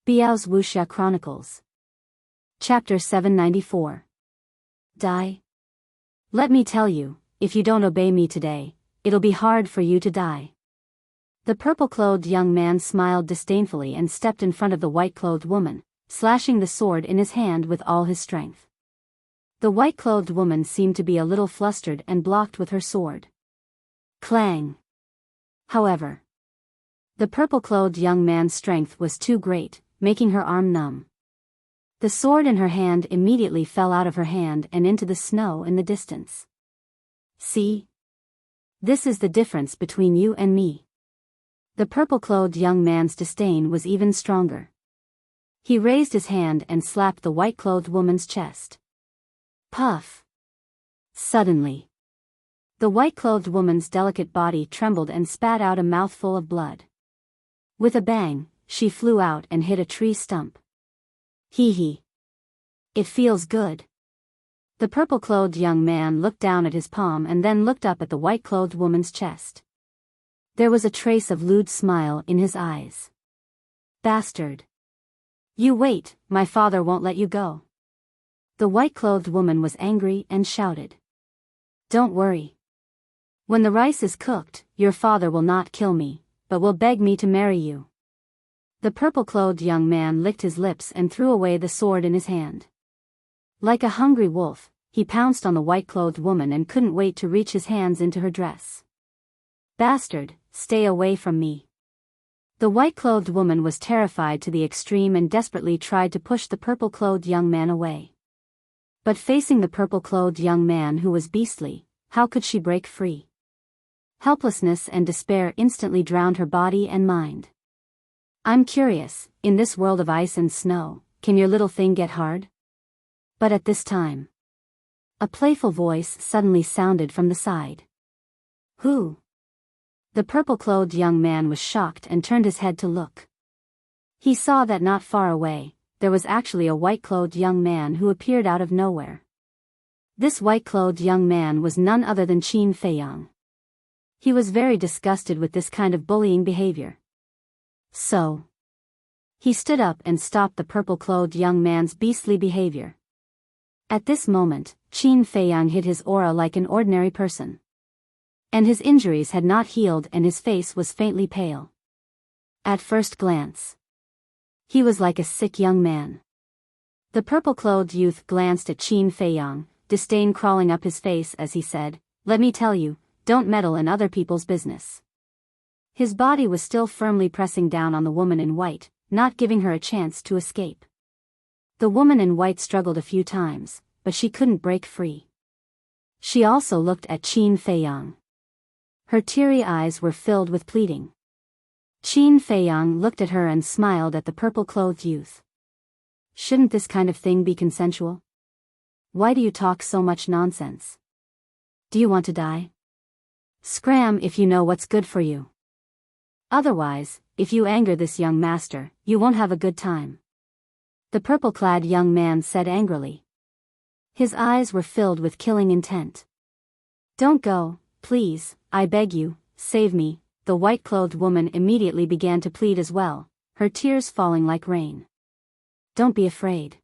Biyao's Wuxia Chronicles. Chapter 794. Die? Let me tell you, if you don't obey me today, it'll be hard for you to die. The purple-clothed young man smiled disdainfully and stepped in front of the white-clothed woman, slashing the sword in his hand with all his strength. The white-clothed woman seemed to be a little flustered and blocked with her sword. Clang! However, the purple-clothed young man's strength was too great, making her arm numb. The sword in her hand immediately fell out of her hand and into the snow in the distance. See? This is the difference between you and me. The purple-clothed young man's disdain was even stronger. He raised his hand and slapped the white-clothed woman's chest. Puff! Suddenly, the white-clothed woman's delicate body trembled and spat out a mouthful of blood. With a bang, she flew out and hit a tree stump. Hee hee. It feels good. The purple-clothed young man looked down at his palm and then looked up at the white-clothed woman's chest. There was a trace of lewd smile in his eyes. Bastard. You wait, my father won't let you go. The white-clothed woman was angry and shouted. Don't worry. When the rice is cooked, your father will not kill me, but will beg me to marry you. The purple-clothed young man licked his lips and threw away the sword in his hand. Like a hungry wolf, he pounced on the white-clothed woman and couldn't wait to reach his hands into her dress. Bastard, stay away from me. The white-clothed woman was terrified to the extreme and desperately tried to push the purple-clothed young man away. But facing the purple-clothed young man who was beastly, how could she break free? Helplessness and despair instantly drowned her body and mind. I'm curious, in this world of ice and snow, can your little thing get hard? But at this time, a playful voice suddenly sounded from the side. Who? The purple-clothed young man was shocked and turned his head to look. He saw that not far away, there was actually a white-clothed young man who appeared out of nowhere. This white-clothed young man was none other than Qin Feiyang. He was very disgusted with this kind of bullying behavior. So, he stood up and stopped the purple-clothed young man's beastly behavior. At this moment, Qin Feiyang hid his aura like an ordinary person. And his injuries had not healed and his face was faintly pale. At first glance, he was like a sick young man. The purple-clothed youth glanced at Qin Feiyang, disdain crawling up his face as he said, "Let me tell you, don't meddle in other people's business." His body was still firmly pressing down on the woman in white, not giving her a chance to escape. The woman in white struggled a few times, but she couldn't break free. She also looked at Qin Feiyang. Her teary eyes were filled with pleading. Qin Feiyang looked at her and smiled at the purple-clothed youth. Shouldn't this kind of thing be consensual? Why do you talk so much nonsense? Do you want to die? Scram if you know what's good for you. Otherwise, if you anger this young master, you won't have a good time. The purple-clad young man said angrily. His eyes were filled with killing intent. Don't go, please, I beg you, save me. The white-clothed woman immediately began to plead as well, her tears falling like rain. Don't be afraid.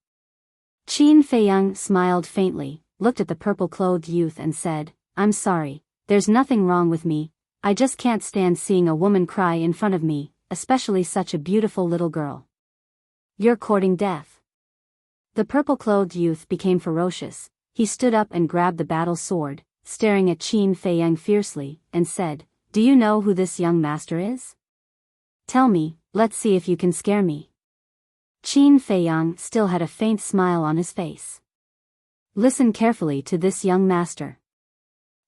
Qin Feiyang smiled faintly, looked at the purple-clothed youth and said, I'm sorry, there's nothing wrong with me. I just can't stand seeing a woman cry in front of me, especially such a beautiful little girl. You're courting death. The purple-clothed youth became ferocious. He stood up and grabbed the battle sword, staring at Qin Feiyang fiercely, and said, Do you know who this young master is? Tell me, let's see if you can scare me. Qin Feiyang still had a faint smile on his face. Listen carefully to this young master.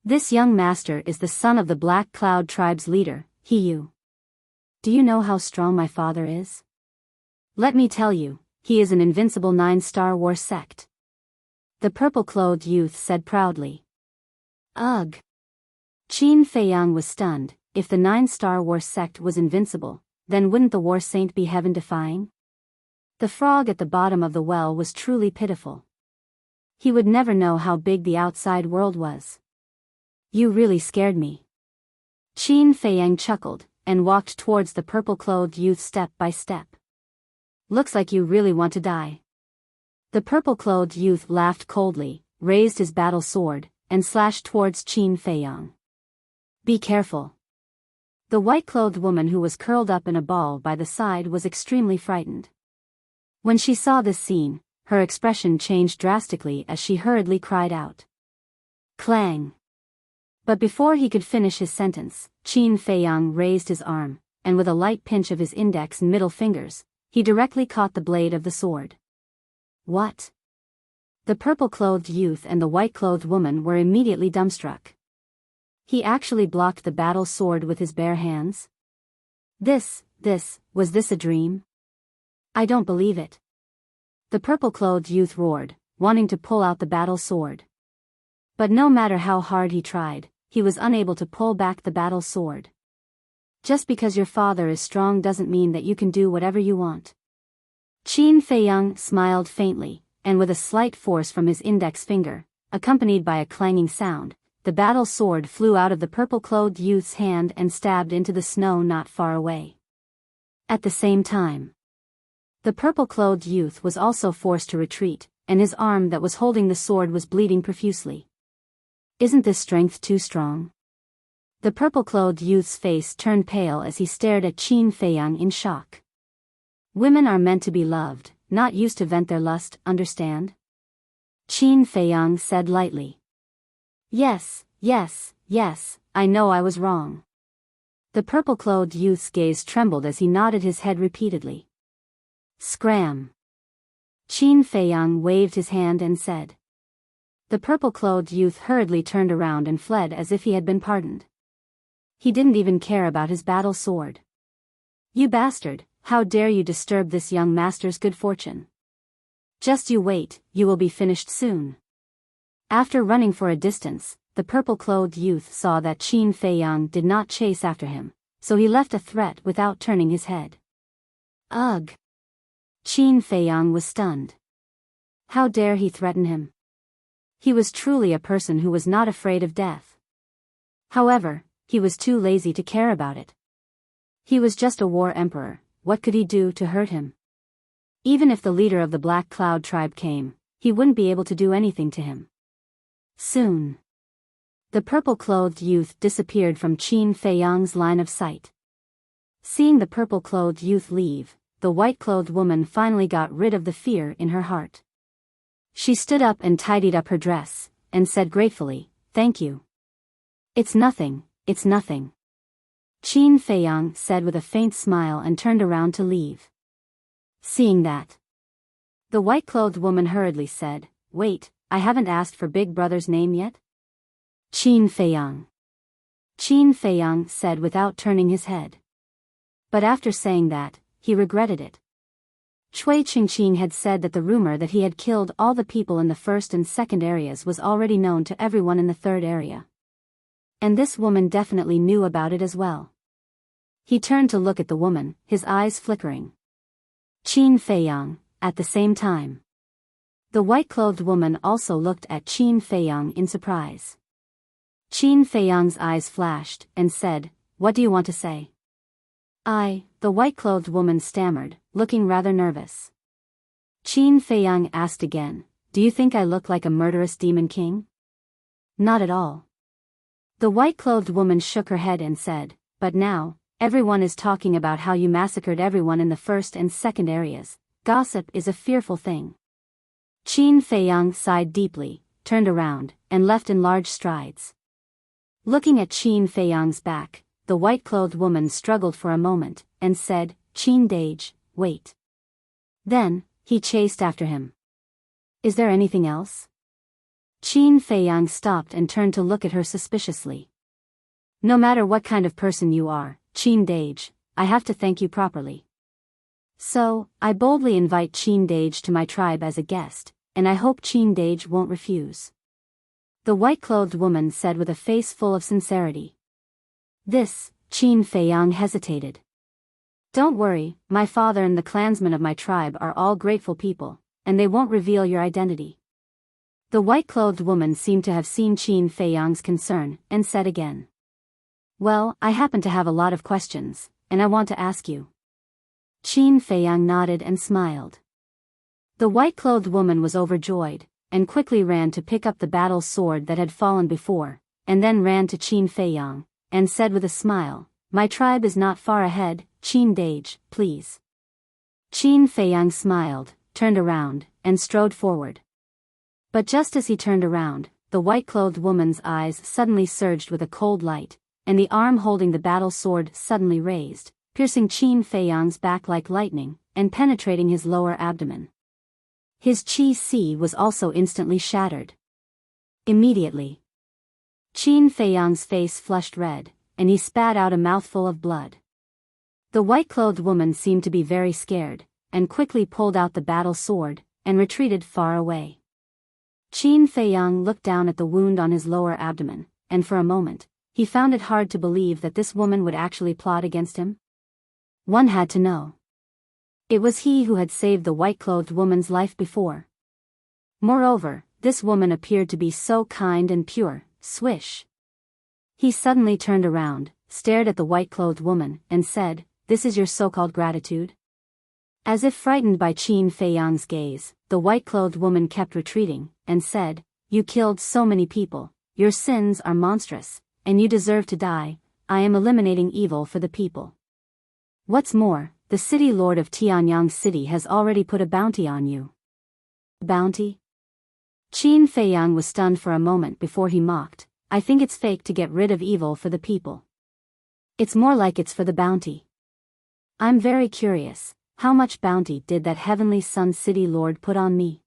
This young master is the son of the Black Cloud tribe's leader, Yu. Do you know how strong my father is? Let me tell you, he is an invincible 9-star war sect. The purple-clothed youth said proudly. Ugh. Qin Feiyang was stunned. If the 9-star war sect was invincible, then wouldn't the war saint be heaven-defying? The frog at the bottom of the well was truly pitiful. He would never know how big the outside world was. You really scared me. Qin Feiyang chuckled, and walked towards the purple-clothed youth step by step. looks like you really want to die. The purple-clothed youth laughed coldly, raised his battle sword, and slashed towards Qin Feiyang. Be careful. The white-clothed woman who was curled up in a ball by the side was extremely frightened. When she saw this scene, her expression changed drastically as she hurriedly cried out. Clang! But before he could finish his sentence, Qin Feiyang raised his arm, and with a light pinch of his index and middle fingers, he directly caught the blade of the sword. What? The purple-clothed youth and the white-clothed woman were immediately dumbstruck. He actually blocked the battle sword with his bare hands? Was this a dream? I don't believe it. The purple-clothed youth roared, wanting to pull out the battle sword. But no matter how hard he tried, he was unable to pull back the battle sword. Just because your father is strong doesn't mean that you can do whatever you want. Qin Feiyang smiled faintly, and with a slight force from his index finger, accompanied by a clanging sound, the battle sword flew out of the purple-clothed youth's hand and stabbed into the snow not far away. At the same time, the purple-clothed youth was also forced to retreat, and his arm that was holding the sword was bleeding profusely. Isn't this strength too strong? The purple-clothed youth's face turned pale as he stared at Qin Feiyang in shock. Women are meant to be loved, not used to vent their lust, understand? Qin Feiyang said lightly. Yes, I know I was wrong. The purple-clothed youth's gaze trembled as he nodded his head repeatedly. Scram! Qin Feiyang waved his hand and said. The purple-clothed youth hurriedly turned around and fled as if he had been pardoned. He didn't even care about his battle sword. You bastard, how dare you disturb this young master's good fortune? Just you wait, you will be finished soon. After running for a distance, the purple-clothed youth saw that Qin Feiyang did not chase after him, so he left a threat without turning his head. Ugh! Qin Feiyang was stunned. How dare he threaten him? He was truly a person who was not afraid of death. However, he was too lazy to care about it. He was just a war emperor, what could he do to hurt him? Even if the leader of the Black Cloud tribe came, he wouldn't be able to do anything to him. Soon, the purple-clothed youth disappeared from Qin Feiyang's line of sight. Seeing the purple-clothed youth leave, the white-clothed woman finally got rid of the fear in her heart. She stood up and tidied up her dress, and said gratefully, "Thank you." It's nothing. Qin Feiyang said with a faint smile and turned around to leave. Seeing that, the white-clothed woman hurriedly said, "Wait, I haven't asked for Big Brother's name yet?" Qin Feiyang said without turning his head. But after saying that, he regretted it. Cui Qingqing had said that the rumor that he had killed all the people in the first and second areas was already known to everyone in the third area. And this woman definitely knew about it as well. He turned to look at the woman, his eyes flickering. Qin Feiyang, at the same time. The white-clothed woman also looked at Qin Feiyang in surprise. Qin Feiyang's eyes flashed, and said, "What do you want to say?" The white-clothed woman stammered, looking rather nervous. Qin Feiyang asked again, "Do you think I look like a murderous demon king?" Not at all. The white-clothed woman shook her head and said, "But now, everyone is talking about how you massacred everyone in the first and second areas. Gossip is a fearful thing." Qin Feiyang sighed deeply, turned around, and left in large strides. Looking at Qin Feiyang's back, the white-clothed woman struggled for a moment, and said, "Qin Dage, wait." Then, he chased after him. Is there anything else? Qin Feiyang stopped and turned to look at her suspiciously. No matter what kind of person you are, Qin Dage, I have to thank you properly. So, I boldly invite Qin Dage to my tribe as a guest, and I hope Qin Dage won't refuse. The white-clothed woman said with a face full of sincerity. Qin Feiyang hesitated. Don't worry, my father and the clansmen of my tribe are all grateful people, and they won't reveal your identity. The white-clothed woman seemed to have seen Qin Feiyang's concern, and said again. Well, I happen to have a lot of questions, and I want to ask you. Qin Feiyang nodded and smiled. The white-clothed woman was overjoyed, and quickly ran to pick up the battle sword that had fallen before, and then ran to Qin Feiyang, and said with a smile, "My tribe is not far ahead, Qin Dage, please." Qin Feiyang smiled, turned around, and strode forward. But just as he turned around, the white-clothed woman's eyes suddenly surged with a cold light, and the arm holding the battle sword suddenly raised, piercing Qin Feiyang's back like lightning, and penetrating his lower abdomen. His qi was also instantly shattered. Immediately, Qin Feiyang's face flushed red, and he spat out a mouthful of blood. The white-clothed woman seemed to be very scared, and quickly pulled out the battle sword, and retreated far away. Qin Feiyang looked down at the wound on his lower abdomen, and for a moment, he found it hard to believe that this woman would actually plot against him. One had to know. It was he who had saved the white-clothed woman's life before. Moreover, this woman appeared to be so kind and pure. Swish. He suddenly turned around, stared at the white-clothed woman, and said, "This is your so-called gratitude?" As if frightened by Qin Feiyang's gaze, the white-clothed woman kept retreating, and said, "You killed so many people, your sins are monstrous, and you deserve to die. I am eliminating evil for the people. What's more, the city lord of Tianyang City has already put a bounty on you." Bounty? Qin Feiyang was stunned for a moment before he mocked, "I think it's fake to get rid of evil for the people. It's more like it's for the bounty. I'm very curious, how much bounty did that heavenly sun city lord put on me?"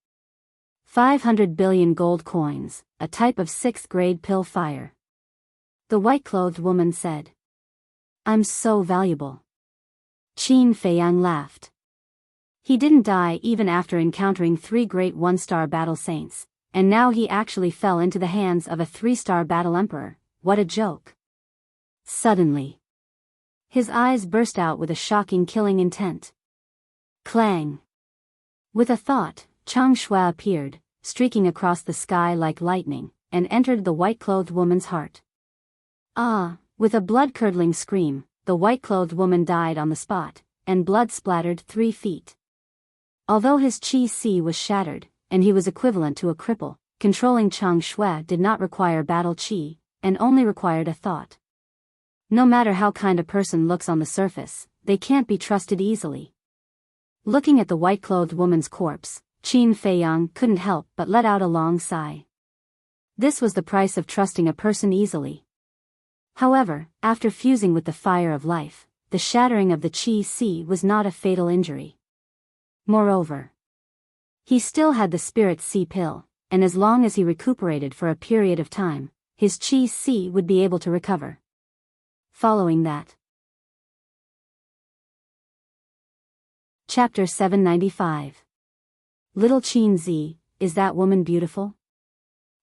500 billion gold coins, a type of 6th grade pill fire. The white-clothed woman said. "I'm so valuable." Qin Feiyang laughed. He didn't die even after encountering 3 great 1-star battle saints, and now he actually fell into the hands of a 3-star battle emperor. What a joke. Suddenly, his eyes burst out with a shocking killing intent. Clang! With a thought, Chang Shui appeared, streaking across the sky like lightning, and entered the white-clothed woman's heart. Ah! With a blood-curdling scream, the white-clothed woman died on the spot, and blood splattered 3 feet. Although his qi was shattered, and he was equivalent to a cripple, controlling Chang Shui did not require battle qi, and only required a thought. No matter how kind a person looks on the surface, they can't be trusted easily. Looking at the white-clothed woman's corpse, Qin Feiyang couldn't help but let out a long sigh. This was the price of trusting a person easily. However, after fusing with the fire of life, the shattering of the qi was not a fatal injury. Moreover, he still had the spirit C pill, and as long as he recuperated for a period of time, his qi would be able to recover. Following that. Chapter 795. Little Qin Zi, is that woman beautiful?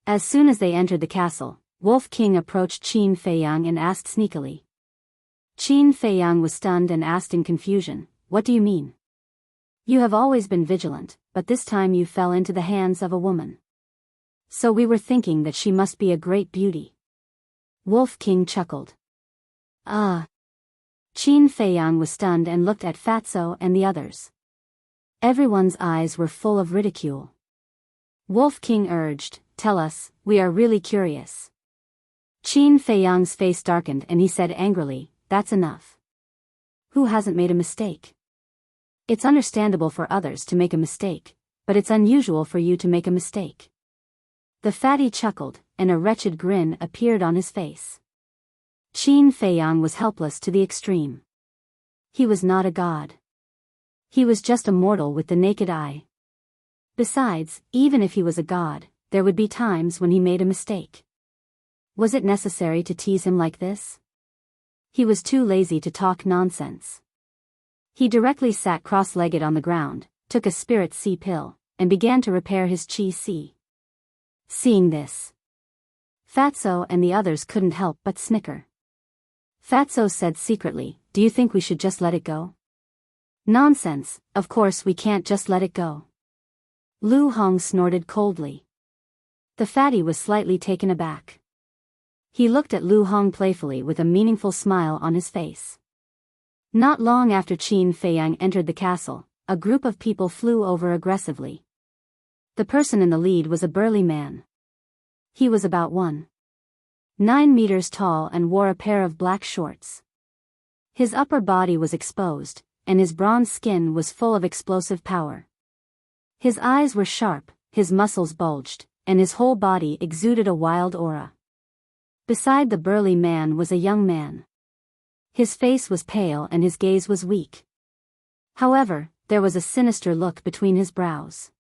As soon as they entered the castle, Wolf King approached Qin Feiyang and asked sneakily. Qin Feiyang was stunned and asked in confusion, "What do you mean? You have always been vigilant, but this time you fell into the hands of a woman. So we were thinking that she must be a great beauty." Wolf King chuckled. Ah! Qin Feiyang was stunned and looked at Fatso and the others. Everyone's eyes were full of ridicule. Wolf King urged, "Tell us, we are really curious." Qin Feiyang's face darkened and he said angrily, "That's enough. Who hasn't made a mistake? It's understandable for others to make a mistake, but it's unusual for you to make a mistake." The fatty chuckled, and a wretched grin appeared on his face. Qin Feiyang was helpless to the extreme. He was not a god. He was just a mortal with the naked eye. Besides, even if he was a god, there would be times when he made a mistake. Was it necessary to tease him like this? He was too lazy to talk nonsense. He directly sat cross-legged on the ground, took a spirit C pill, and began to repair his qi. Seeing this, Fatso and the others couldn't help but snicker. Fatso said secretly, "Do you think we should just let it go?" "Nonsense, of course we can't just let it go." Lu Hong snorted coldly. The fatty was slightly taken aback. He looked at Lu Hong playfully with a meaningful smile on his face. Not long after Qin Feiyang entered the castle, a group of people flew over aggressively. The person in the lead was a burly man. He was about 1.9 meters tall and wore a pair of black shorts. His upper body was exposed, and his bronze skin was full of explosive power. His eyes were sharp, his muscles bulged, and his whole body exuded a wild aura. Beside the burly man was a young man. His face was pale and his gaze was weak. However, there was a sinister look between his brows.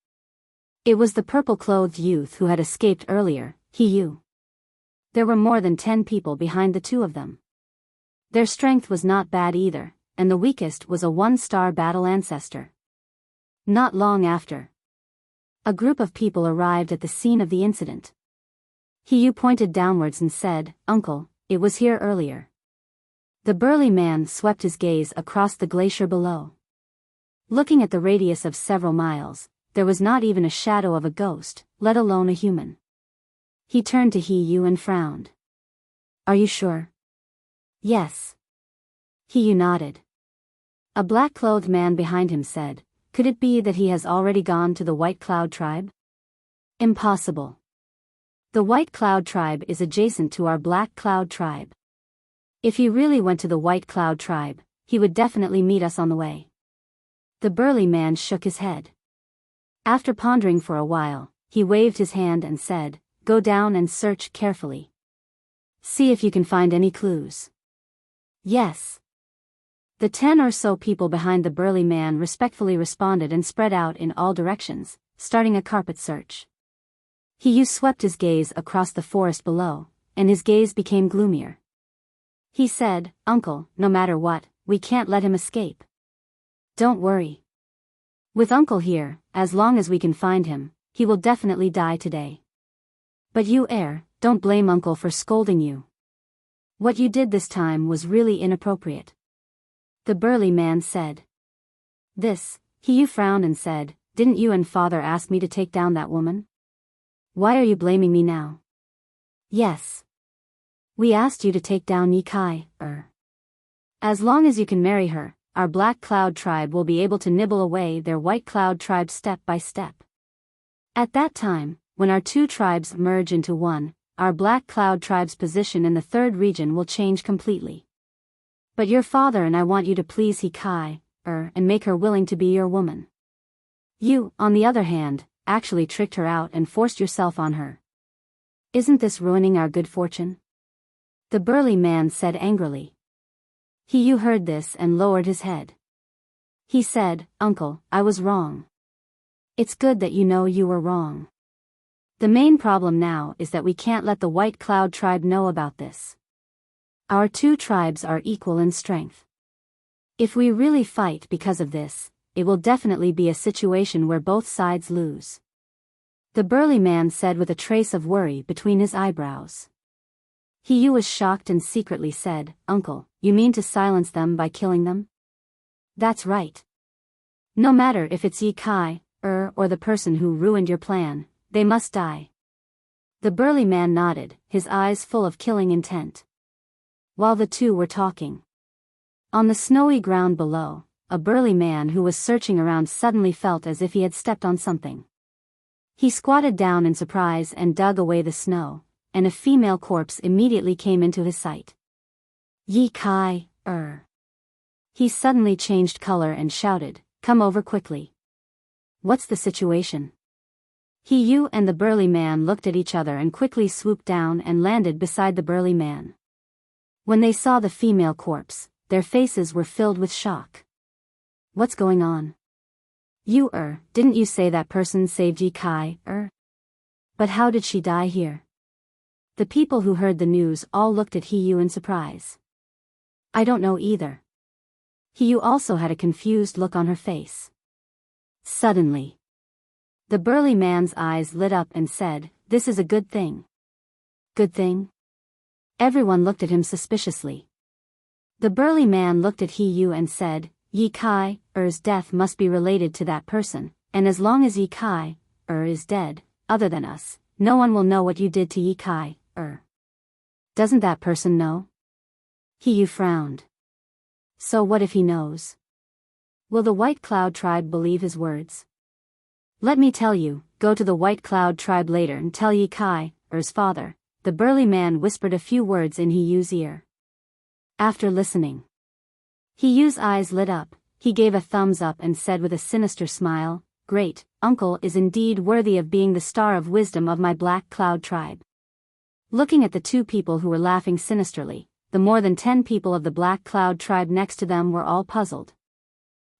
It was the purple-clothed youth who had escaped earlier, Yu. There were more than 10 people behind the two of them. Their strength was not bad either, and the weakest was a 1-star battle ancestor. Not long after, a group of people arrived at the scene of the incident. Yu pointed downwards and said, "Uncle, it was here earlier." The burly man swept his gaze across the glacier below. Looking at the radius of several miles, there was not even a shadow of a ghost, let alone a human. He turned to Yu and frowned. "Are you sure?" "Yes." Yu nodded. A black-clothed man behind him said, "Could it be that he has already gone to the White Cloud tribe?" "Impossible. The White Cloud tribe is adjacent to our Black Cloud tribe. If he really went to the White Cloud tribe, he would definitely meet us on the way." The burly man shook his head. After pondering for a while, he waved his hand and said, "Go down and search carefully. See if you can find any clues." "Yes." The 10 or so people behind the burly man respectfully responded and spread out in all directions, starting a carpet search. Yu swept his gaze across the forest below, and his gaze became gloomier. He said, "Uncle, no matter what, we can't let him escape." "Don't worry. With Uncle here, as long as we can find him, he will definitely die today. But you don't blame Uncle for scolding you. What you did this time was really inappropriate." The burly man said. Yu frowned and said, "Didn't you and Father ask me to take down that woman? Why are you blaming me now?" "Yes. We asked you to take down Yi Kai. As long as you can marry her, our Black Cloud tribe will be able to nibble away their White Cloud tribe step by step. At that time, when our two tribes merge into one, our Black Cloud tribe's position in the third region will change completely. But your father and I want you to please Yi Kai, and make her willing to be your woman. You, on the other hand, actually tricked her out and forced yourself on her. Isn't this ruining our good fortune?" The burly man said angrily. Yu heard this and lowered his head. He said, "Uncle, I was wrong. It's good that you know you were wrong. The main problem now is that we can't let the White Cloud tribe know about this. Our two tribes are equal in strength. If we really fight because of this, it will definitely be a situation where both sides lose." The burly man said with a trace of worry between his eyebrows. Yu was shocked and secretly said, "Uncle, you mean to silence them by killing them?" "That's right. No matter if it's Yi Kai, or the person who ruined your plan, they must die." The burly man nodded, his eyes full of killing intent. While the two were talking, on the snowy ground below, a burly man who was searching around suddenly felt as if he had stepped on something. He squatted down in surprise and dug away the snow, and a female corpse immediately came into his sight. "Yi Kai, He suddenly changed color and shouted, "Come over quickly. What's the situation?" Yu and the burly man looked at each other and quickly swooped down and landed beside the burly man. When they saw the female corpse, their faces were filled with shock. "What's going on? You didn't you say that person saved Yi Kai, But how did she die here?" The people who heard the news all looked at Yu in surprise. "I don't know either." Yu also had a confused look on her face. Suddenly, the burly man's eyes lit up and said, "This is a good thing." "Good thing?" Everyone looked at him suspiciously. The burly man looked at Yu and said, "Yi Kai's death must be related to that person, and as long as Yi Kai is dead, other than us, no one will know what you did to Yi Kai. Doesn't that person know?" Yu frowned. So what if he knows? Will the White Cloud tribe believe his words? Let me tell you, go to the White Cloud tribe later and tell Ye Kai, or his father. The burly man whispered a few words in He Yu's ear. After listening, He Yu's eyes lit up. He gave a thumbs up and said with a sinister smile, "Great, uncle is indeed worthy of being the star of wisdom of my Black Cloud tribe." Looking at the two people who were laughing sinisterly, the more than 10 people of the Black Cloud tribe next to them were all puzzled.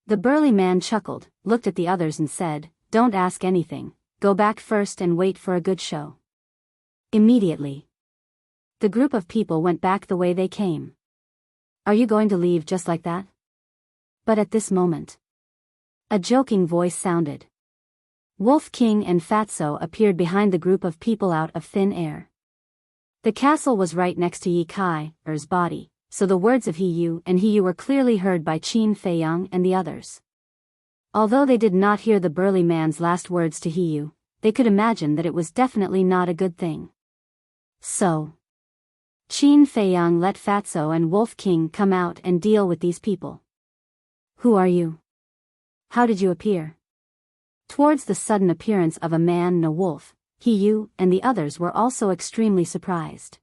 The burly man chuckled, looked at the others and said, "Don't ask anything, go back first and wait for a good show." Immediately, the group of people went back the way they came. "Are you going to leave just like that?" But at this moment, a joking voice sounded. Wolf King and Fatso appeared behind the group of people out of thin air. The castle was right next to Ye Kai's body, so the words of He Yu were clearly heard by Qin Feiyang and the others. Although they did not hear the burly man's last words to He Yu, they could imagine that it was definitely not a good thing. So, Qin Feiyang let Fatso and Wolf King come out and deal with these people. "Who are you? How did you appear?" Towards the sudden appearance of a man and a wolf, He Yu and the others were also extremely surprised.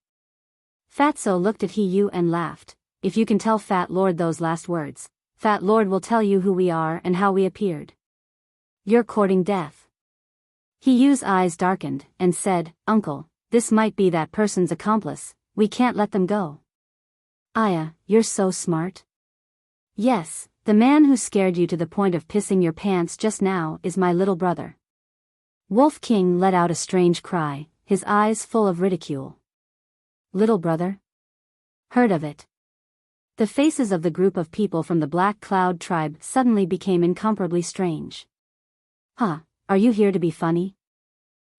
Fatso looked at He Yu and laughed. "If you can tell Fat Lord those last words, Fat Lord will tell you who we are and how we appeared. You're courting death." He Yu's eyes darkened and said, "Uncle, this might be that person's accomplice, we can't let them go." "Aya, you're so smart." "Yes, the man who scared you to the point of pissing your pants just now is my little brother." Wolf King let out a strange cry, his eyes full of ridicule. "Little brother? Heard of it." The faces of the group of people from the Black Cloud tribe suddenly became incomparably strange. "Huh, are you here to be funny?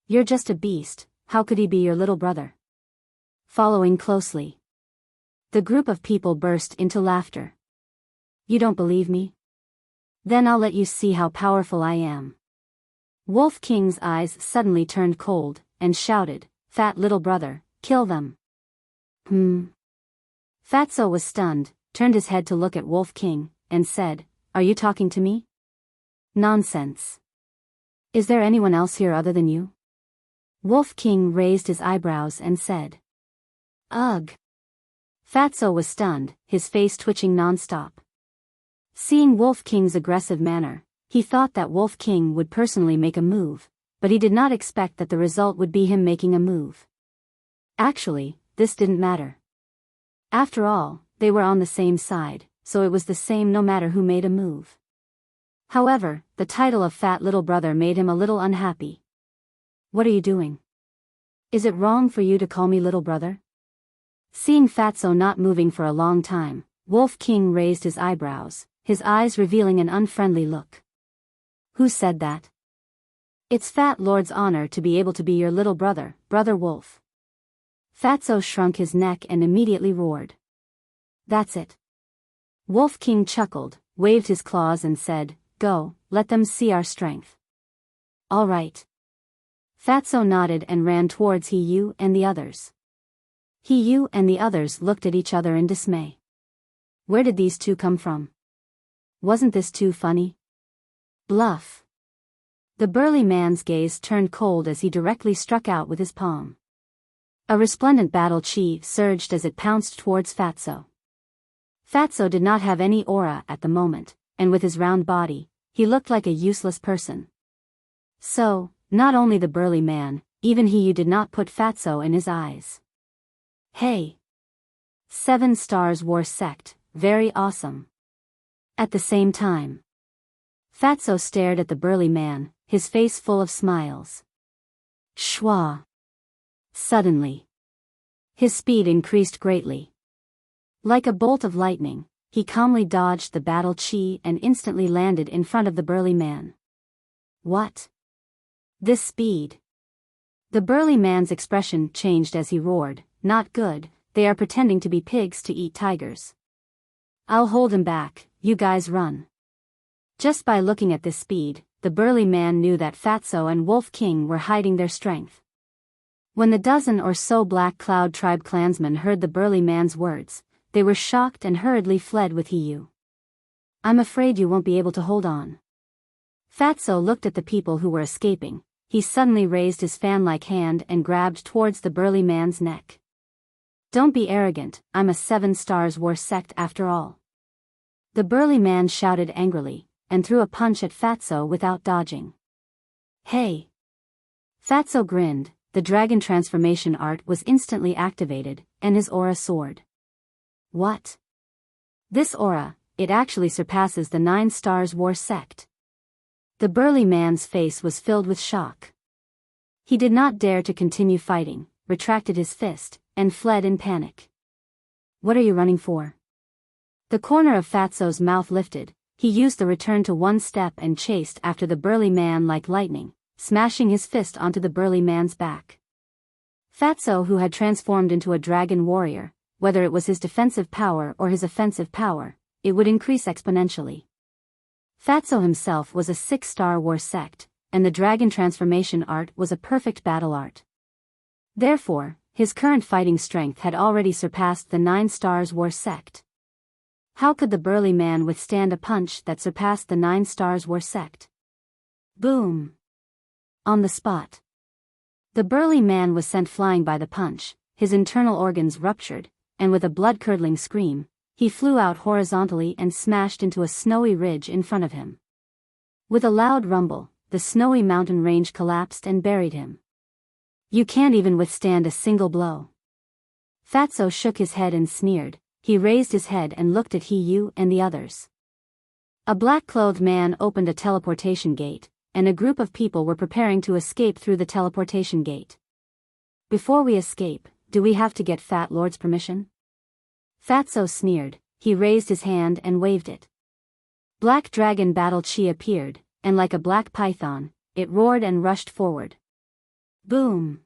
You're just a beast, how could he be your little brother?" Following closely, the group of people burst into laughter. "You don't believe me? Then I'll let you see how powerful I am." Wolf King's eyes suddenly turned cold, and shouted, "Fat little brother, kill them." Fatso was stunned, turned his head to look at Wolf King, and said, "Are you talking to me?" "Nonsense. Is there anyone else here other than you?" Wolf King raised his eyebrows and said, "Ugh." Fatso was stunned, his face twitching non-stop. Seeing Wolf King's aggressive manner, he thought that Wolf King would personally make a move, but he did not expect that the result would be him making a move. Actually, this didn't matter. After all, they were on the same side, so it was the same no matter who made a move. However, the title of Fat Little Brother made him a little unhappy. "What are you doing? Is it wrong for you to call me little brother?" Seeing Fatso not moving for a long time, Wolf King raised his eyebrows, his eyes revealing an unfriendly look. "Who said that?" "It's Fat Lord's honor to be able to be your little brother, Brother Wolf." Fatso shrunk his neck and immediately roared. "That's it." Wolf King chuckled, waved his claws and said, "Go, let them see our strength." "All right." Fatso nodded and ran towards He Yu and the others. He Yu and the others looked at each other in dismay. Where did these two come from? Wasn't this too funny? Bluff. The burly man's gaze turned cold as he directly struck out with his palm. A resplendent battle chi surged as it pounced towards Fatso. Fatso did not have any aura at the moment, and with his round body, he looked like a useless person. So, not only the burly man, even He Yu did not put Fatso in his eyes. "Hey! 7 Stars War Sect, very awesome." At the same time, Fatso stared at the burly man, his face full of smiles. Shwa! Suddenly, his speed increased greatly. Like a bolt of lightning, he calmly dodged the battle chi and instantly landed in front of the burly man. What? This speed? The burly man's expression changed as he roared, "Not good, they are pretending to be pigs to eat tigers. I'll hold him back, you guys run." Just by looking at this speed, the burly man knew that Fatso and Wolf King were hiding their strength. When the dozen or so Black Cloud tribe clansmen heard the burly man's words, they were shocked and hurriedly fled with Hiyu. I'm afraid you won't be able to hold on. Fatso looked at the people who were escaping. He suddenly raised his fan-like hand and grabbed towards the burly man's neck. Don't be arrogant, I'm a 7 stars war sect after all. The burly man shouted angrily, and threw a punch at Fatso without dodging. Hey! Fatso grinned. The dragon transformation art was instantly activated, and his aura soared. What? This aura, it actually surpasses the 9 stars war sect. The burly man's face was filled with shock. He did not dare to continue fighting, retracted his fist, and fled in panic. What are you running for? The corner of Fatso's mouth lifted. He used the return to one step and chased after the burly man like lightning, smashing his fist onto the burly man's back. Fatso, who had transformed into a dragon warrior, whether it was his defensive power or his offensive power, it would increase exponentially. Fatso himself was a 6-star war sect, and the dragon transformation art was a perfect battle art. Therefore, his current fighting strength had already surpassed the 9 stars war sect. How could the burly man withstand a punch that surpassed the 9 stars war sect? Boom! On the spot. The burly man was sent flying by the punch, his internal organs ruptured, and with a blood-curdling scream, he flew out horizontally and smashed into a snowy ridge in front of him. With a loud rumble, the snowy mountain range collapsed and buried him. You can't even withstand a single blow. Fatso shook his head and sneered. He raised his head and looked at Hiyu and the others. A black-clothed man opened a teleportation gate, and a group of people were preparing to escape through the teleportation gate. Before we escape, do we have to get Fat Lord's permission? Fatso sneered. He raised his hand and waved it. Black Dragon Battle Chi appeared, and like a black python, it roared and rushed forward. Boom!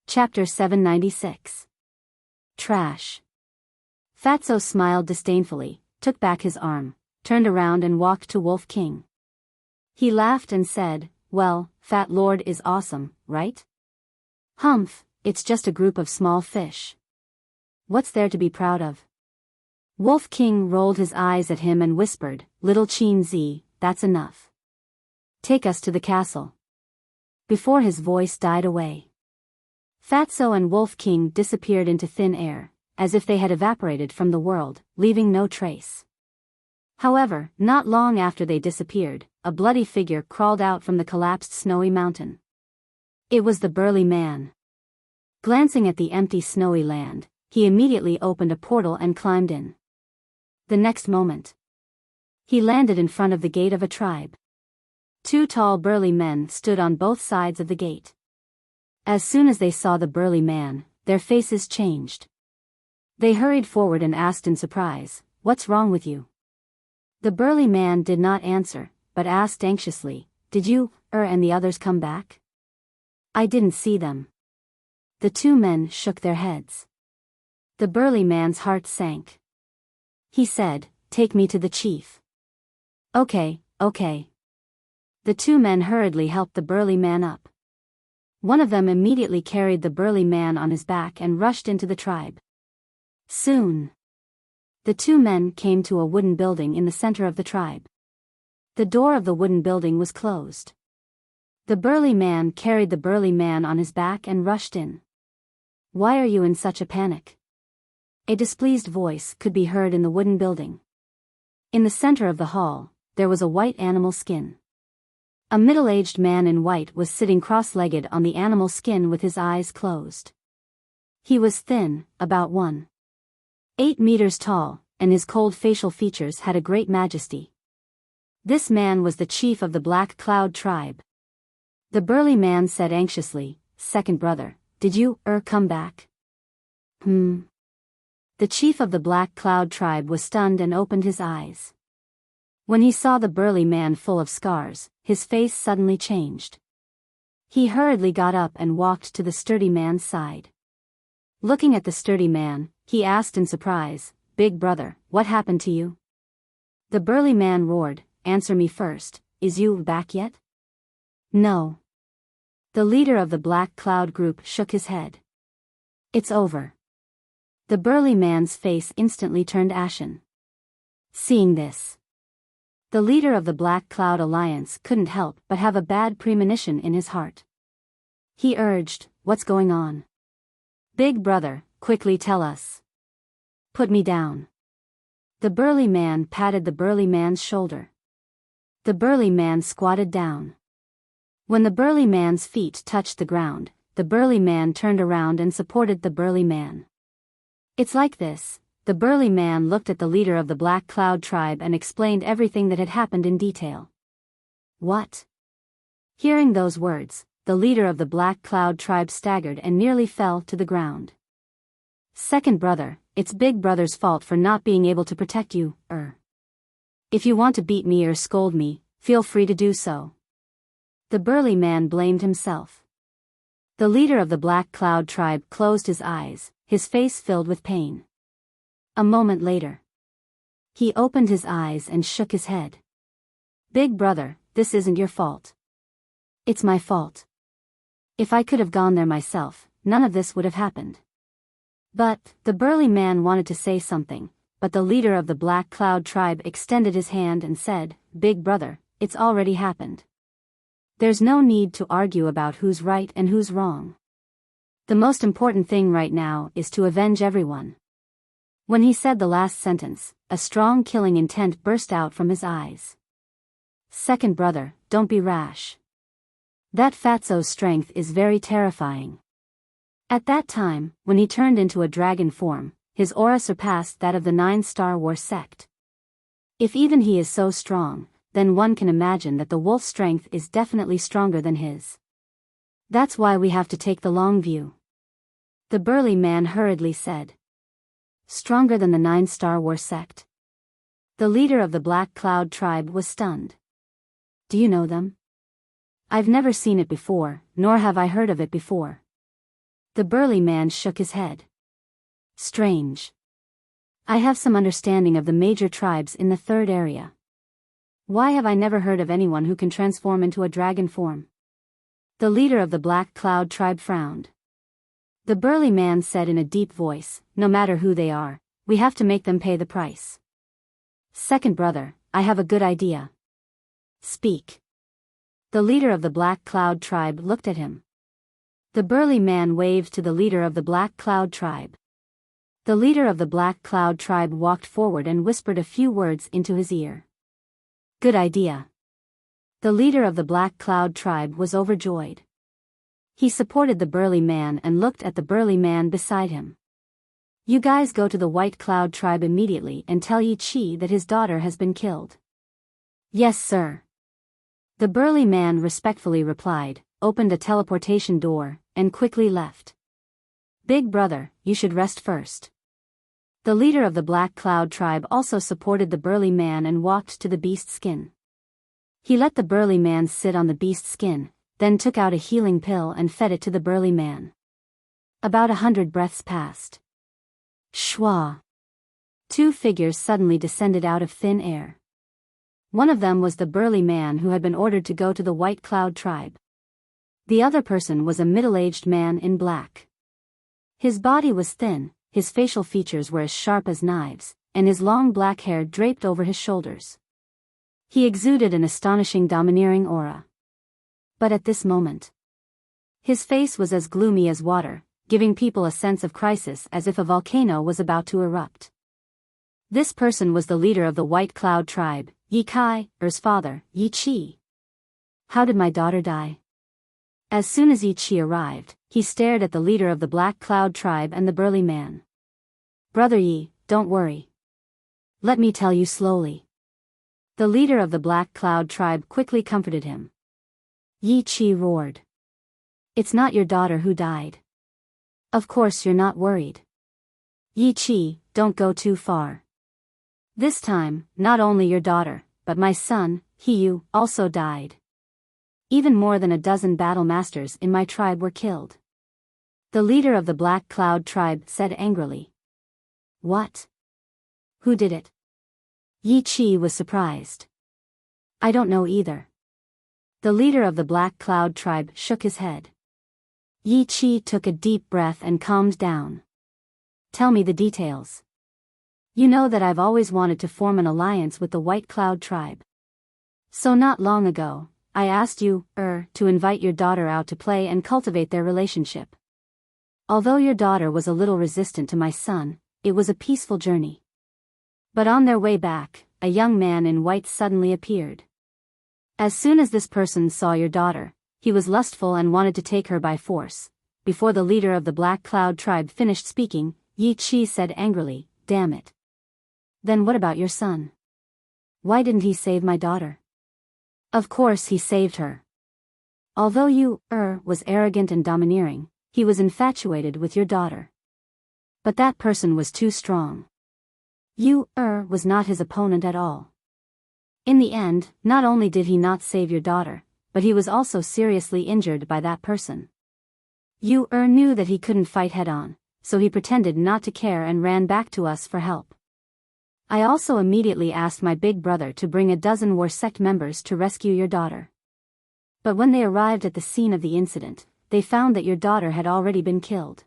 Chapter 796. Trash. Fatso smiled disdainfully, took back his arm, turned around and walked to Wolf King. He laughed and said, well, Fat Lord is awesome, right? Humph, it's just a group of small fish. What's there to be proud of? Wolf King rolled his eyes at him and whispered, Little Chin Z, that's enough. Take us to the castle. Before his voice died away, Fatso and Wolf King disappeared into thin air, as if they had evaporated from the world, leaving no trace. However, not long after they disappeared, a bloody figure crawled out from the collapsed snowy mountain. It was the burly man. Glancing at the empty snowy land, he immediately opened a portal and climbed in. The next moment, he landed in front of the gate of a tribe. 2 tall burly men stood on both sides of the gate. As soon as they saw the burly man, their faces changed. They hurried forward and asked in surprise, What's wrong with you? The burly man did not answer, but asked anxiously, Did you, and the others come back? I didn't see them. The 2 men shook their heads. The burly man's heart sank. He said, Take me to the chief. Okay. The 2 men hurriedly helped the burly man up. One of them immediately carried the burly man on his back and rushed into the tribe. Soon, the 2 men came to a wooden building in the center of the tribe. The door of the wooden building was closed. The burly man carried the burly man on his back and rushed in. Why are you in such a panic? A displeased voice could be heard in the wooden building. In the center of the hall, there was a white animal skin. A middle-aged man in white was sitting cross-legged on the animal skin with his eyes closed. He was thin, about 1.8 meters tall, and his cold facial features had a great majesty. This man was the chief of the Black Cloud tribe. The burly man said anxiously, Second brother, did you, come back? The chief of the Black Cloud tribe was stunned and opened his eyes. When he saw the burly man full of scars, his face suddenly changed. He hurriedly got up and walked to the sturdy man's side. Looking at the sturdy man, he asked in surprise, Big brother, what happened to you? The burly man roared, Answer me first, is you back yet? No. The leader of the Black Cloud group shook his head. It's over. The burly man's face instantly turned ashen. Seeing this, the leader of the Black Cloud Alliance couldn't help but have a bad premonition in his heart. He urged, "What's going on? Big brother, quickly tell us." "Put me down." The burly man patted the burly man's shoulder. The burly man squatted down. When the burly man's feet touched the ground, the burly man turned around and supported the burly man. "It's like this." The burly man looked at the leader of the Black Cloud tribe and explained everything that had happened in detail. "What?" Hearing those words, the leader of the Black Cloud tribe staggered and nearly fell to the ground. "Second brother, it's Big Brother's fault for not being able to protect you, If you want to beat me or scold me, feel free to do so." The burly man blamed himself. The leader of the Black Cloud tribe closed his eyes, his face filled with pain. A moment later, he opened his eyes and shook his head. "Big brother, this isn't your fault. It's my fault. If I could have gone there myself, none of this would have happened." But the burly man wanted to say something, but the leader of the Black Cloud tribe extended his hand and said, "Big brother, it's already happened. There's no need to argue about who's right and who's wrong. The most important thing right now is to avenge everyone." When he said the last sentence, a strong killing intent burst out from his eyes. "Second brother, don't be rash. That fatso's strength is very terrifying." At that time, when he turned into a dragon form, his aura surpassed that of the 9-Star War sect. If even he is so strong, then one can imagine that the wolf's strength is definitely stronger than his. "That's why we have to take the long view," the burly man hurriedly said. "Stronger than the 9-Star War sect?" The leader of the Black Cloud tribe was stunned. "Do you know them?" "I've never seen it before, nor have I heard of it before." The burly man shook his head. "Strange. I have some understanding of the major tribes in the third area. Why have I never heard of anyone who can transform into a dragon form?" The leader of the Black Cloud tribe frowned. The burly man said in a deep voice, "No matter who they are, we have to make them pay the price." "Second brother, I have a good idea." "Speak." The leader of the Black Cloud tribe looked at him. The burly man waved to the leader of the Black Cloud tribe. The leader of the Black Cloud tribe walked forward and whispered a few words into his ear. "Good idea." The leader of the Black Cloud tribe was overjoyed. He supported the burly man and looked at the burly man beside him. "You guys go to the White Cloud tribe immediately and tell Yi Chi that his daughter has been killed." "Yes, sir." The burly man respectfully replied, opened a teleportation door, and quickly left. "Big brother, you should rest first." The leader of the Black Cloud tribe also supported the burly man and walked to the beast skin. He let the burly man sit on the beast skin, then took out a healing pill and fed it to the burly man. About 100 breaths passed. Shwa! 2 figures suddenly descended out of thin air. One of them was the burly man who had been ordered to go to the White Cloud tribe. The other person was a middle-aged man in black. His body was thin, his facial features were as sharp as knives, and his long black hair draped over his shoulders. He exuded an astonishing domineering aura. But at this moment, his face was as gloomy as water, giving people a sense of crisis as if a volcano was about to erupt. This person was the leader of the White Cloud tribe, Yi Kai's father, Yi Chi. "How did my daughter die?" As soon as Yi Chi arrived, he stared at the leader of the Black Cloud tribe and the burly man. "Brother Yi, don't worry. Let me tell you slowly." The leader of the Black Cloud tribe quickly comforted him. Yi Chi roared. "It's not your daughter who died. Of course you're not worried. Yi Chi, don't go too far. This time, not only your daughter, but my son, Hiyu, also died. Even more than a dozen battle masters in my tribe were killed." The leader of the Black Cloud tribe said angrily. "What? Who did it?" Yi Chi was surprised. "I don't know either." The leader of the Black Cloud tribe shook his head. Yi Qi took a deep breath and calmed down. Tell me the details. You know that I've always wanted to form an alliance with the White Cloud tribe. So not long ago, I asked you, to invite your daughter out to play and cultivate their relationship. Although your daughter was a little resistant to my son, it was a peaceful journey. But on their way back, a young man in white suddenly appeared. As soon as this person saw your daughter, he was lustful and wanted to take her by force. Before the leader of the Black Cloud tribe finished speaking, Yi Qi said angrily, "Damn it. Then what about your son? Why didn't he save my daughter?" Of course he saved her. Although you, was arrogant and domineering, he was infatuated with your daughter. But that person was too strong. You, was not his opponent at all. In the end, not only did he not save your daughter, but he was also seriously injured by that person. You, knew that he couldn't fight head-on, so he pretended not to care and ran back to us for help. I also immediately asked my big brother to bring a dozen war sect members to rescue your daughter. But when they arrived at the scene of the incident, they found that your daughter had already been killed.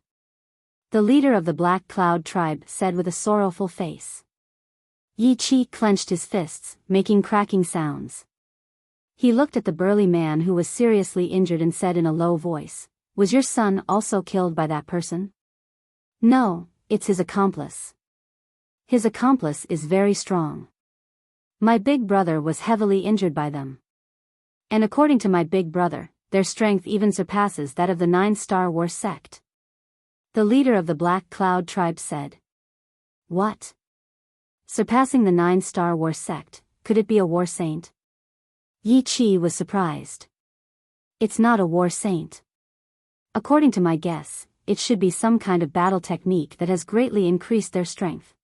The leader of the Black Cloud tribe said with a sorrowful face. Yi Qi clenched his fists, making cracking sounds. He looked at the burly man who was seriously injured and said in a low voice, "Was your son also killed by that person?" "No, it's his accomplice. His accomplice is very strong. My big brother was heavily injured by them. And according to my big brother, their strength even surpasses that of the 9-star war sect." The leader of the Black Cloud tribe said. "What? Surpassing the 9-star war sect, could it be a war saint?" Yi Qi was surprised. "It's not a war saint. According to my guess, it should be some kind of battle technique that has greatly increased their strength."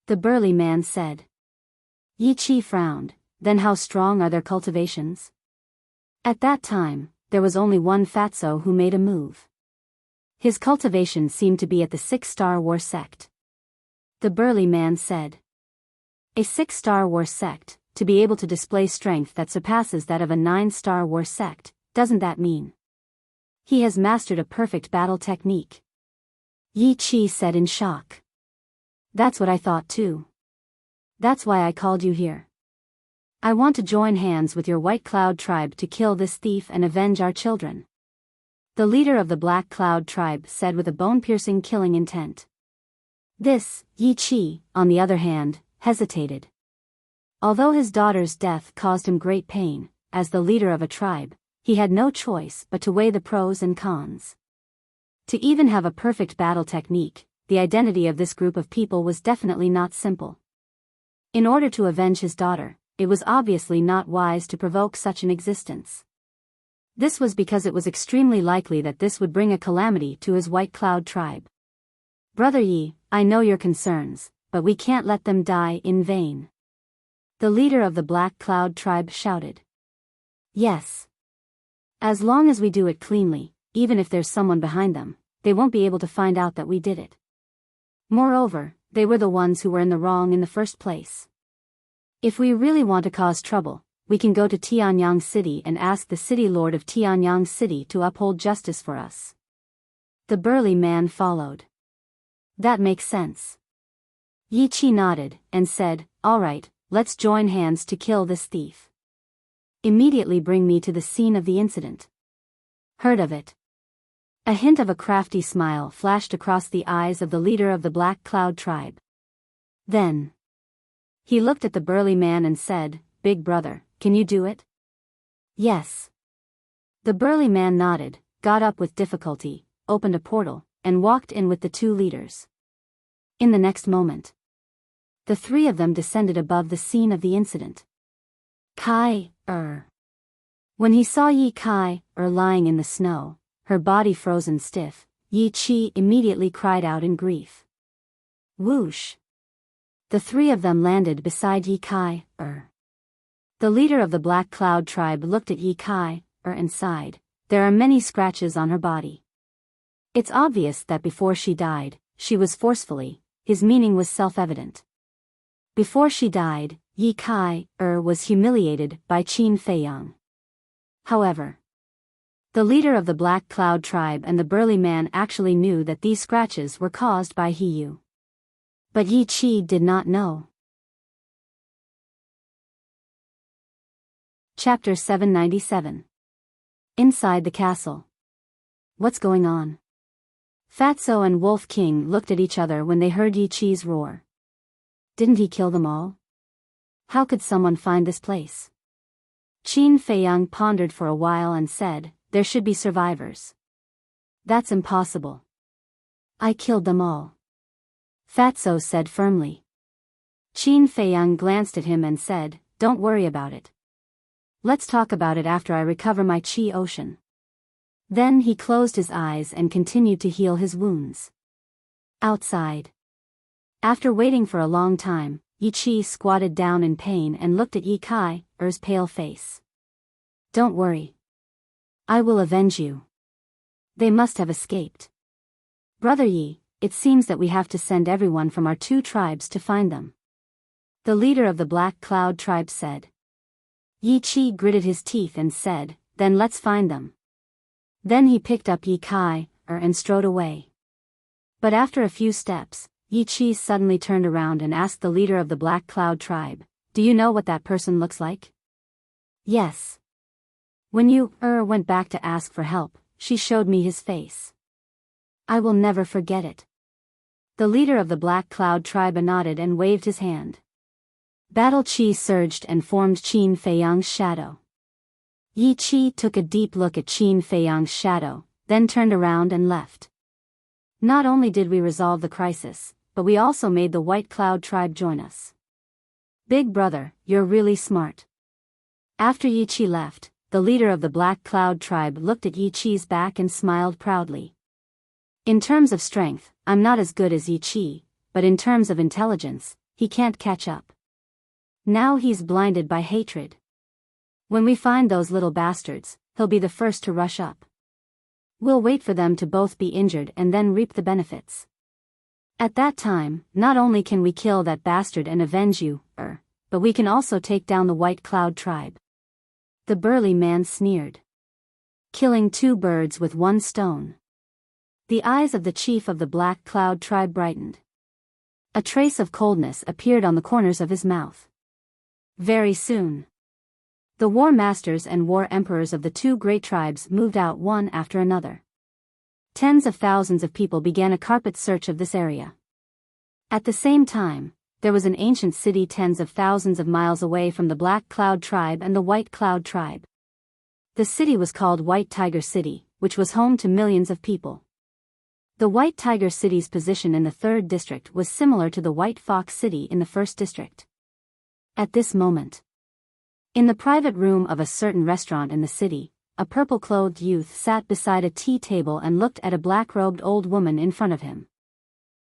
The burly man said. Yi Qi frowned. "Then how strong are their cultivations?" At that time, there was only one fatso who made a move. His cultivation seemed to be at the 6-star war sect. The burly man said. "A 6-star war sect, to be able to display strength that surpasses that of a 9-star war sect, doesn't that mean he has mastered a perfect battle technique?" Yi Qi said in shock. "That's what I thought too. That's why I called you here. I want to join hands with your White Cloud tribe to kill this thief and avenge our children." The leader of the Black Cloud tribe said with a bone-piercing killing intent. This, Yi Qi, on the other hand, hesitated. Although his daughter's death caused him great pain, as the leader of a tribe, he had no choice but to weigh the pros and cons. To even have a perfect battle technique, the identity of this group of people was definitely not simple. In order to avenge his daughter, it was obviously not wise to provoke such an existence. This was because it was extremely likely that this would bring a calamity to his White Cloud tribe. "Brother Yi, I know your concerns, but we can't let them die in vain." The leader of the Black Cloud tribe shouted. "Yes. As long as we do it cleanly, even if there's someone behind them, they won't be able to find out that we did it. Moreover, they were the ones who were in the wrong in the first place. If we really want to cause trouble, we can go to Tianyang City and ask the city lord of Tianyang City to uphold justice for us." The burly man followed. "That makes sense." Yi Qi nodded, and said, "All right, let's join hands to kill this thief. Immediately bring me to the scene of the incident." "Heard of it." A hint of a crafty smile flashed across the eyes of the leader of the Black Cloud tribe. Then he looked at the burly man and said, "Big brother, can you do it?" "Yes." The burly man nodded, got up with difficulty, opened a portal, and walked in with the two leaders. In the next moment, the three of them descended above the scene of the incident. When he saw Yi Kai, lying in the snow, her body frozen stiff, Yi Qi immediately cried out in grief. Whoosh! The three of them landed beside Yi Kai, The leader of the Black Cloud tribe looked at Yi Kai, and sighed. There are many scratches on her body. It's obvious that before she died, she was forcefully, his meaning was self-evident. Before she died, Yi Kai, was humiliated by Qin Feiyang. However, The leader of the Black Cloud tribe and the burly man actually knew that these scratches were caused by Hiyu. But Yi Qi did not know. Chapter 797. Inside the castle. What's going on? Fatso and Wolf King looked at each other when they heard Yi Qi's roar. Didn't he kill them all? How could someone find this place? Qin Feiyang pondered for a while and said, there should be survivors. That's impossible. I killed them all. Fatso said firmly. Qin Feiyang glanced at him and said, don't worry about it. Let's talk about it after I recover my Qi Ocean. Then he closed his eyes and continued to heal his wounds. Outside. After waiting for a long time, Yi Qi squatted down in pain and looked at Yi Kai's pale face. Don't worry. I will avenge you. They must have escaped. Brother Yi, it seems that we have to send everyone from our two tribes to find them. The leader of the Black Cloud tribe said. Yi Qi gritted his teeth and said, then let's find them. Then he picked up Yi Kai and strode away. But after a few steps, Yi Qi suddenly turned around and asked the leader of the Black Cloud tribe, do you know what that person looks like? Yes. When you went back to ask for help, she showed me his face. I will never forget it. The leader of the Black Cloud tribe nodded and waved his hand. Battle Qi surged and formed Qin Feiyang's shadow. Yi Qi took a deep look at Qin Feiyang's shadow, then turned around and left. Not only did we resolve the crisis, but we also made the White Cloud tribe join us. Big brother, you're really smart. After Yi Qi left, the leader of the Black Cloud tribe looked at Yi Qi's back and smiled proudly. In terms of strength, I'm not as good as Yi Qi, but in terms of intelligence, he can't catch up. Now he's blinded by hatred. When we find those little bastards, he'll be the first to rush up. We'll wait for them to both be injured and then reap the benefits. At that time, not only can we kill that bastard and avenge you, but we can also take down the White Cloud tribe. The burly man sneered. Killing two birds with one stone. The eyes of the chief of the Black Cloud tribe brightened. A trace of coldness appeared on the corners of his mouth. Very soon. The war masters and war emperors of the two great tribes moved out one after another. Tens of thousands of people began a carpet search of this area. At the same time, there was an ancient city tens of thousands of miles away from the Black Cloud tribe and the White Cloud tribe. The city was called White Tiger City, which was home to millions of people. The White Tiger City's position in the 3rd district was similar to the White Fox City in the 1st district. At this moment, in the private room of a certain restaurant in the city, a purple-clothed youth sat beside a tea table and looked at a black-robed old woman in front of him.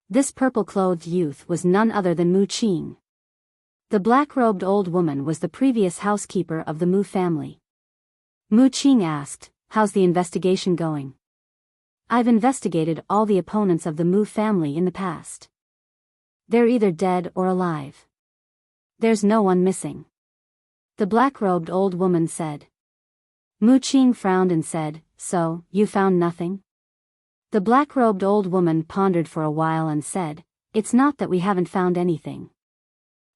This purple-clothed youth was none other than Mu Qing. The black-robed old woman was the previous housekeeper of the Mu family. Mu Qing asked, how's the investigation going? I've investigated all the opponents of the Mu family in the past. They're either dead or alive. There's no one missing. The black-robed old woman said. Mu Qing frowned and said, so, you found nothing? The black-robed old woman pondered for a while and said, it's not that we haven't found anything.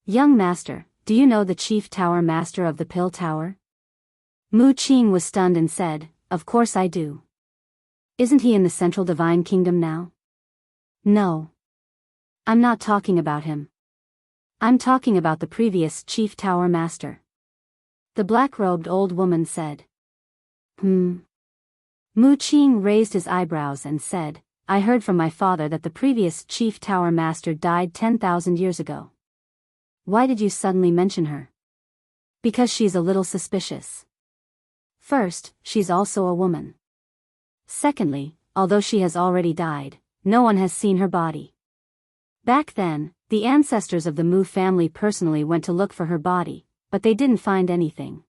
Young master, do you know the chief tower master of the Pill Tower? Mu Qing was stunned and said, of course I do. Isn't he in the Central Divine Kingdom now? No. I'm not talking about him. I'm talking about the previous chief tower master. The black-robed old woman said. Mu Qing raised his eyebrows and said, I heard from my father that the previous chief tower master died 10,000 years ago. Why did you suddenly mention her? Because she's a little suspicious. First, she's also a woman. Secondly, although she has already died, no one has seen her body. Back then, the ancestors of the Mu family personally went to look for her body, but they didn't find anything.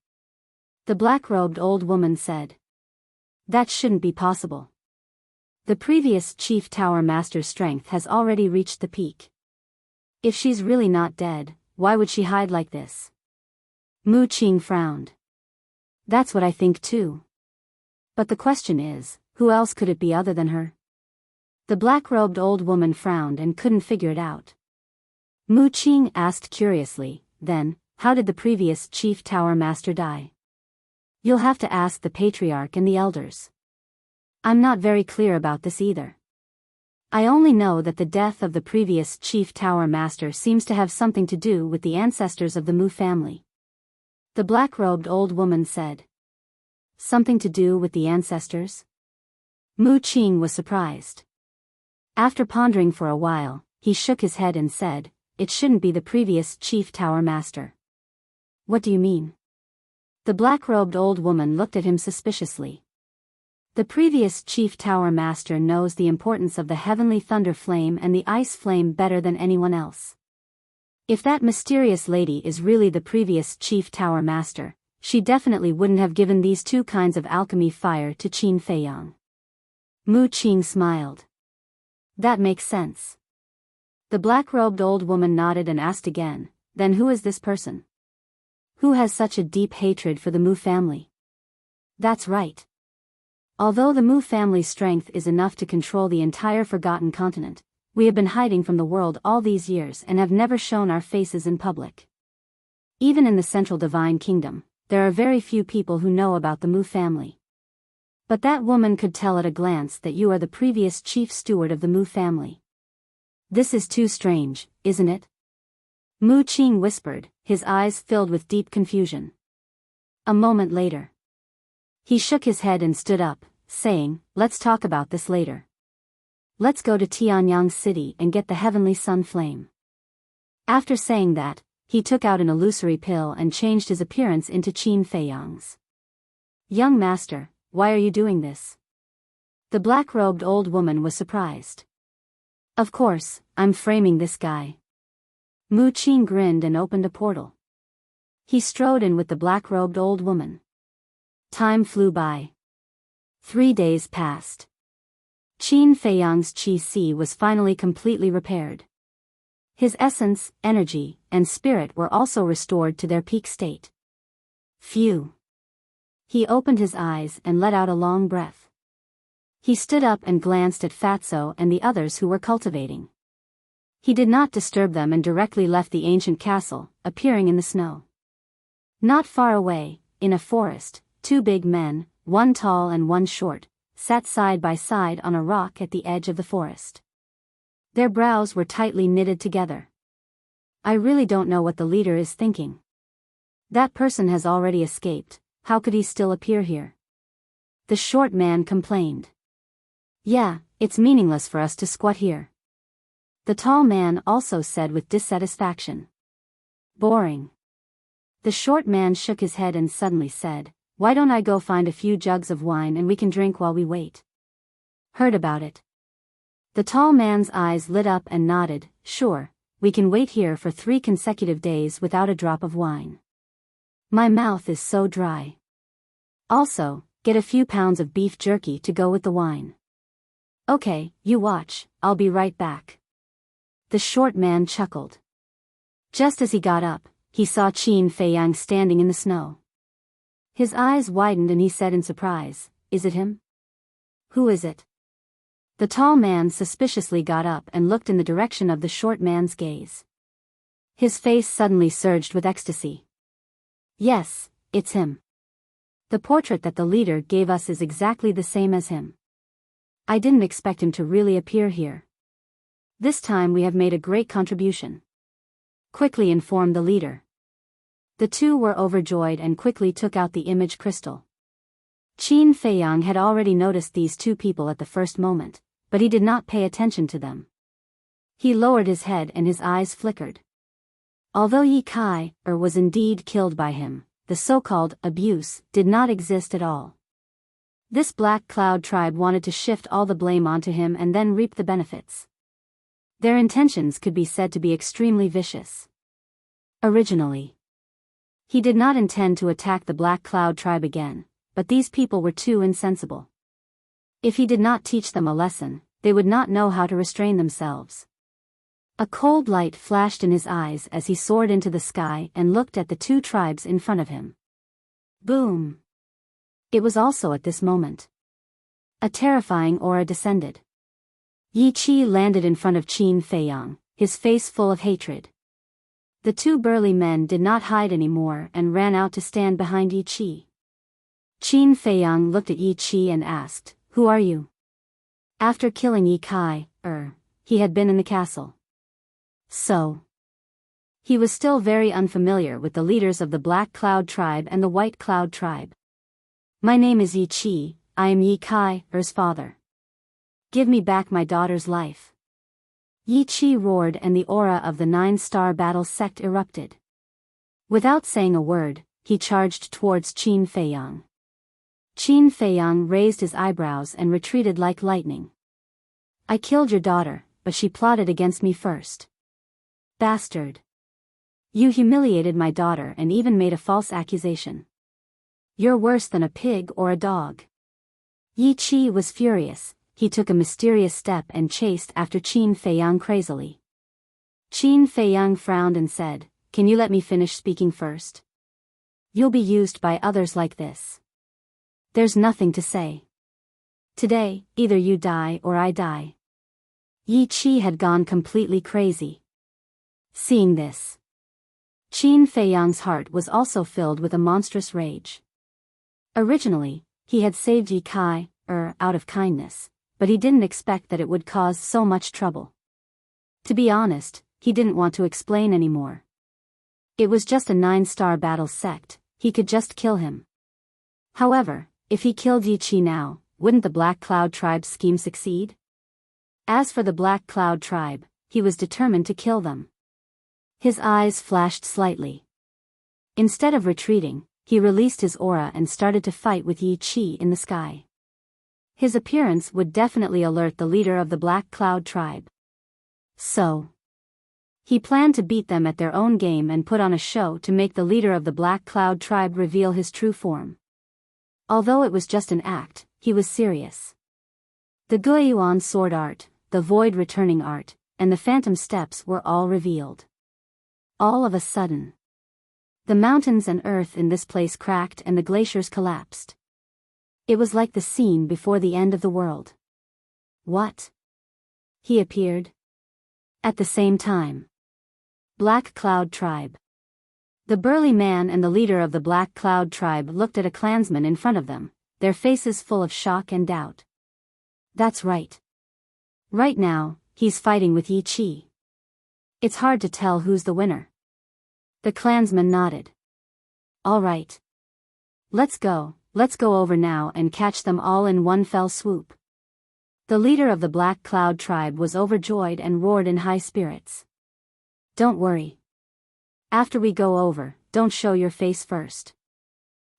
The black-robed old woman said. That shouldn't be possible. The previous chief tower master's strength has already reached the peak. If she's really not dead, why would she hide like this? Mu Qing frowned. That's what I think too. But the question is, who else could it be other than her? The black-robed old woman frowned and couldn't figure it out. Mu Qing asked curiously, then, how did the previous chief tower master die? You'll have to ask the patriarch and the elders. I'm not very clear about this either. I only know that the death of the previous chief tower master seems to have something to do with the ancestors of the Mu family. The black-robed old woman said. Something to do with the ancestors? Mu Qing was surprised. After pondering for a while, he shook his head and said, it shouldn't be the previous chief tower master. What do you mean? The black-robed old woman looked at him suspiciously. The previous chief tower master knows the importance of the heavenly thunder flame and the ice flame better than anyone else. If that mysterious lady is really the previous chief tower master, she definitely wouldn't have given these two kinds of alchemy fire to Qin Feiyang. Mu Qing smiled. That makes sense. The black-robed old woman nodded and asked again, then who is this person? Who has such a deep hatred for the Mu family? That's right. Although the Mu family's strength is enough to control the entire forgotten continent, we have been hiding from the world all these years and have never shown our faces in public. Even in the Central Divine Kingdom, there are very few people who know about the Mu family. But that woman could tell at a glance that you are the previous chief steward of the Mu family. This is too strange, isn't it? Mu Qing whispered, his eyes filled with deep confusion. A moment later, he shook his head and stood up, saying, let's talk about this later. Let's go to Tianyang City and get the heavenly sun flame. After saying that, he took out an illusory pill and changed his appearance into Qin Feiyang's. Young master, why are you doing this? The black-robed old woman was surprised. Of course, I'm framing this guy. Mu Qing grinned and opened a portal. He strode in with the black-robed old woman. Time flew by. 3 days passed. Qin Feiyang's Qi was finally completely repaired. His essence, energy, and spirit were also restored to their peak state. Phew. He opened his eyes and let out a long breath. He stood up and glanced at Fatso and the others who were cultivating. He did not disturb them and directly left the ancient castle, appearing in the snow. Not far away, in a forest, 2 big men, one tall and one short, sat side by side on a rock at the edge of the forest. Their brows were tightly knitted together. I really don't know what the leader is thinking. That person has already escaped, how could he still appear here? The short man complained. Yeah, it's meaningless for us to squat here. The tall man also said with dissatisfaction. Boring. The short man shook his head and suddenly said, why don't I go find a few jugs of wine and we can drink while we wait? Heard about it. The tall man's eyes lit up and nodded, sure, we can wait here for 3 consecutive days without a drop of wine. My mouth is so dry. Also, get a few pounds of beef jerky to go with the wine. Okay, you watch, I'll be right back. The short man chuckled. Just as he got up, he saw Qin Feiyang standing in the snow. His eyes widened and he said in surprise, is it him? Who is it? The tall man suspiciously got up and looked in the direction of the short man's gaze. His face suddenly surged with ecstasy. Yes, it's him. The portrait that the leader gave us is exactly the same as him. I didn't expect him to really appear here. This time we have made a great contribution. Quickly informed the leader. The two were overjoyed and quickly took out the image crystal. Qin Feiyang had already noticed these 2 people at the first moment, but he did not pay attention to them. He lowered his head and his eyes flickered. Although Yi Kai was indeed killed by him, the so-called abuse did not exist at all. This Black Cloud tribe wanted to shift all the blame onto him and then reap the benefits. Their intentions could be said to be extremely vicious. Originally, he did not intend to attack the Black Cloud tribe again, but these people were too insensible. If he did not teach them a lesson, they would not know how to restrain themselves. A cold light flashed in his eyes as he soared into the sky and looked at the 2 tribes in front of him. Boom! It was also at this moment A terrifying aura descended. Yi Qi landed in front of Qin Feiyang, his face full of hatred. The two burly men did not hide anymore and ran out to stand behind Yi Qi. Qin Feiyang looked at Yi Qi and asked, "Who are you?" After killing Yi Kai, he had been in the castle. So, he was still very unfamiliar with the leaders of the Black Cloud Tribe and the White Cloud Tribe. "My name is Yi Qi, I am Yi Kai's father. Give me back my daughter's life." Yi Qi roared and the aura of the 9-star battle sect erupted. Without saying a word, he charged towards Qin Feiyang. Qin Feiyang raised his eyebrows and retreated like lightning. "I killed your daughter, but she plotted against me first. Bastard. You humiliated my daughter and even made a false accusation. You're worse than a pig or a dog." Yi Qi was furious. He took a mysterious step and chased after Qin Feiyang crazily. Qin Feiyang frowned and said, "Can you let me finish speaking first? You'll be used by others like this. There's nothing to say. Today, either you die or I die." Yi Qi had gone completely crazy. Seeing this, Qin Feiyang's heart was also filled with a monstrous rage. Originally, he had saved Yi Kai, out of kindness, but he didn't expect that it would cause so much trouble. To be honest, he didn't want to explain anymore. It was just a 9-star battle sect, he could just kill him. However, if he killed Yi Qi now, wouldn't the Black Cloud Tribe's scheme succeed? As for the Black Cloud Tribe, he was determined to kill them. His eyes flashed slightly. Instead of retreating, he released his aura and started to fight with Yi Qi in the sky. His appearance would definitely alert the leader of the Black Cloud Tribe. So, he planned to beat them at their own game and put on a show to make the leader of the Black Cloud Tribe reveal his true form. Although it was just an act, he was serious. The Guiyuan sword art, the void returning art, and the phantom steps were all revealed. All of a sudden, the mountains and earth in this place cracked and the glaciers collapsed. It was like the scene before the end of the world. What? He appeared. At the same time, Black Cloud Tribe. The burly man and the leader of the Black Cloud Tribe looked at a clansman in front of them, their faces full of shock and doubt. That's right. Right now, he's fighting with Yi Qi. It's hard to tell who's the winner. The clansman nodded. All right. Let's go over now and catch them all in one fell swoop. The leader of the Black Cloud Tribe was overjoyed and roared in high spirits. Don't worry. After we go over, don't show your face first.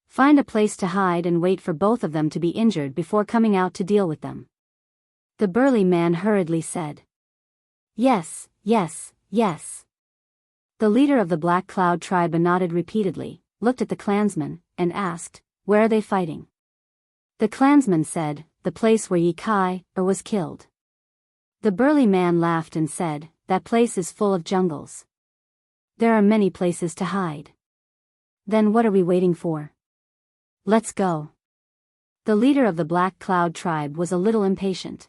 Find a place to hide and wait for both of them to be injured before coming out to deal with them. The burly man hurriedly said. Yes, yes, yes. The leader of the Black Cloud Tribe nodded repeatedly, looked at the clansman, and asked, "Where are they fighting?" The clansman said, "The place where Yi Kai was killed." The burly man laughed and said, "That place is full of jungles. There are many places to hide. Then what are we waiting for? Let's go." The leader of the Black Cloud Tribe was a little impatient.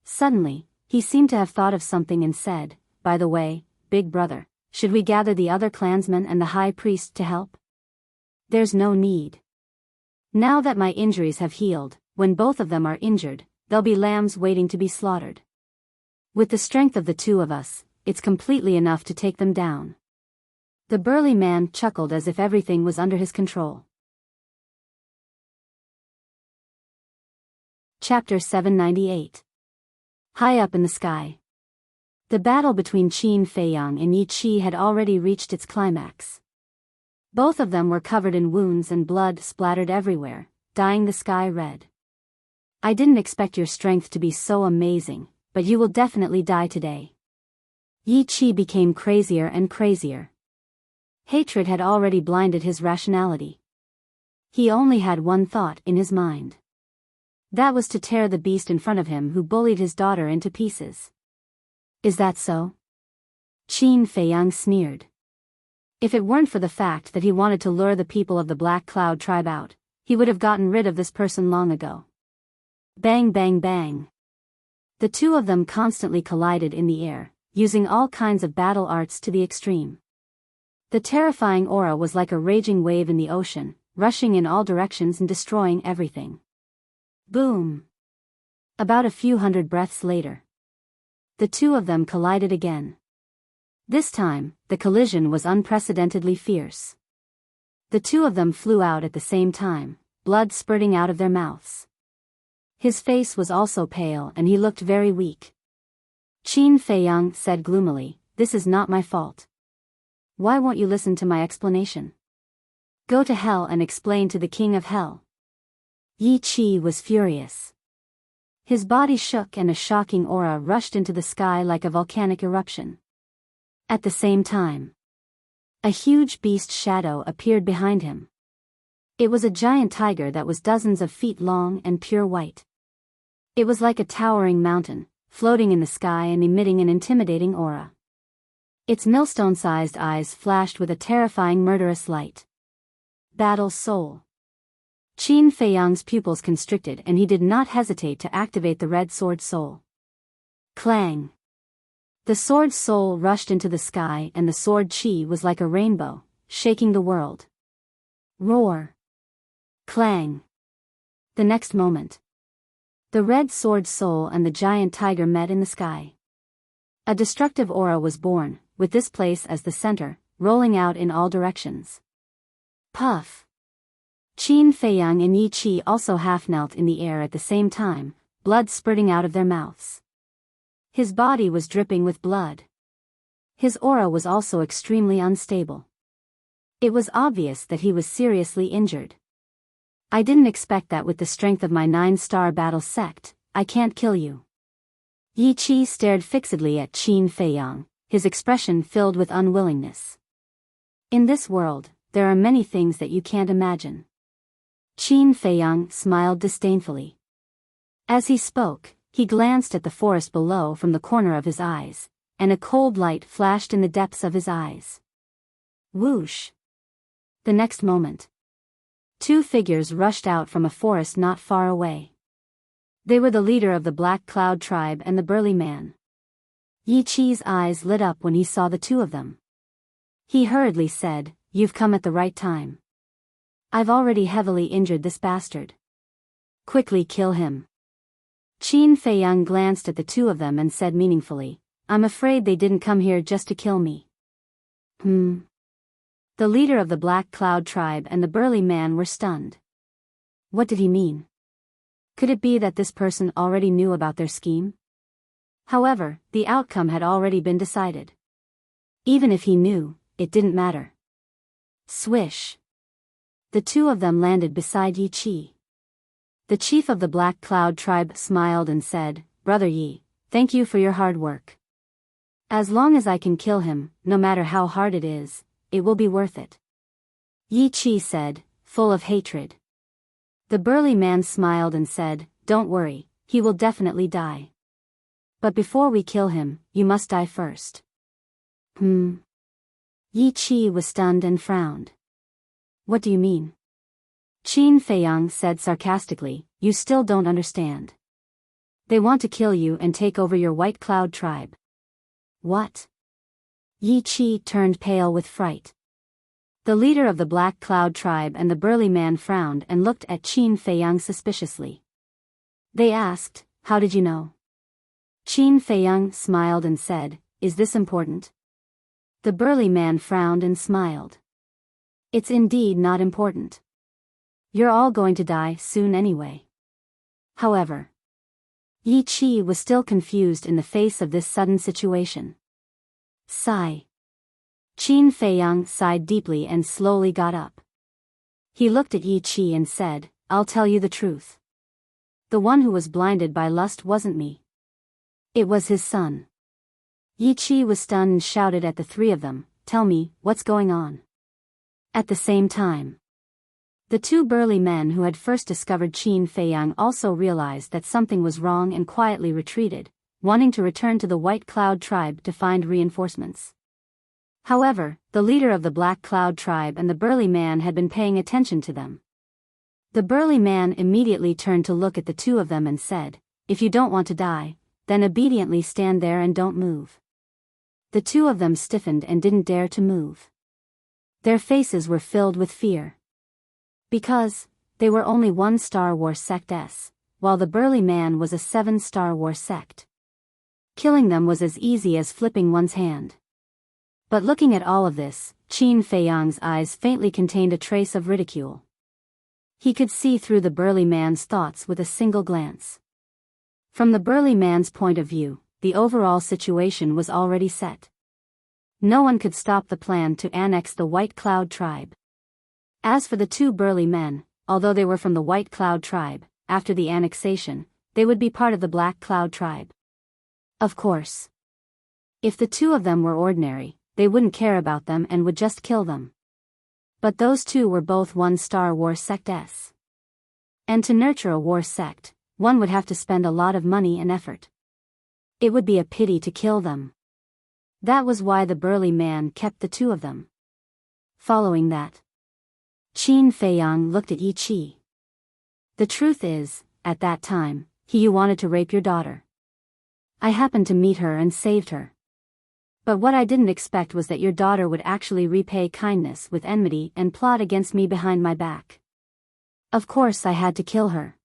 Suddenly, he seemed to have thought of something and said, "By the way, big brother, should we gather the other clansmen and the high priest to help?" "There's no need. Now that my injuries have healed, when both of them are injured, there'll be lambs waiting to be slaughtered. With the strength of the two of us, it's completely enough to take them down." The burly man chuckled as if everything was under his control. Chapter 798. High up in the sky. The battle between Qin Feiyang and Yi Qi had already reached its climax. Both of them were covered in wounds and blood splattered everywhere, dyeing the sky red. "I didn't expect your strength to be so amazing, but you will definitely die today." Yi Qi became crazier and crazier. Hatred had already blinded his rationality. He only had one thought in his mind. That was to tear the beast in front of him who bullied his daughter into pieces. "Is that so?" Qin Feiyang sneered. If it weren't for the fact that he wanted to lure the people of the Black Cloud Tribe out, he would have gotten rid of this person long ago. Bang bang bang. The two of them constantly collided in the air, using all kinds of battle arts to the extreme. The terrifying aura was like a raging wave in the ocean, rushing in all directions and destroying everything. Boom! About a few hundred breaths later, the two of them collided again. This time, the collision was unprecedentedly fierce. The two of them flew out at the same time, blood spurting out of their mouths. His face was also pale and he looked very weak. Qin Feiyang said gloomily, "This is not my fault. Why won't you listen to my explanation? Go to hell and explain to the king of hell." Yi Qi was furious. His body shook and a shocking aura rushed into the sky like a volcanic eruption. At the same time, a huge beast shadow appeared behind him. It was a giant tiger that was dozens of feet long and pure white. It was like a towering mountain, floating in the sky and emitting an intimidating aura. Its millstone-sized eyes flashed with a terrifying murderous light. Battle Soul. Qin Feiyang's pupils constricted and he did not hesitate to activate the Red Sword Soul. Clang! The sword soul rushed into the sky and the sword chi was like a rainbow, shaking the world. Roar! Clang! The next moment, the red sword soul and the giant tiger met in the sky. A destructive aura was born, with this place as the center, rolling out in all directions. Puff! Qin Feiyang and Yi Qi also half-knelt in the air at the same time, blood spurting out of their mouths. His body was dripping with blood. His aura was also extremely unstable. It was obvious that he was seriously injured. "I didn't expect that with the strength of my 9-star battle sect, I can't kill you." Yi Qi stared fixedly at Qin Feiyang, his expression filled with unwillingness. "In this world, there are many things that you can't imagine." Qin Feiyang smiled disdainfully. As he spoke, he glanced at the forest below from the corner of his eyes, and a cold light flashed in the depths of his eyes. Whoosh! The next moment, two figures rushed out from a forest not far away. They were the leader of the Black Cloud tribe and the burly man. Yi Qi's eyes lit up when he saw the two of them. He hurriedly said, "You've come at the right time. I've already heavily injured this bastard. Quickly kill him." Qin Feiyang glanced at the two of them and said meaningfully, "I'm afraid they didn't come here just to kill me." The leader of the Black Cloud tribe and the burly man were stunned. What did he mean? Could it be that this person already knew about their scheme? However, the outcome had already been decided. Even if he knew, it didn't matter. Swish! The two of them landed beside Yi Qi. The chief of the Black Cloud tribe smiled and said, "Brother Yi, thank you for your hard work. As long as I can kill him, no matter how hard it is, it will be worth it." Yi Qi said, full of hatred. The burly man smiled and said, "Don't worry, he will definitely die. But before we kill him, you must die first." Yi Qi was stunned and frowned. "What do you mean?" Qin Feiyang said sarcastically, "You still don't understand. They want to kill you and take over your White Cloud tribe." "What?" Yi Qi turned pale with fright. The leader of the Black Cloud tribe and the burly man frowned and looked at Qin Feiyang suspiciously. They asked, "How did you know?" Qin Feiyang smiled and said, "Is this important?" The burly man frowned and smiled. "It's indeed not important. You're all going to die soon anyway." However, Yi Qi was still confused in the face of this sudden situation. Sigh. Qin Feiyang sighed deeply and slowly got up. He looked at Yi Qi and said, "I'll tell you the truth. The one who was blinded by lust wasn't me. It was his son." Yi Qi was stunned and shouted at the three of them, "Tell me, what's going on?" At the same time, the two burly men who had first discovered Qin Feiyang also realized that something was wrong and quietly retreated, wanting to return to the White Cloud tribe to find reinforcements. However, the leader of the Black Cloud tribe and the burly man had been paying attention to them. The burly man immediately turned to look at the two of them and said, "If you don't want to die, then obediently stand there and don't move." The two of them stiffened and didn't dare to move. Their faces were filled with fear. Because they were only one Star Wars sect S, while the burly man was a 7 Star Wars sect. Killing them was as easy as flipping one's hand. But looking at all of this, Qin Feiyang's eyes faintly contained a trace of ridicule. He could see through the burly man's thoughts with a single glance. From the burly man's point of view, the overall situation was already set. No one could stop the plan to annex the White Cloud tribe. As for the two burly men, although they were from the White Cloud tribe, after the annexation, they would be part of the Black Cloud tribe. Of course. If the two of them were ordinary, they wouldn't care about them and would just kill them. But those two were both one Star Wars sect S. And to nurture a war sect, one would have to spend a lot of money and effort. It would be a pity to kill them. That was why the burly man kept the two of them. Following that, Qin Feiyang looked at Yi Qi. "The truth is, at that time, you wanted to rape your daughter. I happened to meet her and saved her. But what I didn't expect was that your daughter would actually repay kindness with enmity and plot against me behind my back. Of course I had to kill her.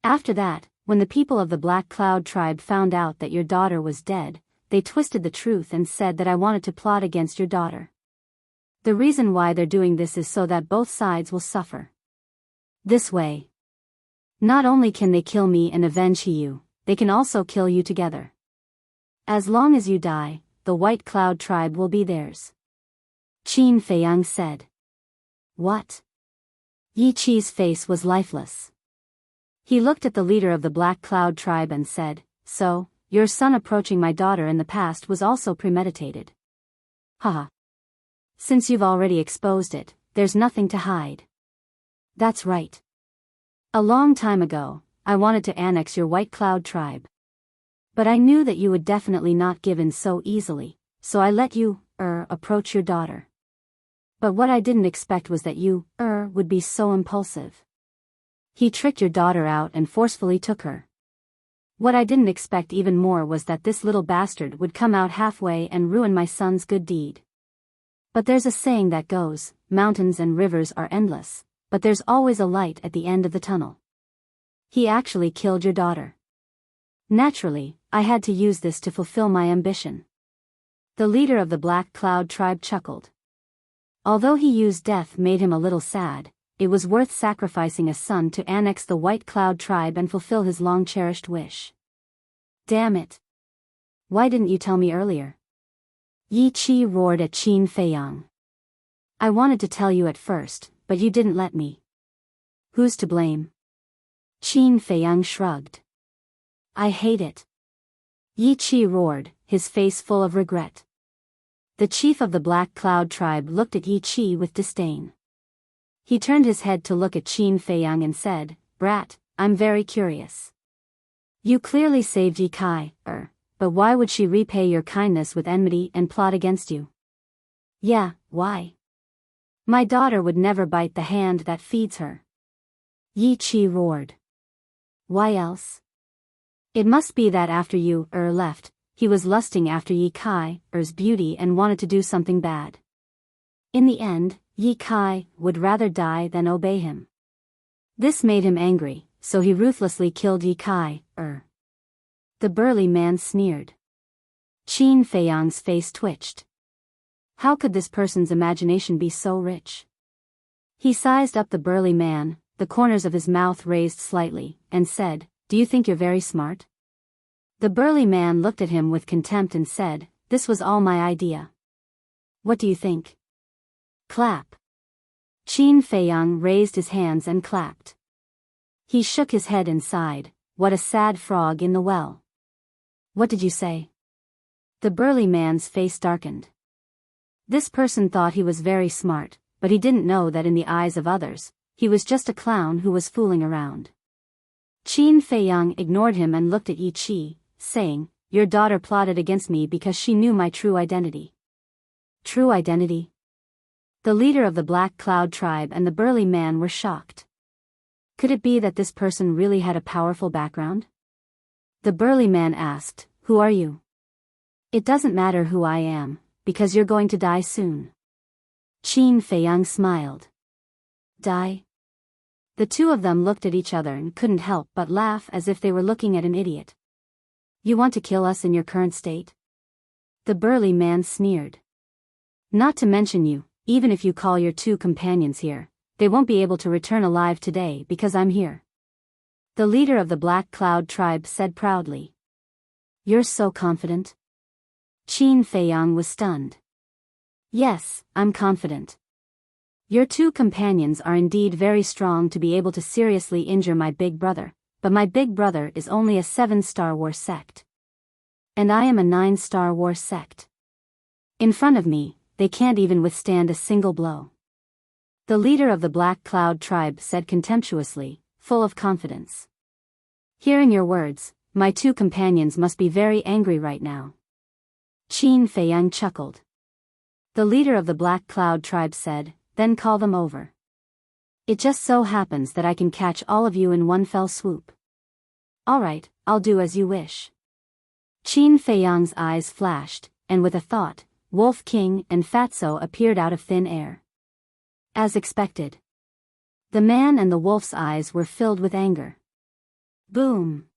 After that, when the people of the Black Cloud tribe found out that your daughter was dead, they twisted the truth and said that I wanted to plot against your daughter. The reason why they're doing this is so that both sides will suffer. This way, not only can they kill me and avenge you, they can also kill you together. As long as you die, the White Cloud tribe will be theirs." Qin Feiyang said. "What?" Yi Qi's face was lifeless. He looked at the leader of the Black Cloud tribe and said, "So, your son approaching my daughter in the past was also premeditated. Haha. Since you've already exposed it, there's nothing to hide." "That's right. A long time ago, I wanted to annex your White Cloud tribe. But I knew that you would definitely not give in so easily, so I let you, approach your daughter. But what I didn't expect was that you, would be so impulsive. He tricked your daughter out and forcefully took her. What I didn't expect even more was that this little bastard would come out halfway and ruin my son's good deed. But there's a saying that goes, mountains and rivers are endless, but there's always a light at the end of the tunnel. He actually killed your daughter. Naturally, I had to use this to fulfill my ambition." The leader of the Black Cloud tribe chuckled. Although he used death made him a little sad, it was worth sacrificing a son to annex the White Cloud tribe and fulfill his long-cherished wish. "Damn it! Why didn't you tell me earlier?" Yi Qi roared at Qin Feiyang. "I wanted to tell you at first, but you didn't let me." "Who's to blame?" Qin Feiyang shrugged. "I hate it." Yi Qi roared, his face full of regret. The chief of the Black Cloud tribe looked at Yi Qi with disdain. He turned his head to look at Qin Feiyang and said, "Brat, I'm very curious. You clearly saved Yi Kai, but why would she repay your kindness with enmity and plot against you?" "Yeah, why? My daughter would never bite the hand that feeds her." Yi Qi roared. "Why else? It must be that after you, left, he was lusting after Yi Kai's beauty and wanted to do something bad. In the end, Yi Kai would rather die than obey him. This made him angry, so he ruthlessly killed Yi Kai. The burly man sneered. Qin Feiyang's face twitched. How could this person's imagination be so rich? He sized up the burly man, the corners of his mouth raised slightly, and said, "Do you think you're very smart?" The burly man looked at him with contempt and said, "This was all my idea. What do you think?" Clap. Qin Feiyang raised his hands and clapped. He shook his head and sighed, "What a sad frog in the well." "What did you say?" The burly man's face darkened. This person thought he was very smart, but he didn't know that in the eyes of others, he was just a clown who was fooling around. Qin Feiyang ignored him and looked at Yi Qi, saying, "Your daughter plotted against me because she knew my true identity." True identity? The leader of the Black Cloud tribe and the burly man were shocked. Could it be that this person really had a powerful background? The burly man asked, "Who are you?" "It doesn't matter who I am, because you're going to die soon." Qin Feiyang smiled. Die? The two of them looked at each other and couldn't help but laugh as if they were looking at an idiot. "You want to kill us in your current state?" The burly man sneered. "Not to mention you, even if you call your two companions here, they won't be able to return alive today because I'm here." The leader of the Black Cloud tribe said proudly. "You're so confident?" Qin Feiyang was stunned. "Yes, I'm confident. Your two companions are indeed very strong to be able to seriously injure my big brother, but my big brother is only a 7-star war sect. And I am a 9-star war sect. In front of me, they can't even withstand a single blow." The leader of the Black Cloud tribe said contemptuously, full of confidence. "Hearing your words, my two companions must be very angry right now." Qin Feiyang chuckled. The leader of the Black Cloud tribe said, "Then call them over. It just so happens that I can catch all of you in one fell swoop." "All right, I'll do as you wish." Qin Feiyang's eyes flashed, and with a thought, Wolf King and Fatso appeared out of thin air. As expected. The man and the wolf's eyes were filled with anger. Boom!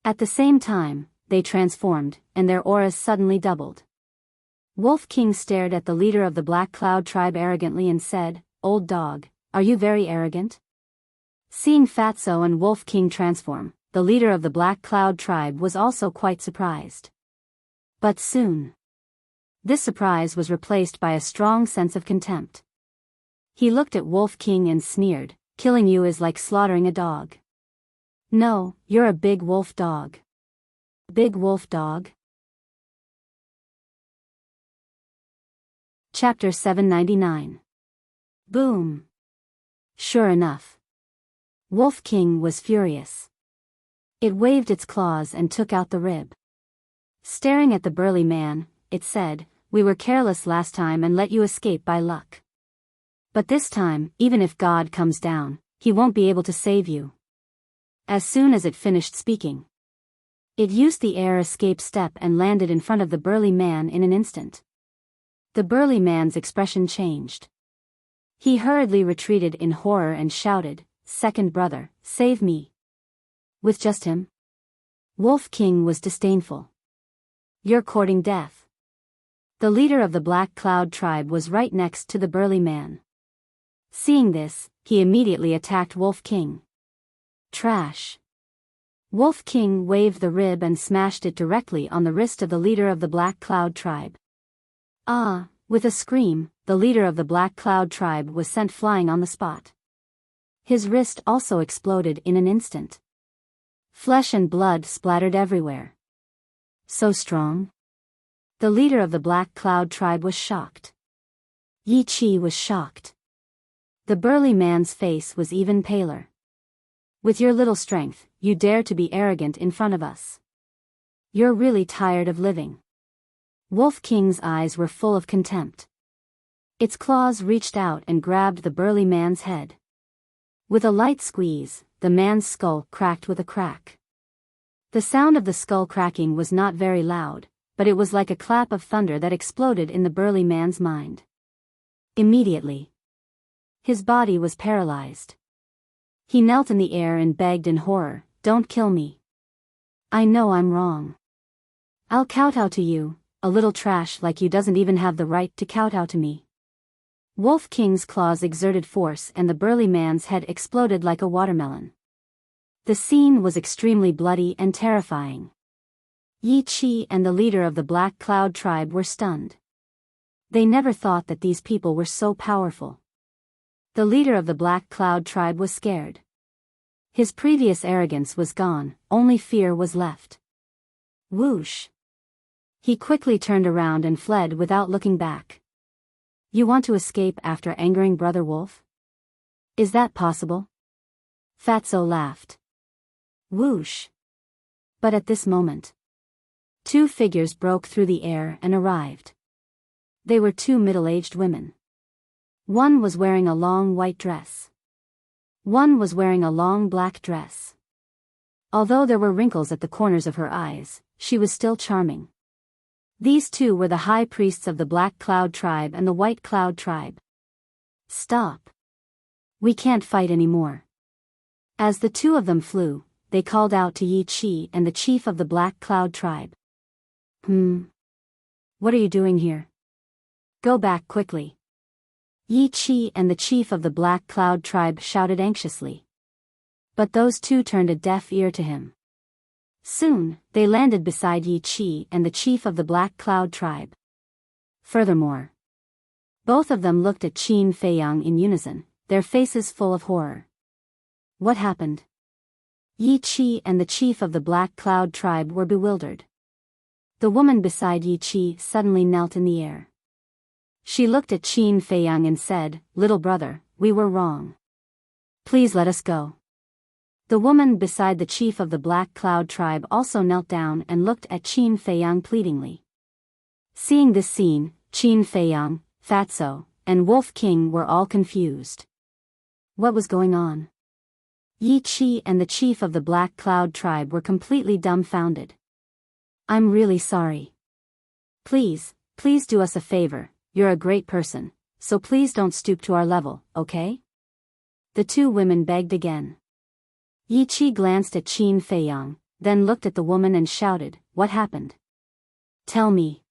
At the same time, they transformed, and their auras suddenly doubled. Wolf King stared at the leader of the Black Cloud tribe arrogantly and said, "Old dog, are you very arrogant?" Seeing Fatso and Wolf King transform, the leader of the Black Cloud tribe was also quite surprised. But soon, this surprise was replaced by a strong sense of contempt. He looked at Wolf King and sneered, "Killing you is like slaughtering a dog. No, you're a big wolf dog." Big wolf dog? Chapter 799. Boom! Sure enough. Wolf King was furious. It waved its claws and took out the rib. Staring at the burly man, it said, "We were careless last time and let you escape by luck. But this time, even if God comes down, he won't be able to save you." As soon as it finished speaking, it used the air escape step and landed in front of the burly man in an instant. The burly man's expression changed. He hurriedly retreated in horror and shouted, "Second brother, save me." With just him? Wolf King was disdainful. "You're courting death." The leader of the Black Cloud tribe was right next to the burly man. Seeing this, he immediately attacked Wolf King. Trash. Wolf King waved the rib and smashed it directly on the wrist of the leader of the Black Cloud tribe. Ah! With a scream, the leader of the Black Cloud tribe was sent flying on the spot. His wrist also exploded in an instant. Flesh and blood splattered everywhere. So strong? The leader of the Black Cloud tribe was shocked. Yi Chi was shocked. The burly man's face was even paler. "With your little strength, you dare to be arrogant in front of us. You're really tired of living." Wolf King's eyes were full of contempt. Its claws reached out and grabbed the burly man's head. With a light squeeze, the man's skull cracked with a crack. The sound of the skull cracking was not very loud, but it was like a clap of thunder that exploded in the burly man's mind. Immediately, his body was paralyzed. He knelt in the air and begged in horror, "Don't kill me. I know I'm wrong. I'll kowtow to you. A little trash like you doesn't even have the right to kowtow to me." Wolf King's claws exerted force and the burly man's head exploded like a watermelon. The scene was extremely bloody and terrifying. Yi Chi and the leader of the Black Cloud tribe were stunned. They never thought that these people were so powerful. The leader of the Black Cloud tribe was scared. His previous arrogance was gone, only fear was left. Whoosh! He quickly turned around and fled without looking back. "You want to escape after angering Brother Wolf? Is that possible?" Fatso laughed. Whoosh! But at this moment, two figures broke through the air and arrived. They were two middle-aged women. One was wearing a long white dress, One was wearing a long black dress. Although there were wrinkles at the corners of her eyes, she was still charming. These two were the high priests of the Black Cloud tribe and the White Cloud tribe. Stop. We can't fight anymore. As the two of them flew, they called out to Yi Qi and the chief of the Black Cloud tribe. What are you doing here? Go back quickly. Yi Qi and the chief of the Black Cloud tribe shouted anxiously. But those two turned a deaf ear to him. Soon, they landed beside Yi Qi and the chief of the Black Cloud tribe. Furthermore, both of them looked at Qin Feiyang in unison, their faces full of horror. What happened? Yi Qi and the chief of the Black Cloud tribe were bewildered. The woman beside Yi Qi suddenly knelt in the air. She looked at Qin Feiyang and said, "Little brother, we were wrong. Please let us go." The woman beside the chief of the Black Cloud tribe also knelt down and looked at Qin Feiyang pleadingly. Seeing this scene, Qin Feiyang, Fatso, and Wolf King were all confused. What was going on? Yi Qi and the chief of the Black Cloud tribe were completely dumbfounded. "I'm really sorry. Please do us a favor, you're a great person, so please don't stoop to our level, okay?" The two women begged again. Yi Qi glanced at Qin Feiyang, then looked at the woman and shouted, "What happened? Tell me."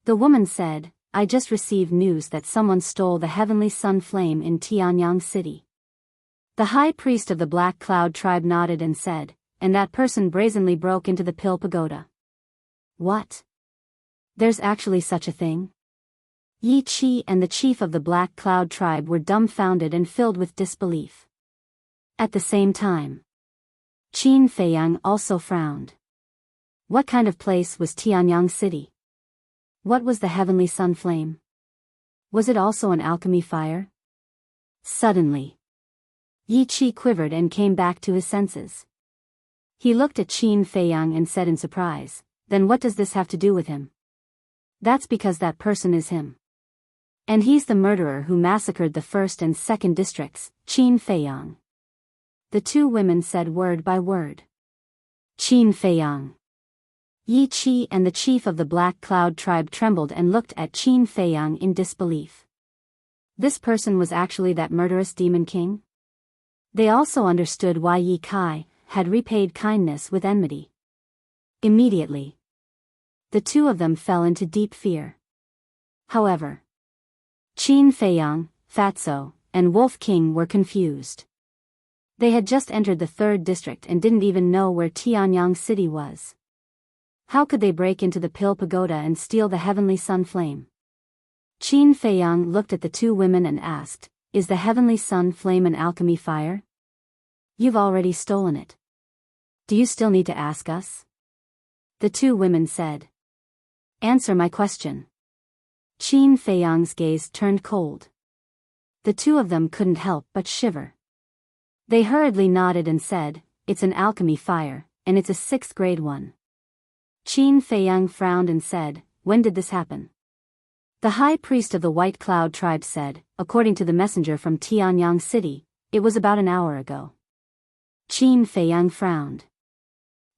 The woman said, "I just received news that someone stole the heavenly sun flame in Tianyang City." The high priest of the Black Cloud tribe nodded and said, "And that person brazenly broke into the Pill Pagoda." What? There's actually such a thing? Yi Qi and the chief of the Black Cloud tribe were dumbfounded and filled with disbelief. At the same time, Qin Feiyang also frowned. What kind of place was Tianyang City? What was the heavenly sun flame? Was it also an alchemy fire? Suddenly, Yi Qi quivered and came back to his senses. He looked at Qin Feiyang and said in surprise, "Then what does this have to do with him?" "That's because that person is him. And he's the murderer who massacred the first and second districts, Qin Feiyang." The two women said word by word. Qin Feiyang. Yi Qi and the chief of the Black Cloud tribe trembled and looked at Qin Feiyang in disbelief. This person was actually that murderous demon king? They also understood why Yi Kai had repaid kindness with enmity. Immediately, the two of them fell into deep fear. However, Qin Feiyang, Fatso, and Wolf King were confused. They had just entered the third district and didn't even know where Tianyang City was. How could they break into the Pill Pagoda and steal the heavenly sun flame? Qin Feiyang looked at the two women and asked, "Is the heavenly sun flame an alchemy fire? You've already stolen it. Do you still need to ask us?" The two women said, "Answer my question." Qin Feiyang's gaze turned cold. The two of them couldn't help but shiver. They hurriedly nodded and said, "It's an alchemy fire, and it's a 6th grade one." Qin Feiyang frowned and said, "When did this happen?" The high priest of the White Cloud tribe said, "According to the messenger from Tianyang City, it was about an hour ago." Qin Feiyang frowned.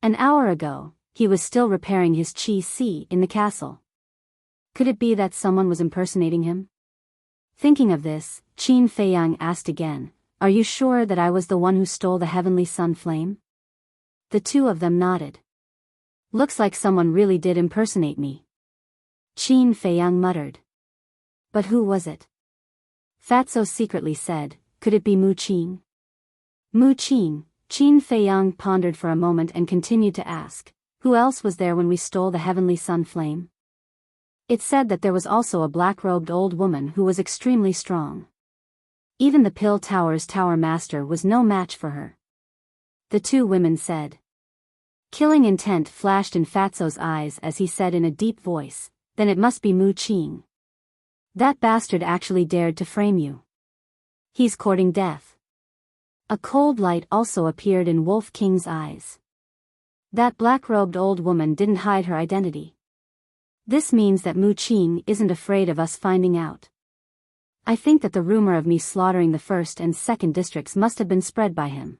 An hour ago, he was still repairing his Qi in the castle. Could it be that someone was impersonating him? Thinking of this, Qin Feiyang asked again, "Are you sure that I was the one who stole the heavenly sun flame?" The two of them nodded. "Looks like someone really did impersonate me," Qin Feiyang muttered. "But who was it?" Fatso secretly said, "Could it be Mu Qing?" Mu Qing, Qin Feiyang pondered for a moment and continued to ask, "Who else was there when we stole the heavenly sun flame?" It said that there was also a black-robed old woman who was extremely strong. Even the Pill Tower's tower master was no match for her. The two women said. Killing intent flashed in Fatso's eyes as he said in a deep voice, "Then it must be Mu Qing. That bastard actually dared to frame you. He's courting death." A cold light also appeared in Wolf King's eyes. That black-robed old woman didn't hide her identity. This means that Mu Qing isn't afraid of us finding out. I think that the rumor of me slaughtering the first and second districts must have been spread by him.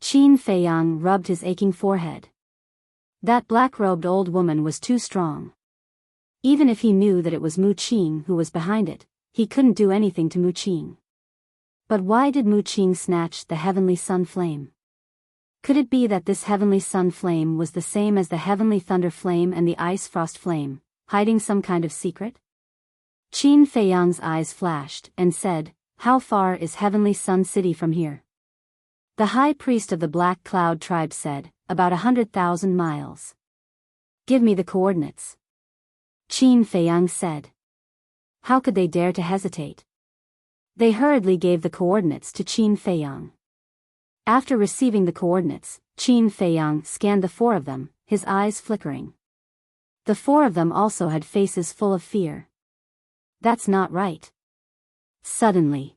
Qin Feiyang rubbed his aching forehead. That black-robed old woman was too strong. Even if he knew that it was Mu Qing who was behind it, he couldn't do anything to Mu Qing. But why did Mu Qing snatch the heavenly sun flame? Could it be that this heavenly sun flame was the same as the heavenly thunder flame and the ice frost flame, hiding some kind of secret? Qin Feiyang's eyes flashed and said, "How far is Heavenly Sun City from here?" The high priest of the Black Cloud tribe said, "About 100,000 miles." "Give me the coordinates," Qin Feiyang said. How could they dare to hesitate? They hurriedly gave the coordinates to Qin Feiyang. After receiving the coordinates, Qin Feiyang scanned the four of them, his eyes flickering. The four of them also had faces full of fear. That's not right. Suddenly,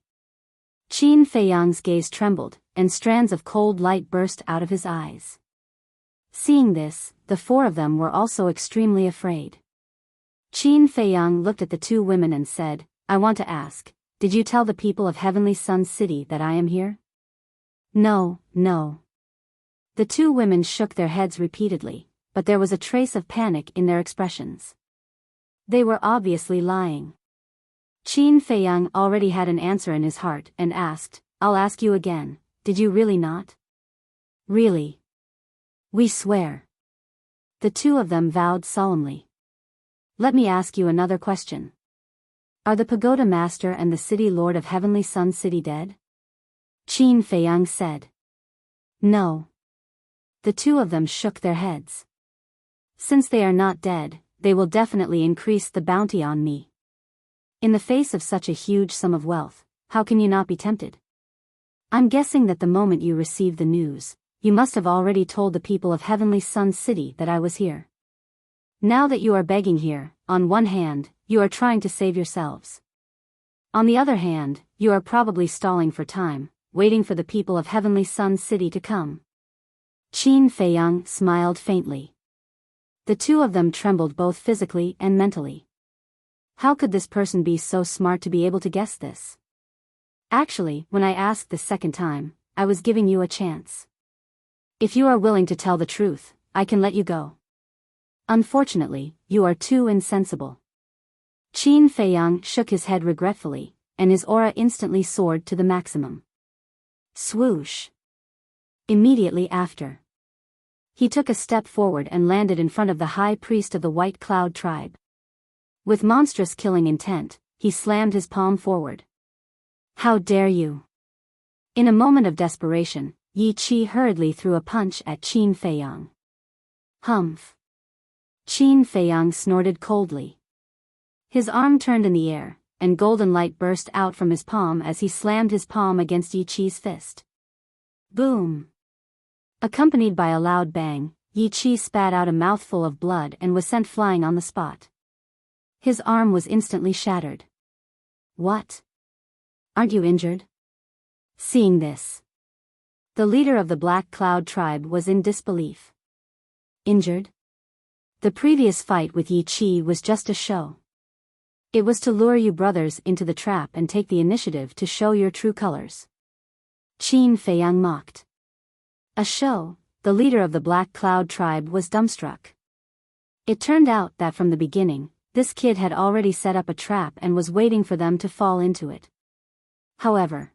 Qin Feiyang's gaze trembled, and strands of cold light burst out of his eyes. Seeing this, the four of them were also extremely afraid. Qin Feiyang looked at the two women and said, "I want to ask, did you tell the people of Heavenly Sun City that I am here?" "No, no." The two women shook their heads repeatedly, but there was a trace of panic in their expressions. They were obviously lying. Qin Feiyang already had an answer in his heart and asked, "I'll ask you again, did you really not?" "Really?" "We swear." The two of them vowed solemnly. "Let me ask you another question. Are the Pagoda Master and the City Lord of Heavenly Sun City dead?" Qin Feiyang said. "No." The two of them shook their heads. "Since they are not dead, they will definitely increase the bounty on me. In the face of such a huge sum of wealth, how can you not be tempted? I'm guessing that the moment you received the news, you must have already told the people of Heavenly Sun City that I was here. Now that you are begging here, on one hand, you are trying to save yourselves. On the other hand, you are probably stalling for time, waiting for the people of Heavenly Sun City to come." Qin Feiyang smiled faintly. The two of them trembled both physically and mentally. How could this person be so smart to be able to guess this? Actually, when I asked the second time, I was giving you a chance. If you are willing to tell the truth, I can let you go. Unfortunately, you are too insensible. Qin Feiyang shook his head regretfully, and his aura instantly soared to the maximum. Swoosh. Immediately after, he took a step forward and landed in front of the high priest of the White Cloud tribe. With monstrous killing intent, he slammed his palm forward. "How dare you!" In a moment of desperation, Yi Qi hurriedly threw a punch at Qin Feiyang. "Humph!" Qin Feiyang snorted coldly. His arm turned in the air, and golden light burst out from his palm as he slammed his palm against Yi Qi's fist. Boom! Accompanied by a loud bang, Yi Qi spat out a mouthful of blood and was sent flying on the spot. His arm was instantly shattered. "What? Aren't you injured?" Seeing this, the leader of the Black Cloud tribe was in disbelief. "Injured?" The previous fight with Yi Qi was just a show. It was to lure you brothers into the trap and take the initiative to show your true colors. Qin Feiyang mocked. A show? The leader of the Black Cloud tribe was dumbstruck. It turned out that from the beginning, this kid had already set up a trap and was waiting for them to fall into it. However,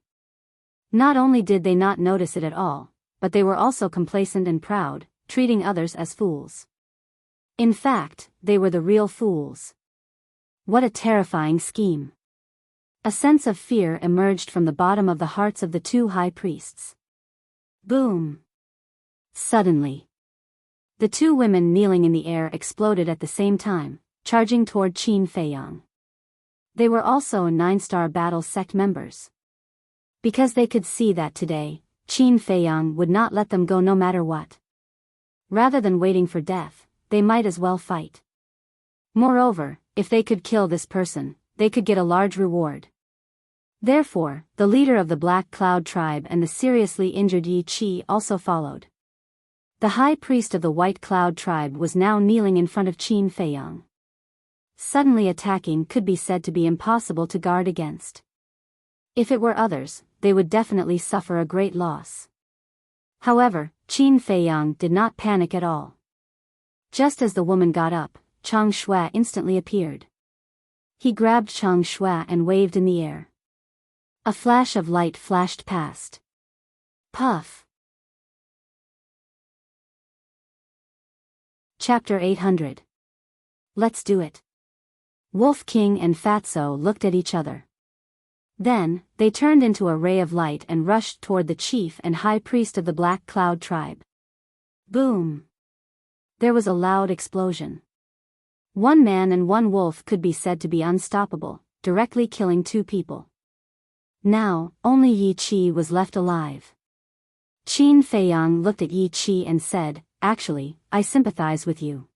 not only did they not notice it at all, but they were also complacent and proud, treating others as fools. In fact, they were the real fools. What a terrifying scheme. A sense of fear emerged from the bottom of the hearts of the two high priests. Boom! Suddenly, the two women kneeling in the air exploded at the same time, charging toward Qin Feiyang. They were also 9-star battle sect members. Because they could see that today, Qin Feiyang would not let them go no matter what. Rather than waiting for death, they might as well fight. Moreover, if they could kill this person, they could get a large reward. Therefore, the leader of the Black Cloud tribe and the seriously injured Yi Qi also followed. The high priest of the White Cloud tribe was now kneeling in front of Qin Feiyang. Suddenly attacking could be said to be impossible to guard against. If it were others, they would definitely suffer a great loss. However, Qin Feiyang did not panic at all. Just as the woman got up, Chang Shui instantly appeared. He grabbed Chang Shui and waved in the air. A flash of light flashed past. Puff. Chapter 800. Let's do it. Wolf King and Fatso looked at each other. Then, they turned into a ray of light and rushed toward the chief and high priest of the Black Cloud tribe. Boom! There was a loud explosion. One man and one wolf could be said to be unstoppable, directly killing two people. Now, only Yi Qi was left alive. Qin Feiyang looked at Yi Qi and said, "Actually, I sympathize with you.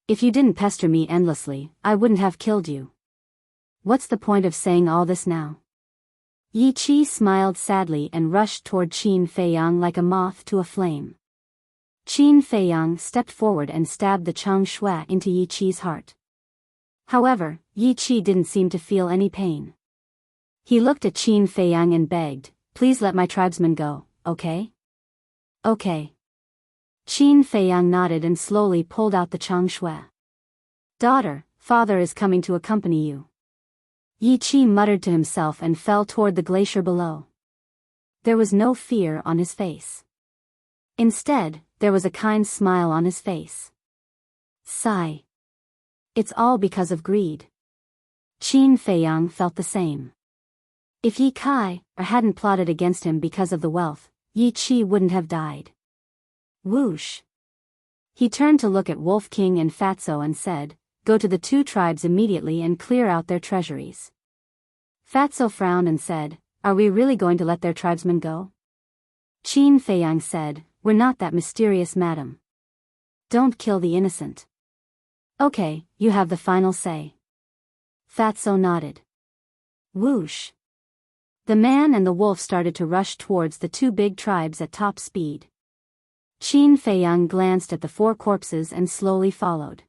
If you didn't pester me endlessly, I wouldn't have killed you. What's the point of saying all this now?" Yi Qi smiled sadly and rushed toward Qin Feiyang like a moth to a flame. Qin Feiyang stepped forward and stabbed the Chang Shui into Yi Qi's heart. However, Yi Qi didn't seem to feel any pain. He looked at Qin Feiyang and begged, "Please let my tribesmen go, okay?" "Okay." Qin Feiyang nodded and slowly pulled out the Chang Shui. "Daughter, father is coming to accompany you." Yi Qi muttered to himself and fell toward the glacier below. There was no fear on his face. Instead, there was a kind smile on his face. Sigh. It's all because of greed. Qin Feiyang felt the same. If Yi Kai hadn't plotted against him because of the wealth, Yi Qi wouldn't have died. Whoosh. He turned to look at Wolf King and Fatso and said, "Go to the two tribes immediately and clear out their treasuries." Fatso frowned and said, "Are we really going to let their tribesmen go?" Qin Feiyang said, "We're not that mysterious, madam. Don't kill the innocent." "Okay, you have the final say." Fatso nodded. Whoosh. The man and the wolf started to rush towards the two big tribes at top speed. Qin Feiyang glanced at the four corpses and slowly followed.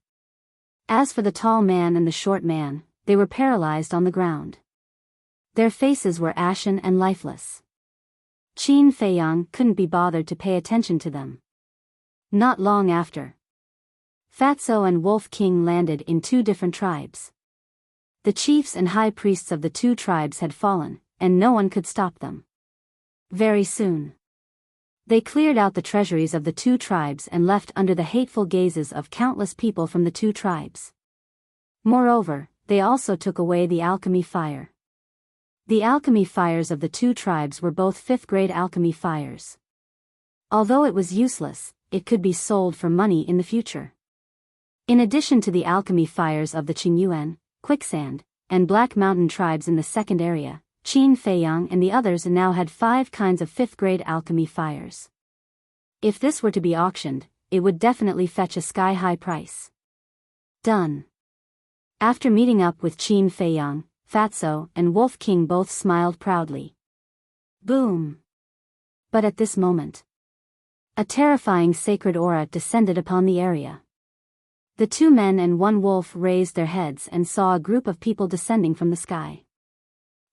As for the tall man and the short man, they were paralyzed on the ground. Their faces were ashen and lifeless. Qin Feiyang couldn't be bothered to pay attention to them. Not long after, Fatso and Wolf King landed in two different tribes. The chiefs and high priests of the two tribes had fallen, and no one could stop them. Very soon, they cleared out the treasuries of the two tribes and left under the hateful gazes of countless people from the two tribes. Moreover, they also took away the alchemy fire. The alchemy fires of the two tribes were both fifth-grade alchemy fires. Although it was useless, it could be sold for money in the future. In addition to the alchemy fires of the Qingyuan, Quicksand, and Black Mountain tribes in the second area, Qin Feiyang and the others now had 5 kinds of fifth-grade alchemy fires. If this were to be auctioned, it would definitely fetch a sky-high price. Done. After meeting up with Qin Feiyang, Fatso and Wolf King both smiled proudly. Boom. But at this moment, a terrifying sacred aura descended upon the area. The two men and one wolf raised their heads and saw a group of people descending from the sky.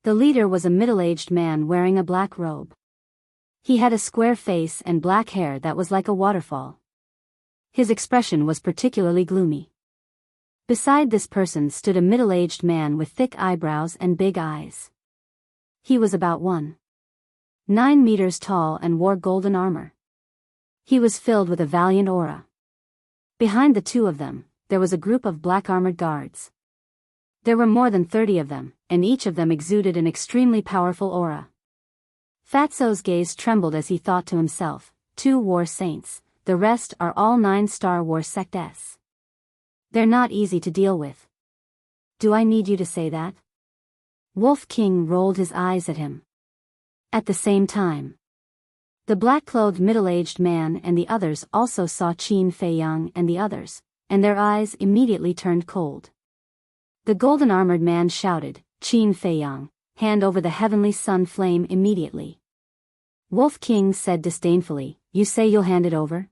The leader was a middle-aged man wearing a black robe. He had a square face and black hair that was like a waterfall. His expression was particularly gloomy. Beside this person stood a middle-aged man with thick eyebrows and big eyes. He was about 1.9 meters tall and wore golden armor. He was filled with a valiant aura. Behind the two of them, there was a group of black-armored guards. There were more than 30 of them, and each of them exuded an extremely powerful aura. Fatso's gaze trembled as he thought to himself, 2 war saints, the rest are all 9-star war sects. They're not easy to deal with. Do I need you to say that? Wolf King rolled his eyes at him. At the same time, the black-clothed middle-aged man and the others also saw Qin Feiyang and the others, and their eyes immediately turned cold. The golden-armored man shouted, "Qin Feiyang, hand over the heavenly sun flame immediately." Wolf King said disdainfully, "You say you'll hand it over?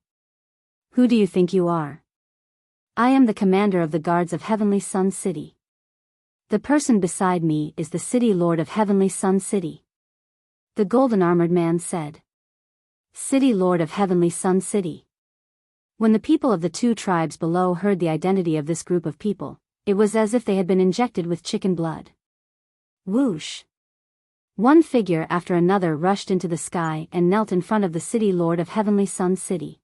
Who do you think you are?" I am the commander of the guards of Heavenly Sun City. The person beside me is the city lord of Heavenly Sun City. The golden-armored man said. City lord of Heavenly Sun City. When the people of the two tribes below heard the identity of this group of people, it was as if they had been injected with chicken blood. Whoosh! One figure after another rushed into the sky and knelt in front of the city lord of Heavenly Sun City.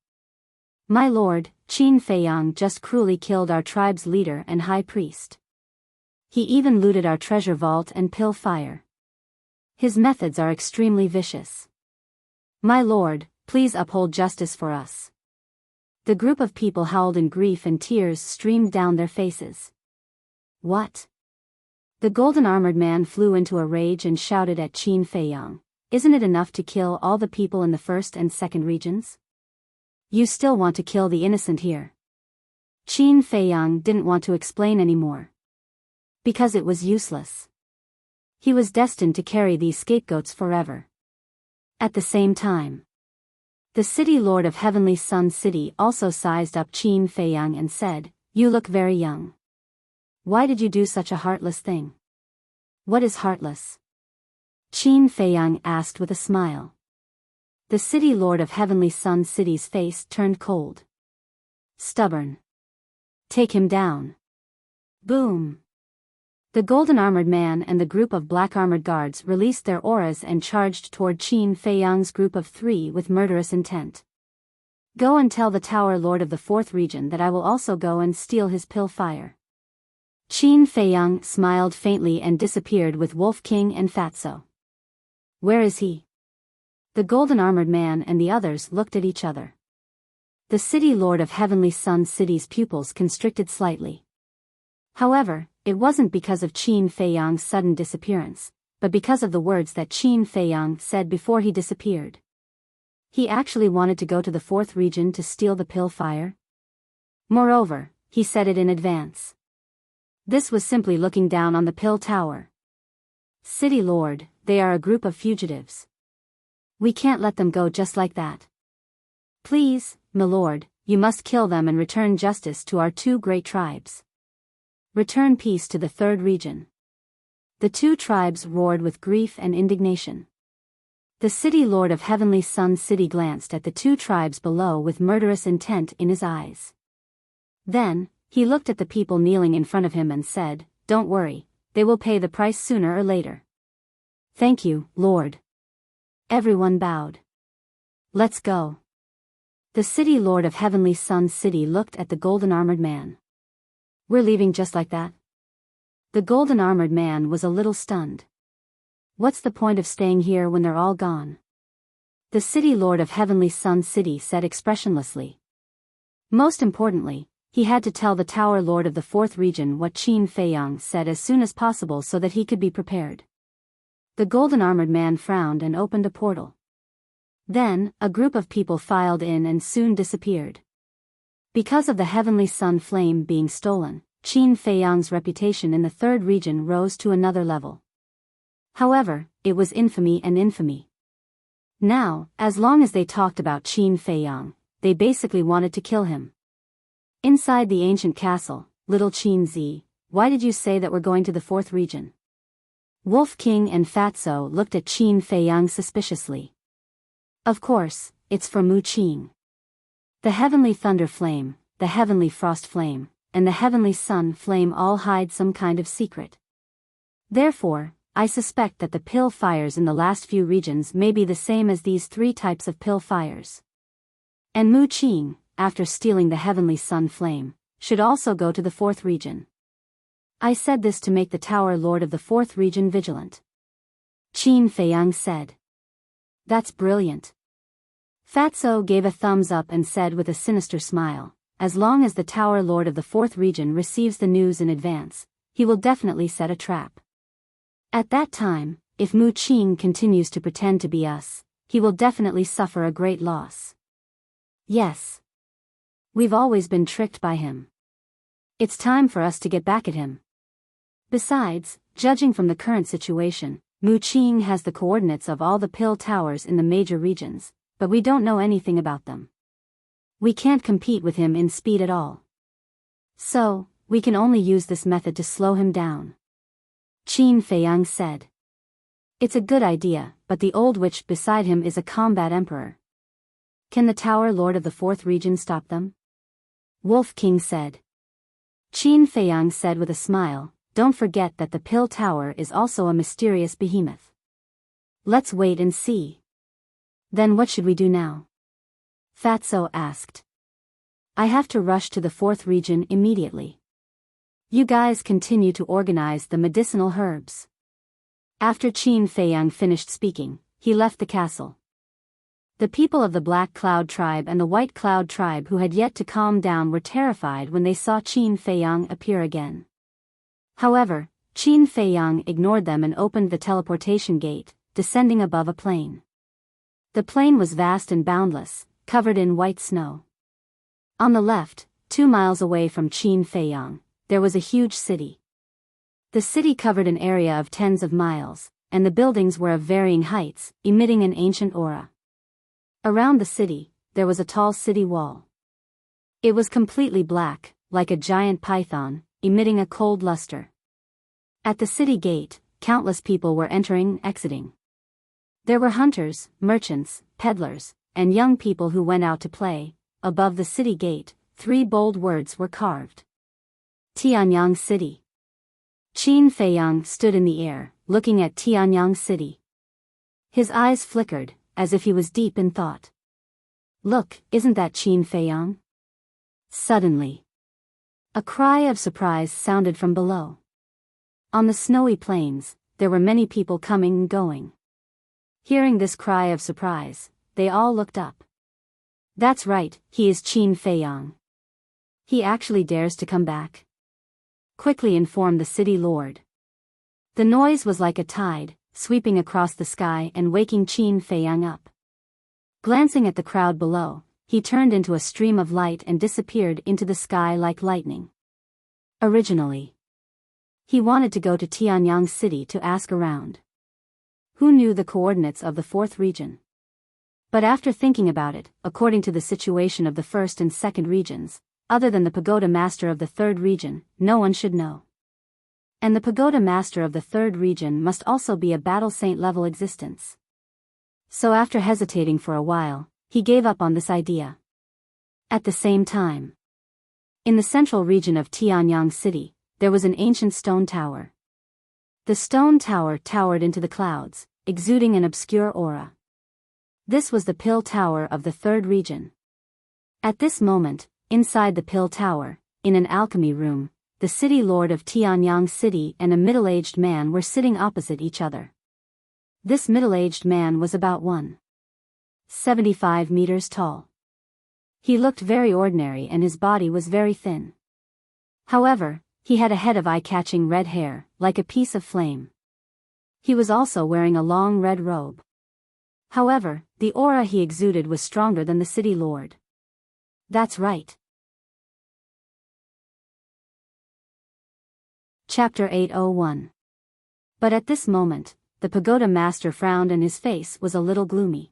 My lord, Qin Feiyang just cruelly killed our tribe's leader and high priest. He even looted our treasure vault and pill fire. His methods are extremely vicious. My lord, please uphold justice for us. The group of people howled in grief and tears streamed down their faces. What? The golden-armored man flew into a rage and shouted at Qin Feiyang, isn't it enough to kill all the people in the first and second regions? You still want to kill the innocent here. Qin Feiyang didn't want to explain anymore. Because it was useless. He was destined to carry these scapegoats forever. At the same time, the city lord of Heavenly Sun City also sized up Qin Feiyang and said, You look very young. Why did you do such a heartless thing? What is heartless? Qin Feiyang asked with a smile. The city lord of Heavenly Sun City's face turned cold. Stubborn. Take him down. Boom. The golden-armored man and the group of black-armored guards released their auras and charged toward Qin Feiyang's group of 3 with murderous intent. Go and tell the Tower Lord of the 4th region that I will also go and steal his pill fire. Qin Feiyang smiled faintly and disappeared with Wolf King and Fatso. Where is he? The golden-armored man and the others looked at each other. The city lord of Heavenly Sun City's pupils constricted slightly. However, it wasn't because of Qin Feiyang's sudden disappearance, but because of the words that Qin Feiyang said before he disappeared. He actually wanted to go to the 4th region to steal the pill fire. Moreover, he said it in advance. This was simply looking down on the pill tower. City Lord, they are a group of fugitives. We can't let them go just like that. Please, my lord, you must kill them and return justice to our 2 great tribes. Return peace to the 3rd region. The 2 tribes roared with grief and indignation. The city lord of Heavenly Sun City glanced at the 2 tribes below with murderous intent in his eyes. Then, he looked at the people kneeling in front of him and said, Don't worry, they will pay the price sooner or later. Thank you, Lord. Everyone bowed. Let's go. The city lord of Heavenly Sun City looked at the golden-armored man. We're leaving just like that? The golden-armored man was a little stunned. What's the point of staying here when they're all gone? The city lord of Heavenly Sun City said expressionlessly. Most importantly, he had to tell the Tower Lord of the 4th region what Qin Feiyang said as soon as possible so that he could be prepared. The golden-armored man frowned and opened a portal. Then, a group of people filed in and soon disappeared. Because of the Heavenly Sun flame being stolen, Qin Feiyang's reputation in the 3rd region rose to another level. However, it was infamy and infamy. Now, as long as they talked about Qin Feiyang, they basically wanted to kill him. Inside the ancient castle, little Qin Zi, why did you say that we're going to the 4th region? Wolf King and Fatso looked at Qin Feiyang suspiciously. Of course, it's for Mu Qing. The Heavenly Thunder Flame, the Heavenly Frost Flame, and the Heavenly Sun Flame all hide some kind of secret. Therefore, I suspect that the pill fires in the last few regions may be the same as these 3 types of pill fires. And Mu Qing, after stealing the Heavenly Sun Flame, should also go to the 4th region. I said this to make the Tower Lord of the 4th region vigilant. Qin Feiyang said. That's brilliant. Fatso gave a thumbs up and said with a sinister smile, as long as the Tower Lord of the 4th region receives the news in advance, he will definitely set a trap. At that time, if Mu Qing continues to pretend to be us, he will definitely suffer a great loss. Yes. We've always been tricked by him. It's time for us to get back at him. Besides, judging from the current situation, Mu Qing has the coordinates of all the pill towers in the major regions, but we don't know anything about them. We can't compete with him in speed at all. So, we can only use this method to slow him down. Qin Feiyang said. It's a good idea, but the old witch beside him is a combat emperor. Can the Tower Lord of the Fourth Region stop them? Wolf King said. Qin Feiyang said with a smile, don't forget that the Pill Tower is also a mysterious behemoth. Let's wait and see. Then what should we do now? Fatso asked. I have to rush to the Fourth Region immediately. You guys continue to organize the medicinal herbs. After Qin Feiyang finished speaking, he left the castle. The people of the Black Cloud Tribe and the White Cloud Tribe who had yet to calm down were terrified when they saw Qin Feiyang appear again. However, Qin Feiyang ignored them and opened the teleportation gate, descending above a plain. The plain was vast and boundless, covered in white snow. On the left, 2 miles away from Qin Feiyang, there was a huge city. The city covered an area of tens of miles, and the buildings were of varying heights, emitting an ancient aura. Around the city, there was a tall city wall. It was completely black, like a giant python, emitting a cold luster. At the city gate, countless people were entering and exiting. There were hunters, merchants, peddlers, and young people who went out to play. Above the city gate, 3 bold words were carved. Tianyang City. Qin Feiyang stood in the air, looking at Tianyang City. His eyes flickered, as if he was deep in thought. Look, isn't that Qin Feiyang? Suddenly, a cry of surprise sounded from below. On the snowy plains, there were many people coming and going. Hearing this cry of surprise, they all looked up. That's right, he is Qin Feiyang. He actually dares to come back. Quickly informed the city lord. The noise was like a tide, sweeping across the sky and waking Qin Feiyang up. Glancing at the crowd below, he turned into a stream of light and disappeared into the sky like lightning. Originally, he wanted to go to Tianyang City to ask around. Who knew the coordinates of the Fourth Region? But after thinking about it, according to the situation of the First and Second Regions, other than the Pagoda Master of the Third Region, no one should know. And the Pagoda Master of the Third Region must also be a battle saint level existence. So after hesitating for a while, he gave up on this idea. At the same time, in the central region of Tianyang City, there was an ancient stone tower. The stone tower towered into the clouds, exuding an obscure aura. This was the Pill Tower of the Third Region. At this moment, inside the Pill Tower, in an alchemy room, the city lord of Tianyang City and a middle-aged man were sitting opposite each other. This middle-aged man was about 1.75 meters tall. He looked very ordinary and his body was very thin. However, he had a head of eye-catching red hair, like a piece of flame. He was also wearing a long red robe. However, the aura he exuded was stronger than the city lord. That's right. Chapter 801. But at this moment, the pagoda master frowned and his face was a little gloomy.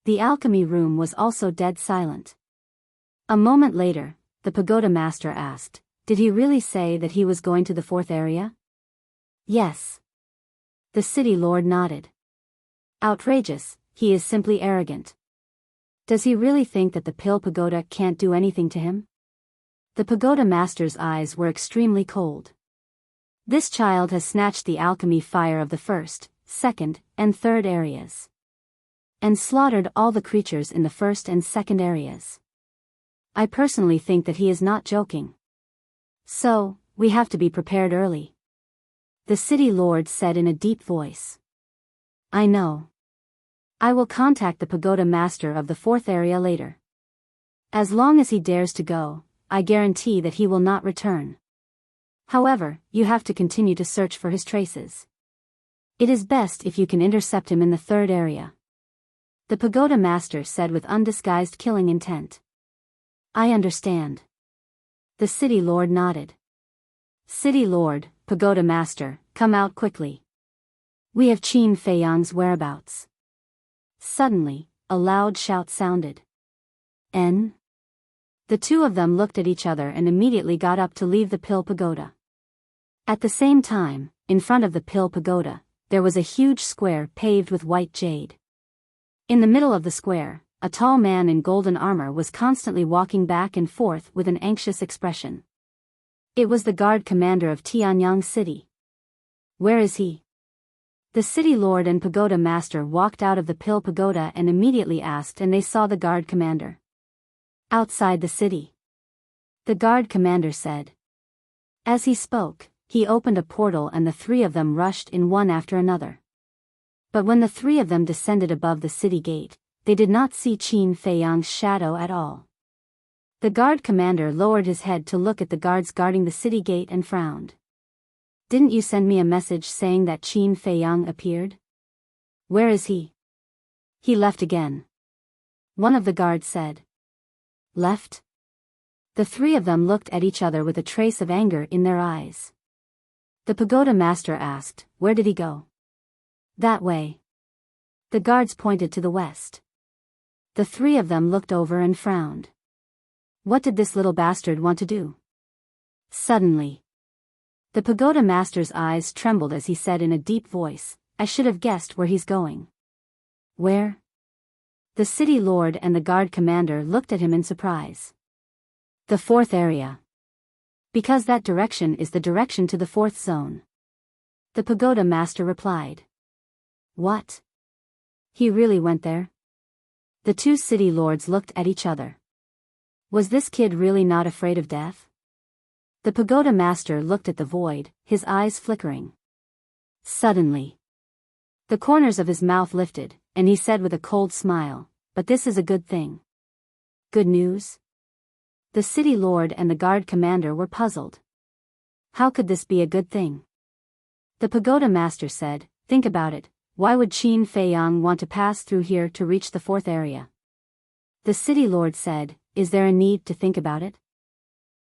The alchemy room was also dead silent. A moment later, the pagoda master asked, did he really say that he was going to the fourth area? Yes. The city lord nodded. Outrageous, he is simply arrogant. Does he really think that the Pill Pagoda can't do anything to him? The pagoda master's eyes were extremely cold. This child has snatched the alchemy fire of the first, second, and third areas. And slaughtered all the creatures in the first and second areas. I personally think that he is not joking. So, we have to be prepared early. The city lord said in a deep voice. I know. I will contact the pagoda master of the fourth area later. As long as he dares to go, I guarantee that he will not return. However, you have to continue to search for his traces. It is best if you can intercept him in the third area. The pagoda master said with undisguised killing intent. I understand. The city lord nodded. City lord, pagoda master, come out quickly. We have Qin Feiyang's whereabouts. Suddenly, a loud shout sounded. N? The two of them looked at each other and immediately got up to leave the Pill Pagoda. At the same time, in front of the Pill Pagoda, there was a huge square paved with white jade. In the middle of the square, a tall man in golden armor was constantly walking back and forth with an anxious expression. It was the guard commander of Tianyang City. Where is he? The city lord and pagoda master walked out of the Pill Pagoda and immediately asked, and they saw the guard commander. Outside the city. The guard commander said. As he spoke, he opened a portal and the three of them rushed in one after another. But when the three of them descended above the city gate, they did not see Qin Feiyang's shadow at all. The guard commander lowered his head to look at the guards guarding the city gate and frowned. Didn't you send me a message saying that Qin Feiyang appeared? Where is he? He left again. One of the guards said. Left? The three of them looked at each other with a trace of anger in their eyes. The pagoda master asked, where did he go? That way. The guards pointed to the west. The three of them looked over and frowned. What did this little bastard want to do? Suddenly, the pagoda master's eyes trembled as he said in a deep voice, I should have guessed where he's going. Where? The city lord and the guard commander looked at him in surprise. The fourth area. Because that direction is the direction to the fourth zone. The pagoda master replied. What? He really went there? The two city lords looked at each other. Was this kid really not afraid of death? The pagoda master looked at the void, his eyes flickering. Suddenly, the corners of his mouth lifted, and he said with a cold smile, but this is a good thing. Good news? The city lord and the guard commander were puzzled. How could this be a good thing? The pagoda master said, think about it, why would Qin Feiyang want to pass through here to reach the fourth area? The city lord said, is there a need to think about it?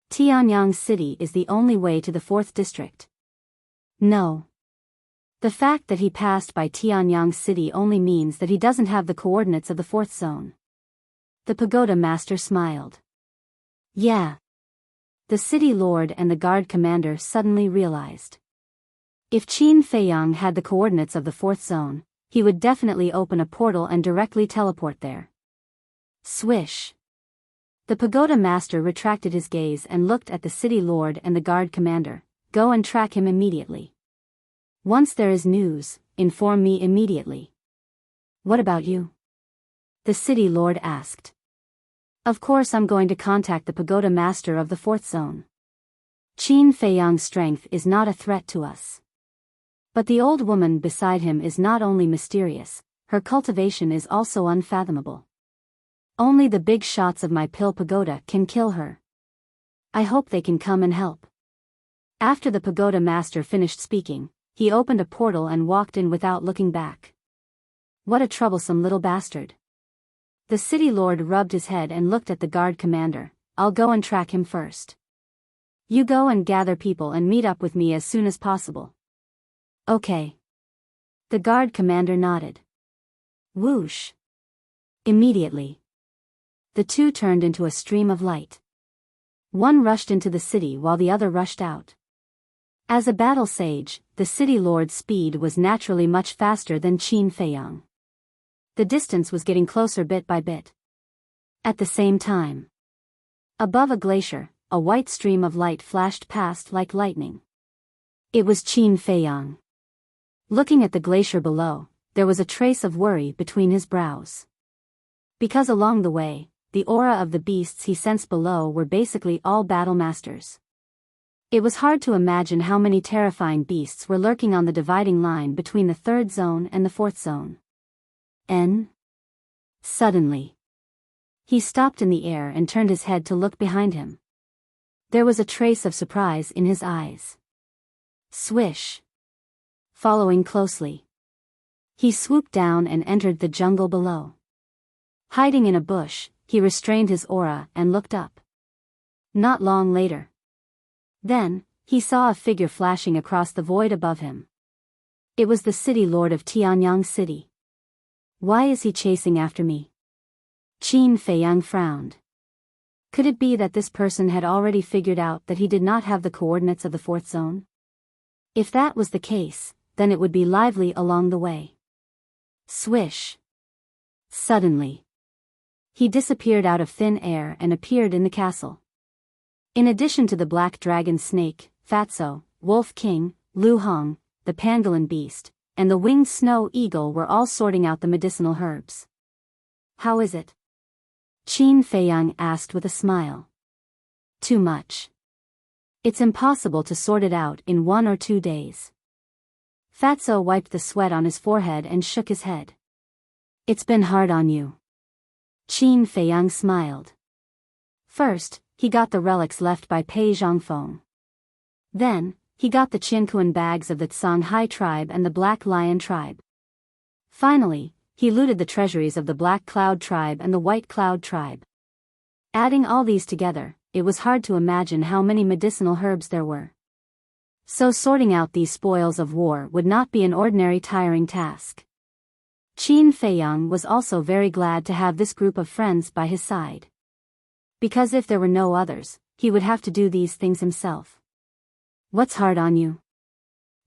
Tianyang City is the only way to the fourth district. No. The fact that he passed by Tianyang City only means that he doesn't have the coordinates of the fourth zone. The pagoda master smiled. Yeah. The city lord and the guard commander suddenly realized. If Qin Feiyang had the coordinates of the fourth zone, he would definitely open a portal and directly teleport there. Swish. The pagoda master retracted his gaze and looked at the city lord and the guard commander. Go and track him immediately. Once there is news, inform me immediately. What about you? The city lord asked. Of course I'm going to contact the pagoda master of the fourth zone. Qin Feiyang's strength is not a threat to us. But the old woman beside him is not only mysterious, her cultivation is also unfathomable. Only the big shots of my Pill Pagoda can kill her. I hope they can come and help. After the pagoda master finished speaking, he opened a portal and walked in without looking back. What a troublesome little bastard. The city lord rubbed his head and looked at the guard commander. I'll go and track him first. You go and gather people and meet up with me as soon as possible. Okay. The guard commander nodded. Whoosh. Immediately, the two turned into a stream of light. One rushed into the city while the other rushed out. As a battle sage, the city lord's speed was naturally much faster than Qin Feiyang. The distance was getting closer bit by bit. At the same time, above a glacier, a white stream of light flashed past like lightning. It was Qin Feiyang. Looking at the glacier below, there was a trace of worry between his brows. Because along the way, the aura of the beasts he sensed below were basically all battle masters. It was hard to imagine how many terrifying beasts were lurking on the dividing line between the third zone and the fourth zone. Suddenly, he stopped in the air and turned his head to look behind him. There was a trace of surprise in his eyes. Swish. Following closely, he swooped down and entered the jungle below. Hiding in a bush, he restrained his aura and looked up. Not long later. Then, he saw a figure flashing across the void above him. It was the city lord of Tianyang City. Why is he chasing after me? Qin Feiyang frowned. Could it be that this person had already figured out that he did not have the coordinates of the fourth zone? If that was the case, then it would be lively along the way. Swish. Suddenly, he disappeared out of thin air and appeared in the castle. In addition to the black dragon snake, Fatso, Wolf King, Lu Hong, the pangolin beast, and the winged snow eagle were all sorting out the medicinal herbs. How is it? Qin Feiyang asked with a smile. Too much. It's impossible to sort it out in 1 or 2 days. Fatso wiped the sweat on his forehead and shook his head. It's been hard on you. Qin Feiyang smiled. First, he got the relics left by Pei Zhongfeng. Then, he got the Qinkuan bags of the Songhai tribe and the Black Lion tribe. Finally, he looted the treasuries of the Black Cloud tribe and the White Cloud tribe. Adding all these together, it was hard to imagine how many medicinal herbs there were. So sorting out these spoils of war would not be an ordinary tiring task. Qin Feiyang was also very glad to have this group of friends by his side. Because if there were no others, he would have to do these things himself. What's hard on you?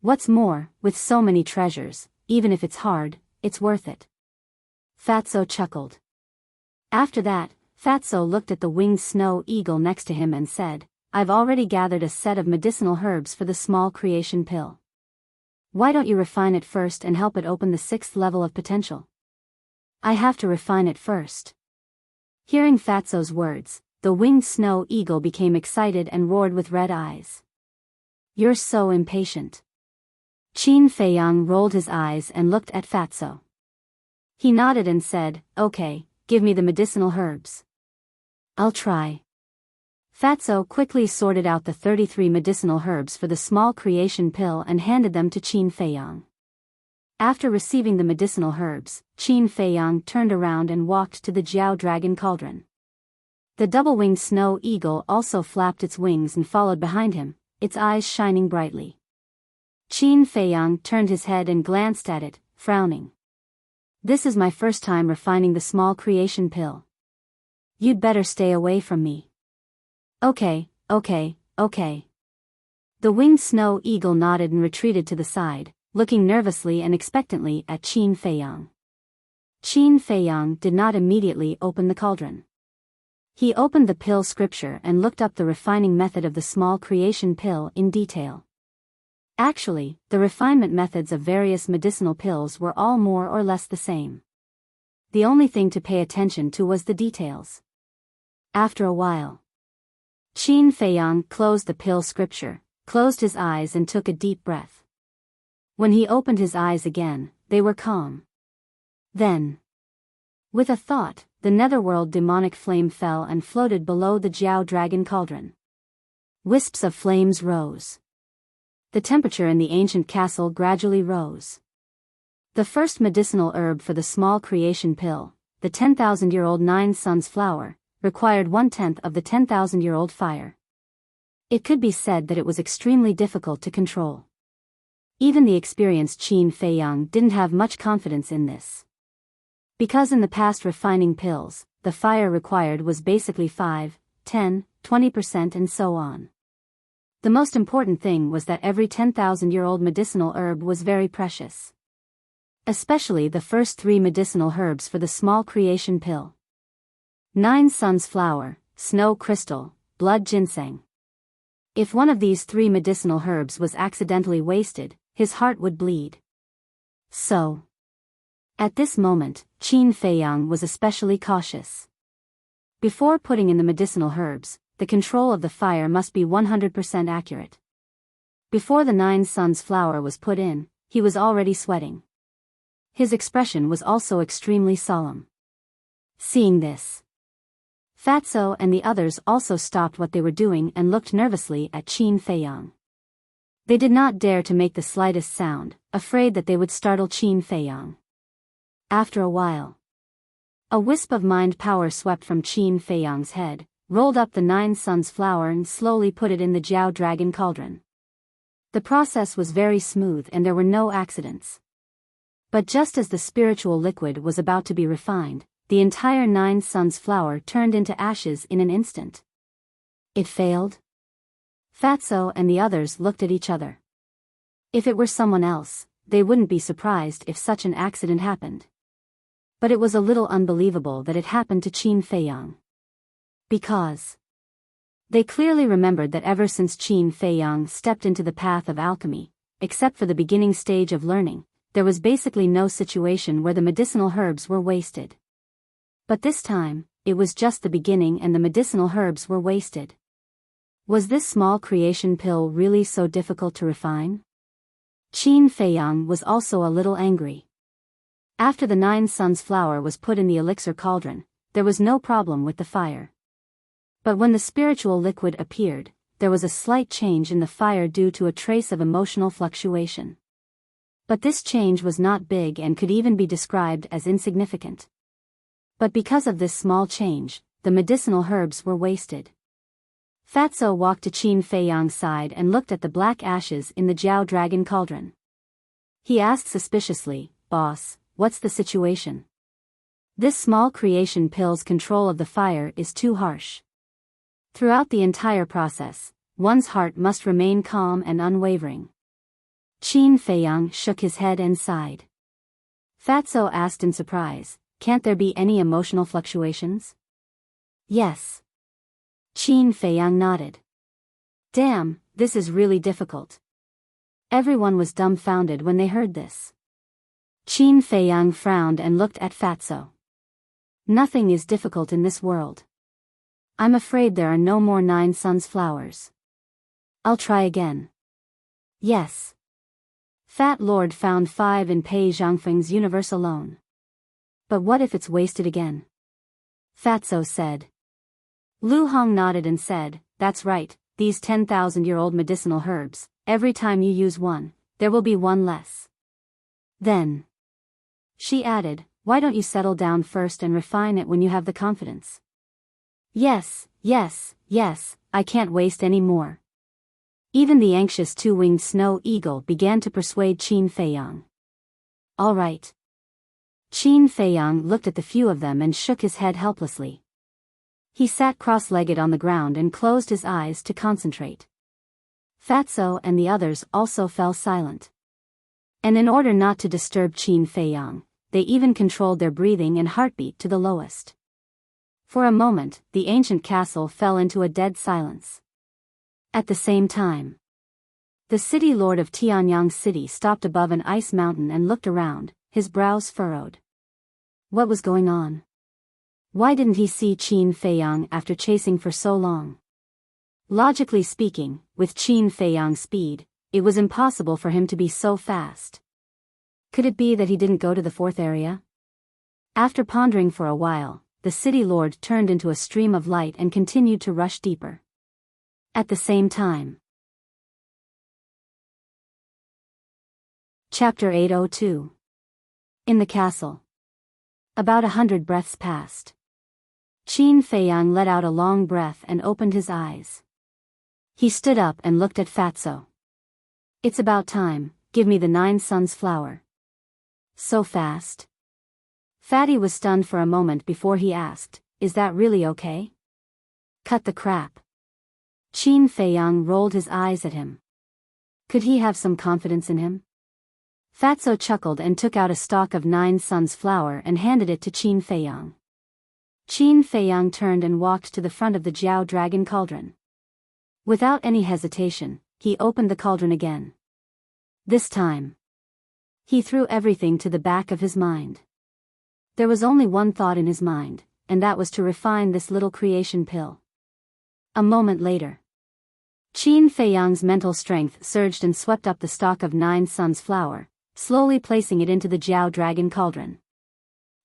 What's more, with so many treasures, even if it's hard, it's worth it. Fatso chuckled. After that, Fatso looked at the winged snow eagle next to him and said, I've already gathered a set of medicinal herbs for the small creation pill. Why don't you refine it first and help it open the 6th level of potential? I have to refine it first. Hearing Fatso's words, the winged snow eagle became excited and roared with red eyes. You're so impatient. Qin Feiyang rolled his eyes and looked at Fatso. He nodded and said, Okay, give me the medicinal herbs. I'll try. Fatso quickly sorted out the 33 medicinal herbs for the small creation pill and handed them to Qin Feiyang. After receiving the medicinal herbs, Qin Feiyang turned around and walked to the Jiao Dragon Cauldron. The double-winged snow eagle also flapped its wings and followed behind him, its eyes shining brightly. Qin Feiyang turned his head and glanced at it, frowning. This is my first time refining the small creation pill. You'd better stay away from me. Okay. The winged snow eagle nodded and retreated to the side, looking nervously and expectantly at Qin Feiyang. Qin Feiyang did not immediately open the cauldron. He opened the pill scripture and looked up the refining method of the small creation pill in detail. Actually, the refinement methods of various medicinal pills were all more or less the same. The only thing to pay attention to was the details. After a while, Qin Feiyang closed the pill scripture, closed his eyes and took a deep breath. When he opened his eyes again, they were calm. Then, with a thought, the netherworld demonic flame fell and floated below the Jiao Dragon Cauldron. Wisps of flames rose. The temperature in the ancient castle gradually rose. The first medicinal herb for the small creation pill, the 10,000-year-old 9 suns flower, required 1/10 of the 10,000-year-old fire. It could be said that it was extremely difficult to control. Even the experienced Qin Feiyang didn't have much confidence in this. Because in the past refining pills, the fire required was basically 5, 10, 20% and so on. The most important thing was that every 10,000-year-old medicinal herb was very precious. Especially the first 3 medicinal herbs for the small creation pill. 9 suns flower, snow crystal, blood ginseng. If one of these 3 medicinal herbs was accidentally wasted, his heart would bleed. So, at this moment, Qin Feiyang was especially cautious. Before putting in the medicinal herbs, the control of the fire must be 100% accurate. Before the 9 suns flower was put in, he was already sweating. His expression was also extremely solemn. Seeing this, Fatso and the others also stopped what they were doing and looked nervously at Qin Feiyang. They did not dare to make the slightest sound, afraid that they would startle Qin Feiyang. After a while, a wisp of mind power swept from Qin Feiyang's head, rolled up the 9 suns flower and slowly put it in the Jiao Dragon Cauldron. The process was very smooth and there were no accidents. But just as the spiritual liquid was about to be refined, the entire 9 Suns flower turned into ashes in an instant. It failed? Fatso and the others looked at each other. If it were someone else, they wouldn't be surprised if such an accident happened. But it was a little unbelievable that it happened to Qin Feiyang. Because they clearly remembered that ever since Qin Feiyang stepped into the path of alchemy, except for the beginning stage of learning, there was basically no situation where the medicinal herbs were wasted. But this time, it was just the beginning and the medicinal herbs were wasted. Was this small creation pill really so difficult to refine? Qin Feiyang was also a little angry. After the 9 Suns flower was put in the elixir cauldron, there was no problem with the fire. But when the spiritual liquid appeared, there was a slight change in the fire due to a trace of emotional fluctuation. But this change was not big and could even be described as insignificant. But because of this small change, the medicinal herbs were wasted. Fatso walked to Qin Feiyang's side and looked at the black ashes in the Jiao Dragon cauldron. He asked suspiciously, "Boss, what's the situation? This small creation pill's control of the fire is too harsh." Throughout the entire process, one's heart must remain calm and unwavering. Qin Feiyang shook his head and sighed. Fatso asked in surprise, "Can't there be any emotional fluctuations?" "Yes." Qin Feiyang nodded. "Damn, this is really difficult." Everyone was dumbfounded when they heard this. Qin Feiyang frowned and looked at Fatso. "Nothing is difficult in this world. I'm afraid there are no more 9 Suns flowers. I'll try again." "Yes." Fat Lord found 5 in Pei Zhangfeng's universe alone. "But what if it's wasted again?" Fatso said. Lu Hong nodded and said, "That's right, these 10,000-year-old medicinal herbs, every time you use one, there will be one less." Then she added, "Why don't you settle down first and refine it when you have the confidence?" Yes, I can't waste any more." Even the anxious 2-winged snow eagle began to persuade Qin Feiyang. "All right." Qin Feiyang looked at the few of them and shook his head helplessly. He sat cross-legged on the ground and closed his eyes to concentrate. Fatso and the others also fell silent. And in order not to disturb Qin Feiyang, they even controlled their breathing and heartbeat to the lowest. For a moment, the ancient castle fell into a dead silence. At the same time, the city lord of Tianyang City stopped above an ice mountain and looked around, his brows furrowed. What was going on? Why didn't he see Qin Feiyang after chasing for so long? Logically speaking, with Qin Feiyang's speed, it was impossible for him to be so fast. Could it be that he didn't go to the 4th area? After pondering for a while, the city lord turned into a stream of light and continued to rush deeper. At the same time. Chapter 802. In the castle. About 100 breaths passed. Qin Feiyang let out a long breath and opened his eyes. He stood up and looked at Fatso. "It's about time, give me the 9 Suns flower." "So fast?" Fatty was stunned for a moment before he asked, "Is that really okay?" "Cut the crap." Qin Feiyang rolled his eyes at him. Could he have some confidence in him? Fatso chuckled and took out a stalk of 9 Suns flower and handed it to Qin Feiyang. Qin Feiyang turned and walked to the front of the Jiao Dragon cauldron. Without any hesitation, he opened the cauldron again. This time, he threw everything to the back of his mind. There was only one thought in his mind, and that was to refine this little creation pill. A moment later, Qin Feiyang's mental strength surged and swept up the stalk of 9 Suns flower, slowly placing it into the Jiao Dragon cauldron.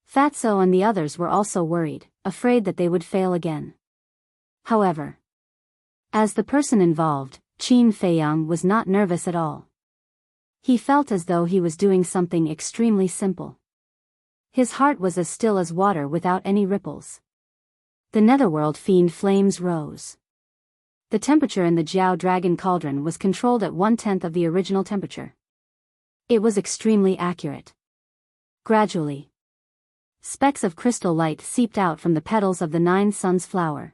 Fatso and the others were also worried, afraid that they would fail again. However, as the person involved, Qin Feiyang was not nervous at all. He felt as though he was doing something extremely simple. His heart was as still as water without any ripples. The netherworld fiend flames rose. The temperature in the Jiao Dragon cauldron was controlled at 1/10 of the original temperature. It was extremely accurate. Gradually, Specks of crystal light seeped out from the petals of the 9 Suns flower.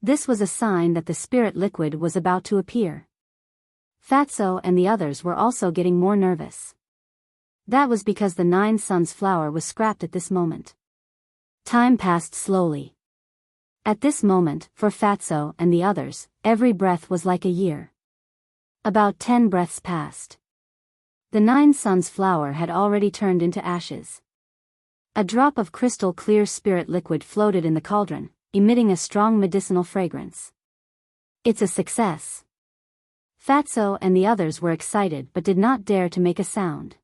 This was a sign that the spirit liquid was about to appear. Fatso and the others were also getting more nervous. That was because the 9 Suns flower was scrapped at this moment. Time passed slowly. At this moment, for Fatso and the others, every breath was like a year. About 10 breaths passed. The 9 Suns flower had already turned into ashes. A drop of crystal clear spirit liquid floated in the cauldron, emitting a strong medicinal fragrance. It's a success. Fatso and the others were excited but did not dare to make a sound.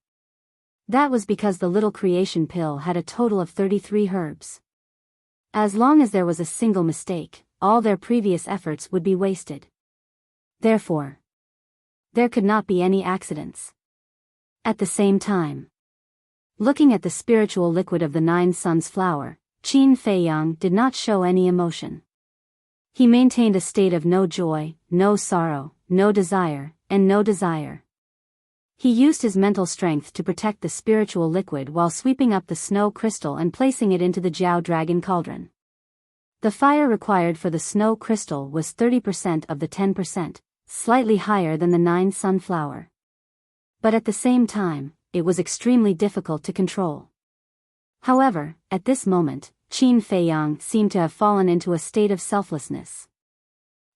That was because the little creation pill had a total of 33 herbs. As long as there was a single mistake, all their previous efforts would be wasted. Therefore, there could not be any accidents. At the same time, looking at the spiritual liquid of the 9 Suns flower, Qin Feiyang did not show any emotion. He maintained a state of no joy, no sorrow, no desire, and no desire. He used his mental strength to protect the spiritual liquid while sweeping up the snow crystal and placing it into the Jiao dragon cauldron. The fire required for the snow crystal was 30% of the 10%, slightly higher than the 9 Sun flower. But at the same time, it was extremely difficult to control. However, at this moment, Qin Feiyang seemed to have fallen into a state of selflessness.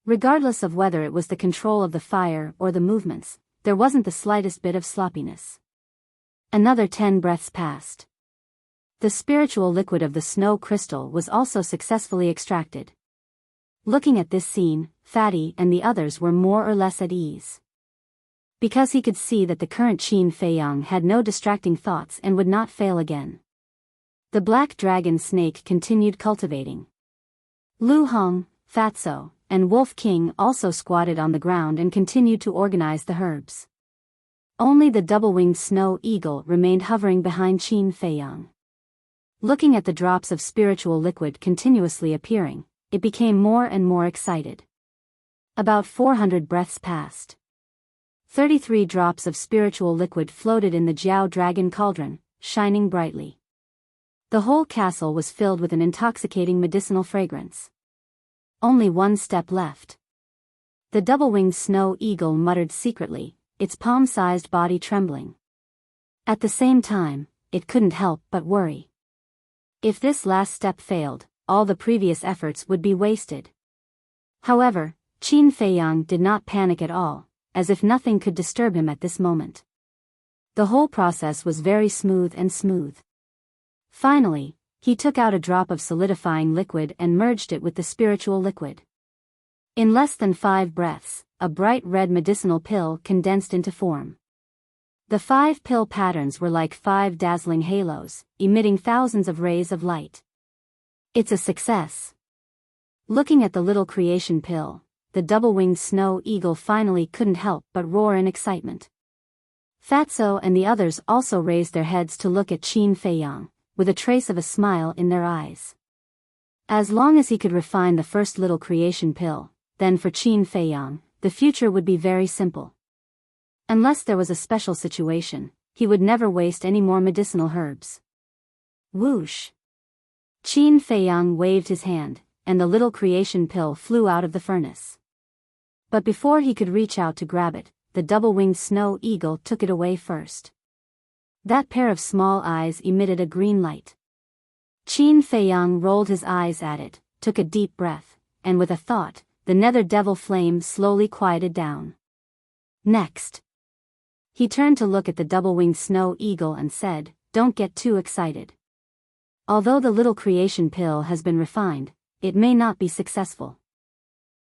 Regardless of whether it was the control of the fire or the movements, there wasn't the slightest bit of sloppiness. Another 10 breaths passed. The spiritual liquid of the snow crystal was also successfully extracted. Looking at this scene, Fatty and the others were more or less at ease. Because he could see that the current Qin Feiyang had no distracting thoughts and would not fail again. The black dragon snake continued cultivating. Lu Hong, Fatso, and Wolf King also squatted on the ground and continued to organize the herbs. Only the double-winged snow eagle remained hovering behind Qin Feiyang. Looking at the drops of spiritual liquid continuously appearing, it became more and more excited. About 400 breaths passed. 33 drops of spiritual liquid floated in the Jiao dragon cauldron, shining brightly. The whole castle was filled with an intoxicating medicinal fragrance. Only one step left. The double-winged snow eagle muttered secretly, its palm-sized body trembling. At the same time, it couldn't help but worry. If this last step failed, all the previous efforts would be wasted. However, Qin Feiyang did not panic at all, as if nothing could disturb him at this moment. The whole process was very smooth and smooth. Finally, he took out a drop of solidifying liquid and merged it with the spiritual liquid. In less than 5 breaths, a bright red medicinal pill condensed into form. The 5 pill patterns were like 5 dazzling halos, emitting thousands of rays of light. It's a success. Looking at the little creation pill, the double-winged snow eagle finally couldn't help but roar in excitement. Fatso and the others also raised their heads to look at Qin Feiyang, with a trace of a smile in their eyes. As long as he could refine the first little creation pill, then for Qin Feiyang, the future would be very simple. Unless there was a special situation, he would never waste any more medicinal herbs. Whoosh! Qin Feiyang waved his hand, and the little creation pill flew out of the furnace. But before he could reach out to grab it, the double-winged snow eagle took it away first. That pair of small eyes emitted a green light. Qin Feiyang rolled his eyes at it, took a deep breath, and with a thought, the nether devil flame slowly quieted down. Next, he turned to look at the double-winged snow eagle and said, "Don't get too excited. Although the little creation pill has been refined, it may not be successful."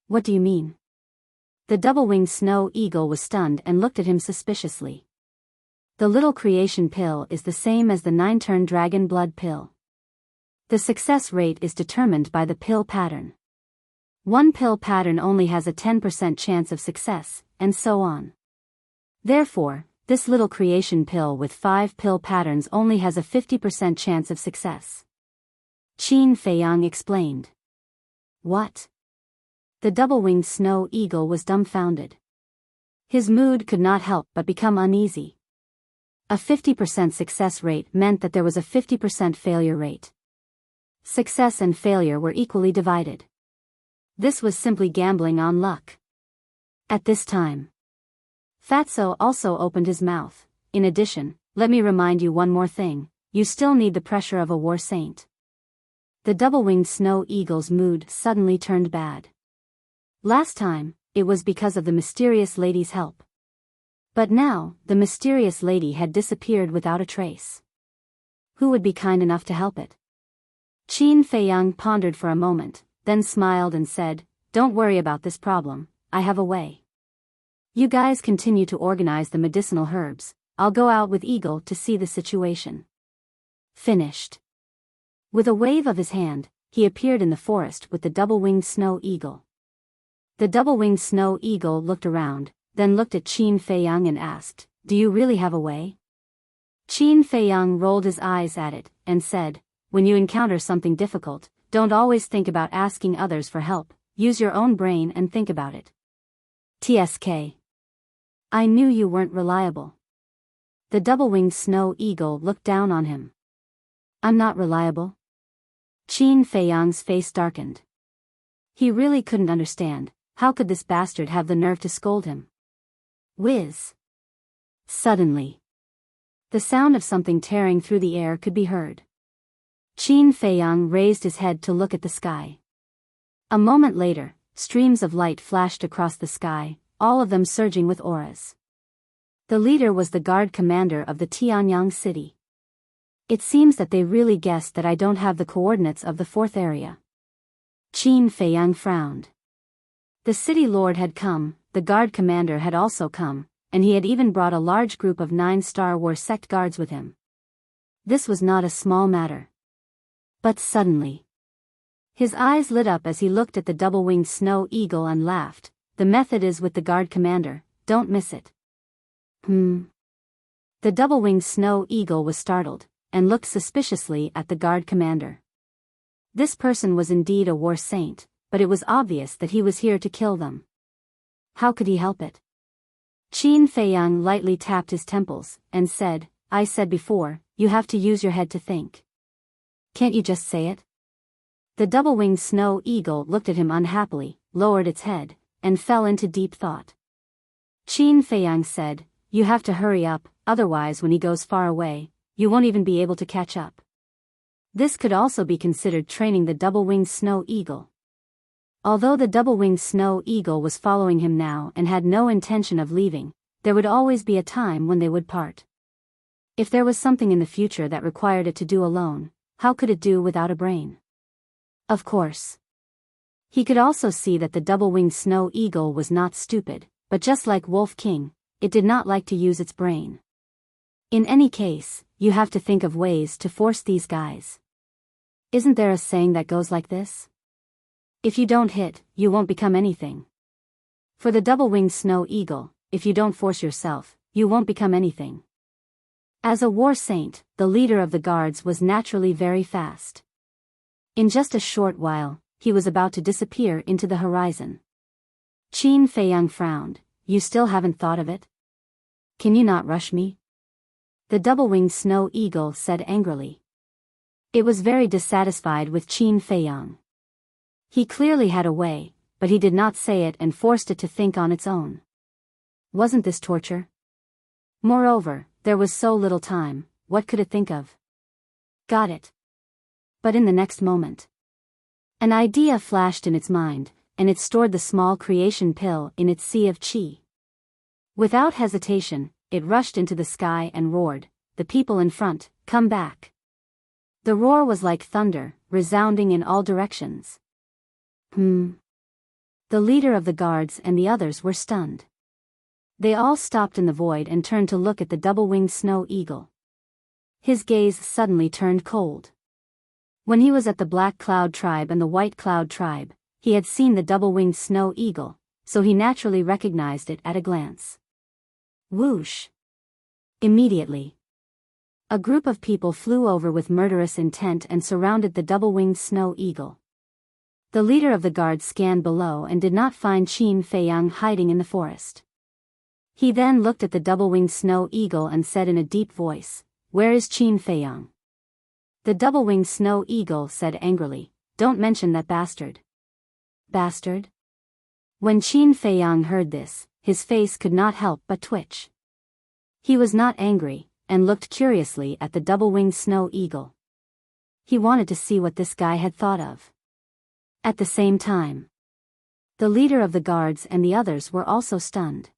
"What do you mean?" The double-winged snow eagle was stunned and looked at him suspiciously. The little creation pill is the same as the 9-turn dragon blood pill. The success rate is determined by the pill pattern. One pill pattern only has a 10% chance of success, and so on. Therefore, this little creation pill with 5 pill patterns only has a 50% chance of success. Qin Feiyang explained. What? The double-winged snow eagle was dumbfounded. His mood could not help but become uneasy. A 50% success rate meant that there was a 50% failure rate. Success and failure were equally divided. This was simply gambling on luck. At this time, Fatso also opened his mouth. In addition, let me remind you one more thing, you still need the pressure of a war saint. The double-winged snow eagle's mood suddenly turned bad. Last time, it was because of the mysterious lady's help. But now, the mysterious lady had disappeared without a trace. Who would be kind enough to help it? Qin Feiyang pondered for a moment, then smiled and said, "Don't worry about this problem, I have a way. You guys continue to organize the medicinal herbs, I'll go out with Eagle to see the situation." Finished. With a wave of his hand, he appeared in the forest with the double-winged snow eagle. The double-winged snow eagle looked around, then looked at Qin Feiyang and asked, "Do you really have a way?" Qin Feiyang rolled his eyes at it, and said, "When you encounter something difficult, don't always think about asking others for help, use your own brain and think about it." TSK. I knew you weren't reliable. The double-winged snow eagle looked down on him. I'm not reliable? Qin Feiyang's face darkened. He really couldn't understand, how could this bastard have the nerve to scold him? Whiz. Suddenly, the sound of something tearing through the air could be heard. Qin Feiyang raised his head to look at the sky. A moment later, streams of light flashed across the sky, all of them surging with auras. The leader was the guard commander of the Tianyang city. It seems that they really guessed that I don't have the coordinates of the fourth area. Qin Feiyang frowned. The city lord had come, the guard commander had also come, and he had even brought a large group of 9 Star Wars sect guards with him. This was not a small matter. But suddenly, his eyes lit up as he looked at the double-winged snow eagle and laughed. "The method is with the guard commander, don't miss it." The double-winged snow eagle was startled, and looked suspiciously at the guard commander. This person was indeed a war saint, but it was obvious that he was here to kill them. How could he help it? Qin Feiyang lightly tapped his temples, and said, "I said before, you have to use your head to think. Can't you just say it?" The double-winged snow eagle looked at him unhappily, lowered its head, and fell into deep thought. Qin Feiyang said, "You have to hurry up, otherwise when he goes far away, you won't even be able to catch up." This could also be considered training the double-winged snow eagle. Although the double-winged snow eagle was following him now and had no intention of leaving, there would always be a time when they would part. If there was something in the future that required it to do alone, how could it do without a brain? Of course. He could also see that the double-winged snow eagle was not stupid, but just like Wolf King, it did not like to use its brain. In any case, you have to think of ways to force these guys. Isn't there a saying that goes like this? If you don't hit, you won't become anything. For the double-winged snow eagle, if you don't force yourself, you won't become anything. As a war saint, the leader of the guards was naturally very fast. In just a short while, he was about to disappear into the horizon. Qin Feiyang frowned. "You still haven't thought of it? Can you not rush me?" The double-winged snow eagle said angrily. It was very dissatisfied with Qin Feiyang. He clearly had a way, but he did not say it and forced it to think on its own. Wasn't this torture? Moreover, there was so little time, what could it think of? Got it. But in the next moment, an idea flashed in its mind, and it stored the small creation pill in its sea of qi. Without hesitation, it rushed into the sky and roared, "The people in front, come back." The roar was like thunder, resounding in all directions. The leader of the guards and the others were stunned. They all stopped in the void and turned to look at the double-winged snow eagle. His gaze suddenly turned cold. When he was at the Black Cloud tribe and the White Cloud tribe, he had seen the double-winged snow eagle, so he naturally recognized it at a glance. Whoosh! Immediately, a group of people flew over with murderous intent and surrounded the double-winged snow eagle. The leader of the guard scanned below and did not find Qin Feiyang hiding in the forest. He then looked at the double-winged snow eagle and said in a deep voice, "Where is Qin Feiyang?" The double-winged snow eagle said angrily, "Don't mention that bastard." Bastard? When Qin Feiyang heard this, his face could not help but twitch. He was not angry, and looked curiously at the double-winged snow eagle. He wanted to see what this guy had thought of. At the same time, the leader of the guards and the others were also stunned.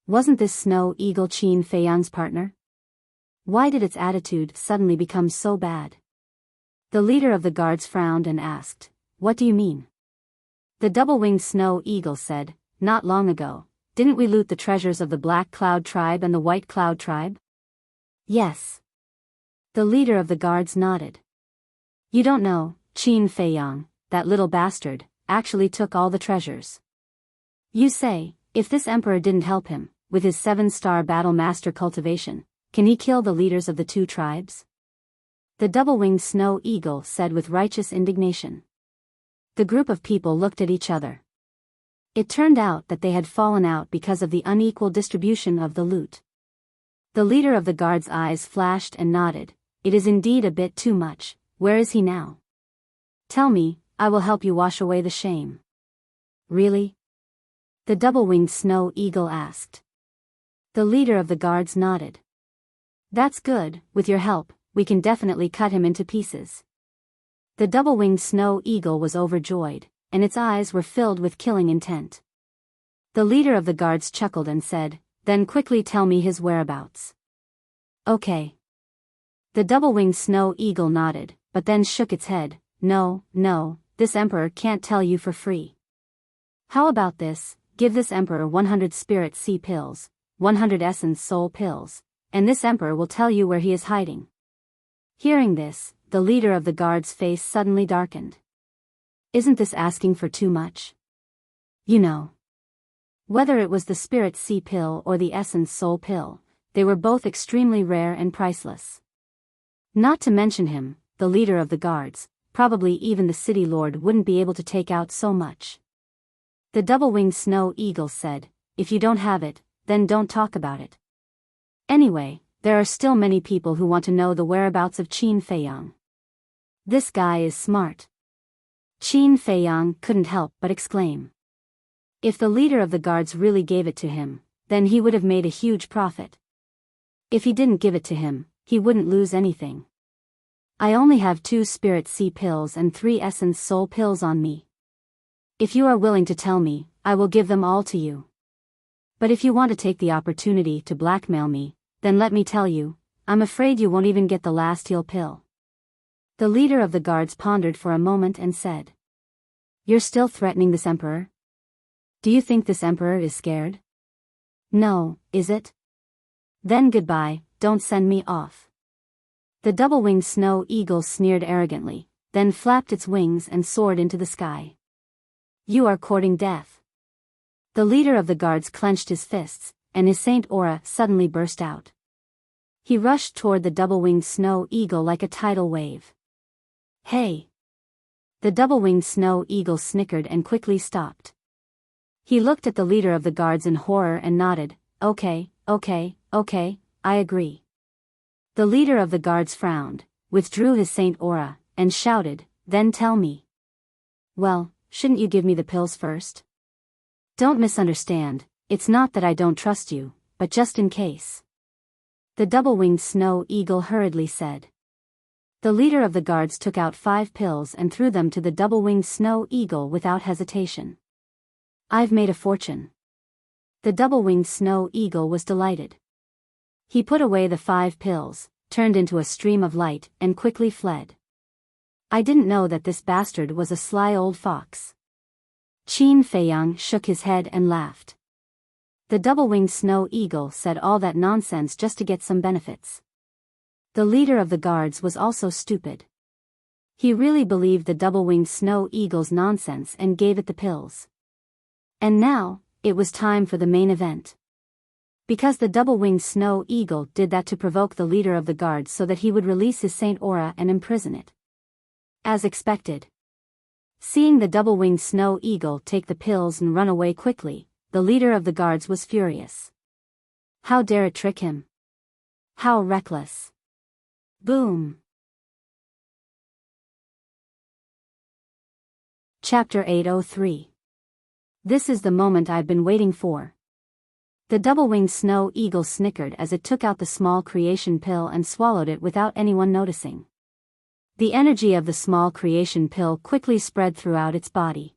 Wasn't this snow eagle Qin Feiyang's partner? Why did its attitude suddenly become so bad? The leader of the guards frowned and asked, "What do you mean?" The double-winged snow eagle said, "Not long ago, didn't we loot the treasures of the Black Cloud tribe and the White Cloud tribe?" "Yes." The leader of the guards nodded. "You don't know, Qin Feiyang, that little bastard, actually took all the treasures. You say, if this emperor didn't help him, with his 7-star battle master cultivation, can he kill the leaders of the 2 tribes? The double-winged snow eagle said with righteous indignation. The group of people looked at each other. It turned out that they had fallen out because of the unequal distribution of the loot. The leader of the guard's eyes flashed and nodded. "It is indeed a bit too much. Where is he now? Tell me, I will help you wash away the shame." "Really?" the double-winged snow eagle asked. The leader of the guards nodded. "That's good, with your help, we can definitely cut him into pieces." The double-winged snow eagle was overjoyed, and its eyes were filled with killing intent. The leader of the guards chuckled and said, "Then quickly tell me his whereabouts." "Okay." The double-winged snow eagle nodded, but then shook its head. No, this emperor can't tell you for free. How about this? Give this emperor 100 spirit sea pills, 100 essence soul pills, and this emperor will tell you where he is hiding." Hearing this, the leader of the guard's face suddenly darkened. Isn't this asking for too much? You know. Whether it was the spirit sea pill or the essence soul pill, they were both extremely rare and priceless. Not to mention him, the leader of the guards, probably even the city lord wouldn't be able to take out so much. The double-winged snow eagle said, "If you don't have it, then don't talk about it. Anyway, there are still many people who want to know the whereabouts of Qin Feiyang. This guy is smart." Qin Feiyang couldn't help but exclaim. If the leader of the guards really gave it to him, then he would have made a huge profit. If he didn't give it to him, he wouldn't lose anything. "I only have 2 spirit sea pills and 3 essence soul pills on me. If you are willing to tell me, I will give them all to you. But if you want to take the opportunity to blackmail me, then let me tell you, I'm afraid you won't even get the last heal pill." The leader of the guards pondered for a moment and said, "You're still threatening this emperor? Do you think this emperor is scared? No, is it? Then goodbye, don't send me off." The double-winged snow eagle sneered arrogantly, then flapped its wings and soared into the sky. "You are courting death." The leader of the guards clenched his fists, and his saint aura suddenly burst out. He rushed toward the double-winged snow eagle like a tidal wave. "Hey!" The double-winged snow eagle snickered and quickly stopped. He looked at the leader of the guards in horror and nodded. Okay, I agree." The leader of the guards frowned, withdrew his saint aura, and shouted, "Then tell me." "Well, shouldn't you give me the pills first? Don't misunderstand, it's not that I don't trust you, but just in case." The double-winged snow eagle hurriedly said. The leader of the guards took out 5 pills and threw them to the double-winged snow eagle without hesitation. "I've made a fortune." The double-winged snow eagle was delighted. He put away the 5 pills, turned into a stream of light, and quickly fled. "I didn't know that this bastard was a sly old fox." Qin Feiyang shook his head and laughed. The double-winged snow eagle said all that nonsense just to get some benefits. The leader of the guards was also stupid. He really believed the double-winged snow eagle's nonsense and gave it the pills. And now, it was time for the main event. Because the double-winged snow eagle did that to provoke the leader of the guards so that he would release his saint aura and imprison it. As expected. Seeing the double-winged snow eagle take the pills and run away quickly, the leader of the guards was furious. How dare it trick him? How reckless. Boom. Chapter 803. This is the moment I've been waiting for. The double-winged snow eagle snickered as it took out the small creation pill and swallowed it without anyone noticing. The energy of the small creation pill quickly spread throughout its body.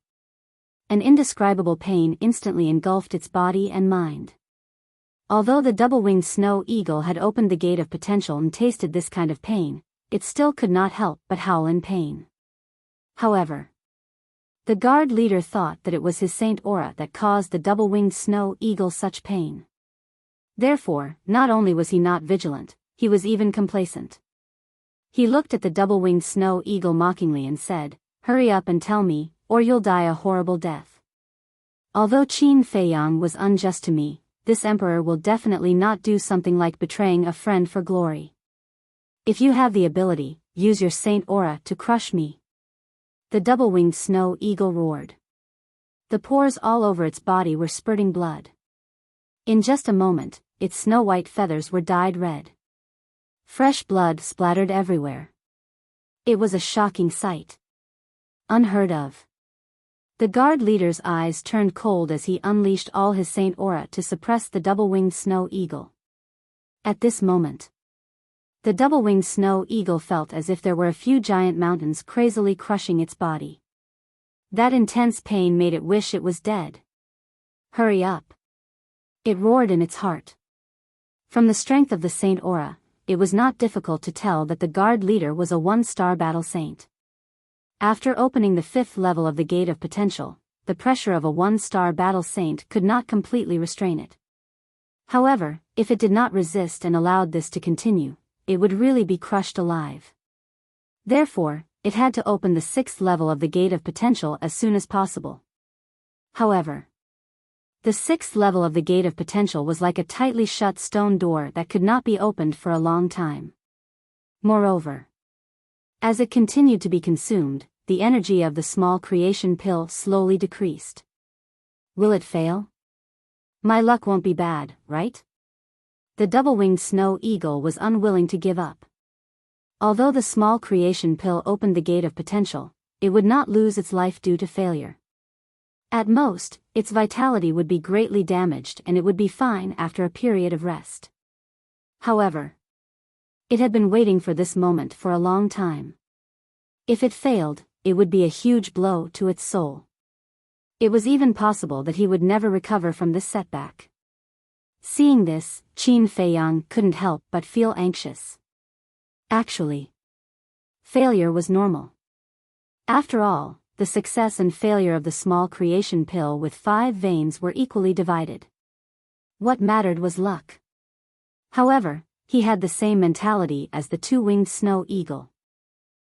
An indescribable pain instantly engulfed its body and mind. Although the double-winged snow eagle had opened the gate of potential and tasted this kind of pain, it still could not help but howl in pain. However, the guard leader thought that it was his Saint Aura that caused the double-winged snow eagle such pain. Therefore, not only was he not vigilant, he was even complacent. He looked at the double-winged snow eagle mockingly and said, "Hurry up and tell me, or you'll die a horrible death. Although Qin Feiyang was unjust to me, this emperor will definitely not do something like betraying a friend for glory. If you have the ability, use your Saint Aura to crush me." The double-winged snow eagle roared. The pores all over its body were spurting blood. In just a moment, its snow-white feathers were dyed red. Fresh blood splattered everywhere. It was a shocking sight. Unheard of. The guard leader's eyes turned cold as he unleashed all his Saint Aura to suppress the double-winged snow eagle. At this moment, the double-winged snow eagle felt as if there were a few giant mountains crazily crushing its body. That intense pain made it wish it was dead. "Hurry up!" it roared in its heart. From the strength of the Saint Aura, it was not difficult to tell that the guard leader was a one-star battle saint. After opening the 5th level of the Gate of Potential, the pressure of a one-star battle saint could not completely restrain it. However, if it did not resist and allowed this to continue, it would really be crushed alive. Therefore, it had to open the 6th level of the Gate of Potential as soon as possible. However, the 6th level of the Gate of Potential was like a tightly shut stone door that could not be opened for a long time. Moreover, as it continued to be consumed, the energy of the small creation pill slowly decreased. Will it fail? My luck won't be bad, right? The double-winged snow eagle was unwilling to give up. Although the small creation pill opened the Gate of Potential, it would not lose its life due to failure. At most, its vitality would be greatly damaged and it would be fine after a period of rest. However, it had been waiting for this moment for a long time. If it failed, it would be a huge blow to its soul. It was even possible that he would never recover from this setback. Seeing this, Qin Feiyang couldn't help but feel anxious. Actually, failure was normal. After all, the success and failure of the small creation pill with 5 veins were equally divided. What mattered was luck. However, he had the same mentality as the two-winged snow eagle.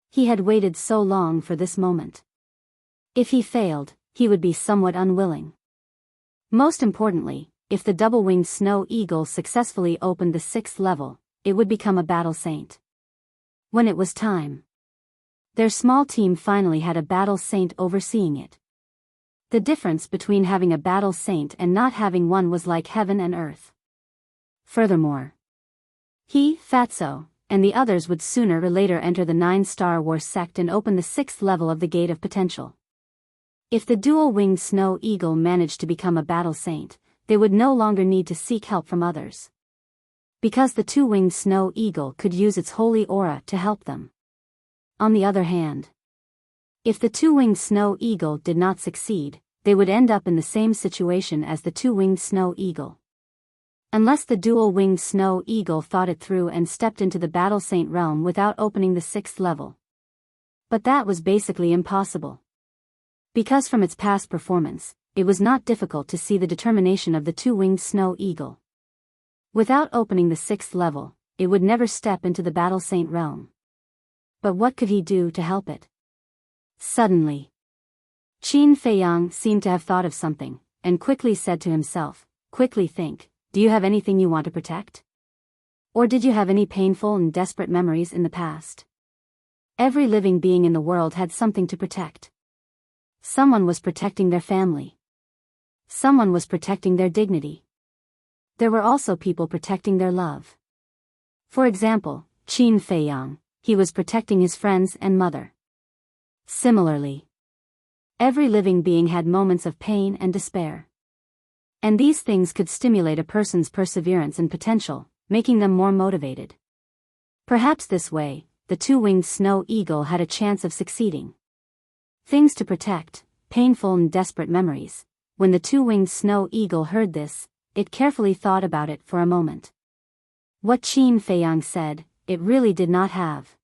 He had waited so long for this moment. If he failed, he would be somewhat unwilling. Most importantly, if the double-winged snow eagle successfully opened the 6th level, it would become a battle saint. When it was time, their small team finally had a battle saint overseeing it. The difference between having a battle saint and not having one was like heaven and earth. Furthermore, he, Fatso, and the others would sooner or later enter the 9-star war sect and open the 6th level of the Gate of Potential. If the dual-winged snow eagle managed to become a battle saint, they would no longer need to seek help from others. Because the two-winged snow eagle could use its holy aura to help them. On the other hand, if the two-winged snow eagle did not succeed, they would end up in the same situation as the two-winged snow eagle. Unless the dual-winged snow eagle thought it through and stepped into the battle saint realm without opening the 6th level. But that was basically impossible. Because from its past performance, it was not difficult to see the determination of the two-winged snow eagle. Without opening the 6th level, it would never step into the battle saint realm. But what could he do to help it? Suddenly, Qin Feiyang seemed to have thought of something, and quickly said to himself, "Quickly think, do you have anything you want to protect? Or did you have any painful and desperate memories in the past?" Every living being in the world had something to protect. Someone was protecting their family. Someone was protecting their dignity. there were also people protecting their love. For example, Qin Feiyang, he was protecting his friends and mother. Similarly, every living being had moments of pain and despair. And these things could stimulate a person's perseverance and potential, making them more motivated. Perhaps this way, the two-winged snow eagle had a chance of succeeding. Things to protect, painful and desperate memories. When the two-winged snow eagle heard this, it carefully thought about it for a moment. What Qin Feiyang said, it really did not have.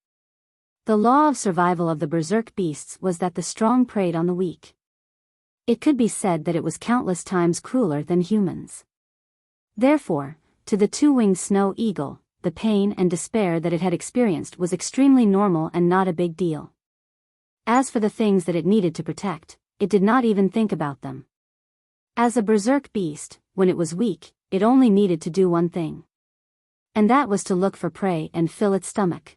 The law of survival of the berserk beasts was that the strong preyed on the weak. It could be said that it was countless times crueler than humans. Therefore, to the two-winged snow eagle, the pain and despair that it had experienced was extremely normal and not a big deal. As for the things that it needed to protect, it did not even think about them. As a berserk beast, when it was weak, it only needed to do one thing. And that was to look for prey and fill its stomach.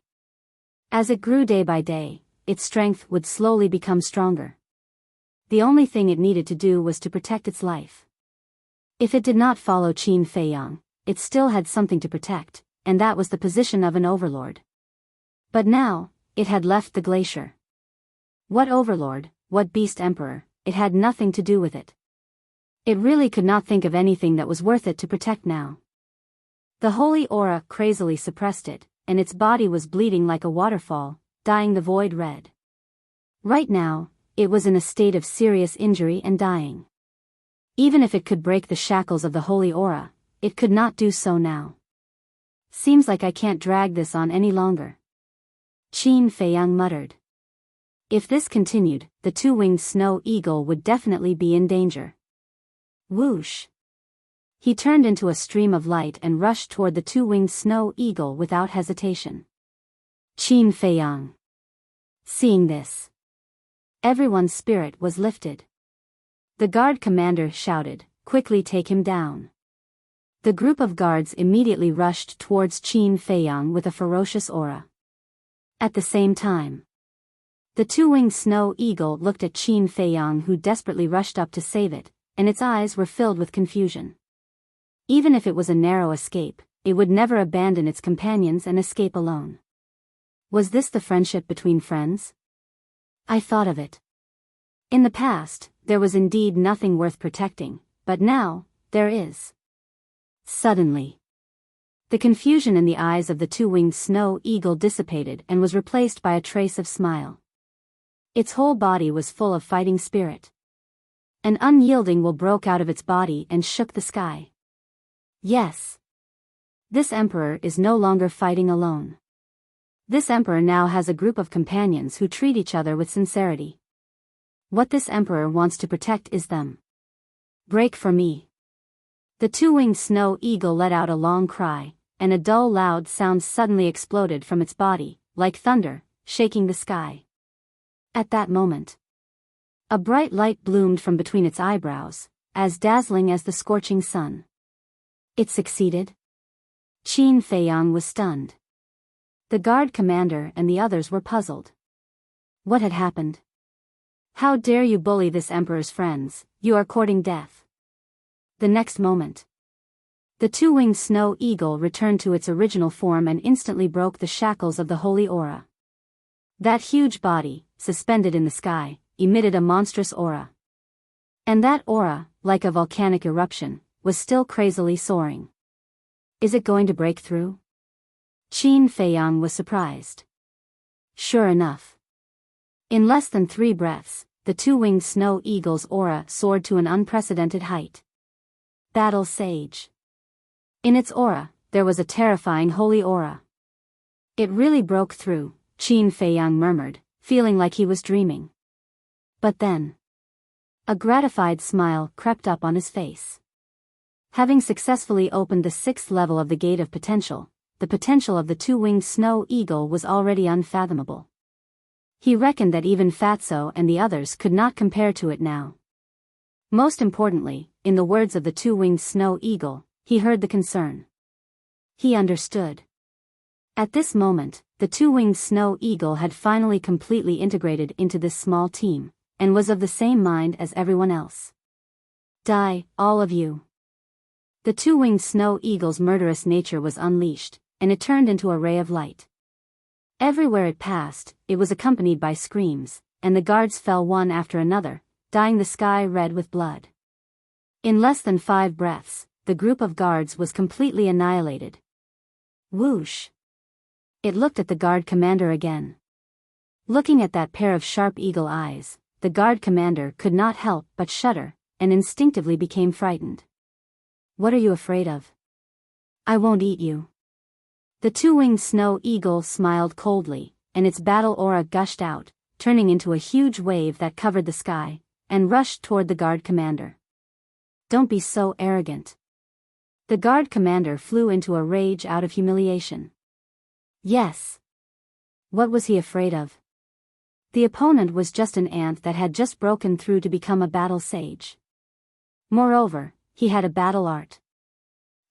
As it grew day by day, its strength would slowly become stronger. The only thing it needed to do was to protect its life. If it did not follow Qin Feiyang, it still had something to protect, and that was the position of an overlord. But now, it had left the glacier. What overlord, what beast emperor, it had nothing to do with it. It really could not think of anything that was worth it to protect now. The holy aura crazily suppressed it, and its body was bleeding like a waterfall, dyeing the void red. Right now, it was in a state of serious injury and dying. Even if it could break the shackles of the holy aura, it could not do so now. Seems like I can't drag this on any longer. Qin Feiyang muttered. If this continued, the two-winged snow eagle would definitely be in danger. Whoosh! He turned into a stream of light and rushed toward the two-winged snow eagle without hesitation. Qin Feiyang. Seeing this, everyone's spirit was lifted. The guard commander shouted, "Quickly take him down." The group of guards immediately rushed towards Qin Feiyang with a ferocious aura. At the same time, the two-winged snow eagle looked at Qin Feiyang, who desperately rushed up to save it, and its eyes were filled with confusion. Even if it was a narrow escape, it would never abandon its companions and escape alone. Was this the friendship between friends? I thought of it. In the past, there was indeed nothing worth protecting, but now, there is. Suddenly, the confusion in the eyes of the two-winged snow eagle dissipated and was replaced by a trace of smile. Its whole body was full of fighting spirit. An unyielding will broke out of its body and shook the sky. Yes. This emperor is no longer fighting alone. This emperor now has a group of companions who treat each other with sincerity. What this emperor wants to protect is them. Break for me. The two-winged snow eagle let out a long cry, and a dull loud sound suddenly exploded from its body, like thunder, shaking the sky. At that moment, a bright light bloomed from between its eyebrows, as dazzling as the scorching sun. It succeeded? Qin Feiyang was stunned. The guard commander and the others were puzzled. What had happened? How dare you bully this emperor's friends, you are courting death. The next moment, the two-winged snow eagle returned to its original form and instantly broke the shackles of the holy aura. That huge body, suspended in the sky, emitted a monstrous aura. And that aura, like a volcanic eruption, was still crazily soaring. Is it going to break through? Qin Feiyang was surprised. Sure enough. In less than 3 breaths, the two-winged snow eagle's aura soared to an unprecedented height. Battle Sage. In its aura, there was a terrifying holy aura. It really broke through, Qin Feiyang murmured, feeling like he was dreaming. But then, a gratified smile crept up on his face. Having successfully opened the 6th level of the Gate of Potential, the potential of the two-winged snow eagle was already unfathomable. He reckoned that even Fatso and the others could not compare to it now. Most importantly, in the words of the two-winged snow eagle, he heard the concern. He understood. At this moment, the two-winged snow eagle had finally completely integrated into this small team, and was of the same mind as everyone else. Die, all of you. The two-winged snow eagle's murderous nature was unleashed, and it turned into a ray of light. Everywhere it passed, it was accompanied by screams, and the guards fell one after another, dyeing the sky red with blood. In less than 5 breaths, the group of guards was completely annihilated. Whoosh! It looked at the guard commander again. Looking at that pair of sharp eagle eyes, the guard commander could not help but shudder, and instinctively became frightened. What are you afraid of? I won't eat you. The two-winged snow eagle smiled coldly, and its battle aura gushed out, turning into a huge wave that covered the sky, and rushed toward the guard commander. Don't be so arrogant. The guard commander flew into a rage out of humiliation. Yes. What was he afraid of? The opponent was just an ant that had just broken through to become a battle sage. Moreover, he had a battle art.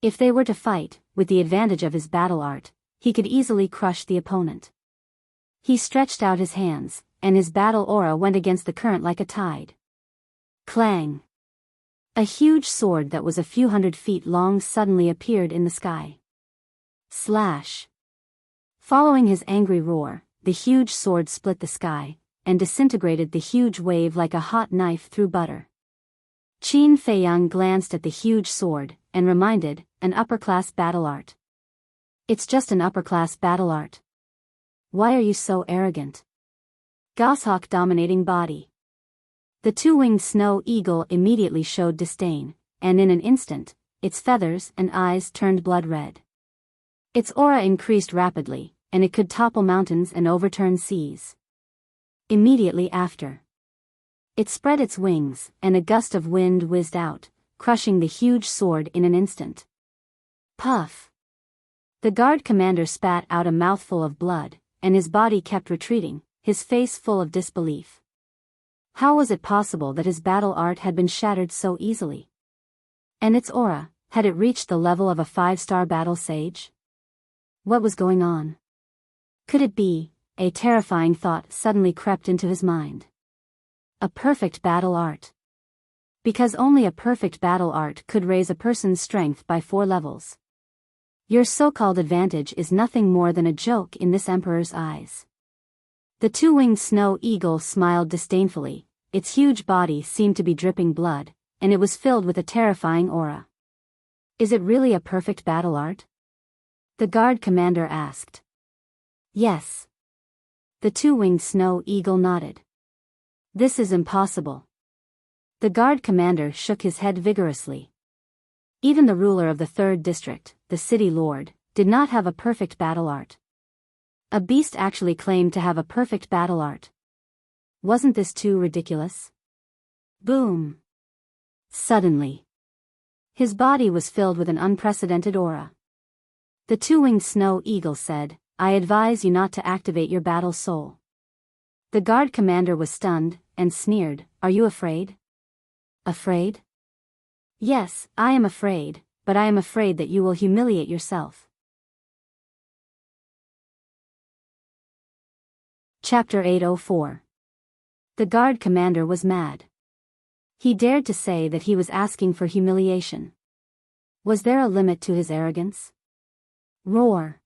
If they were to fight, with the advantage of his battle art, he could easily crush the opponent. He stretched out his hands, and his battle aura went against the current like a tide. Clang! A huge sword that was a few hundred feet long suddenly appeared in the sky. Slash! Following his angry roar, the huge sword split the sky, and disintegrated the huge wave like a hot knife through butter. Qin Feiyang glanced at the huge sword, and reminded, an upper-class battle art. It's just an upper-class battle art. Why are you so arrogant? Goshawk dominating body. The two-winged snow eagle immediately showed disdain, and in an instant, its feathers and eyes turned blood red. Its aura increased rapidly, and it could topple mountains and overturn seas. Immediately after, it spread its wings, and a gust of wind whizzed out, crushing the huge sword in an instant. Puff! The guard commander spat out a mouthful of blood, and his body kept retreating, his face full of disbelief. How was it possible that his battle art had been shattered so easily? And its aura, had it reached the level of a 5-star battle sage? What was going on? Could it be? A terrifying thought suddenly crept into his mind. A perfect battle art. Because only a perfect battle art could raise a person's strength by 4 levels. Your so-called advantage is nothing more than a joke in this emperor's eyes. The two-winged snow eagle smiled disdainfully, its huge body seemed to be dripping blood, and it was filled with a terrifying aura. Is it really a perfect battle art? The guard commander asked. Yes. The two-winged snow eagle nodded. This is impossible. The guard commander shook his head vigorously. Even the ruler of the 3rd district, the city lord, did not have a perfect battle art. A beast actually claimed to have a perfect battle art. Wasn't this too ridiculous? Boom! Suddenly, his body was filled with an unprecedented aura. The two-winged snow eagle said, I advise you not to activate your battle soul. The guard commander was stunned, and sneered, Are you afraid? Afraid? Yes, I am afraid, but I am afraid that you will humiliate yourself. Chapter 804. The guard commander was mad. He dared to say that he was asking for humiliation. Was there a limit to his arrogance? Roar!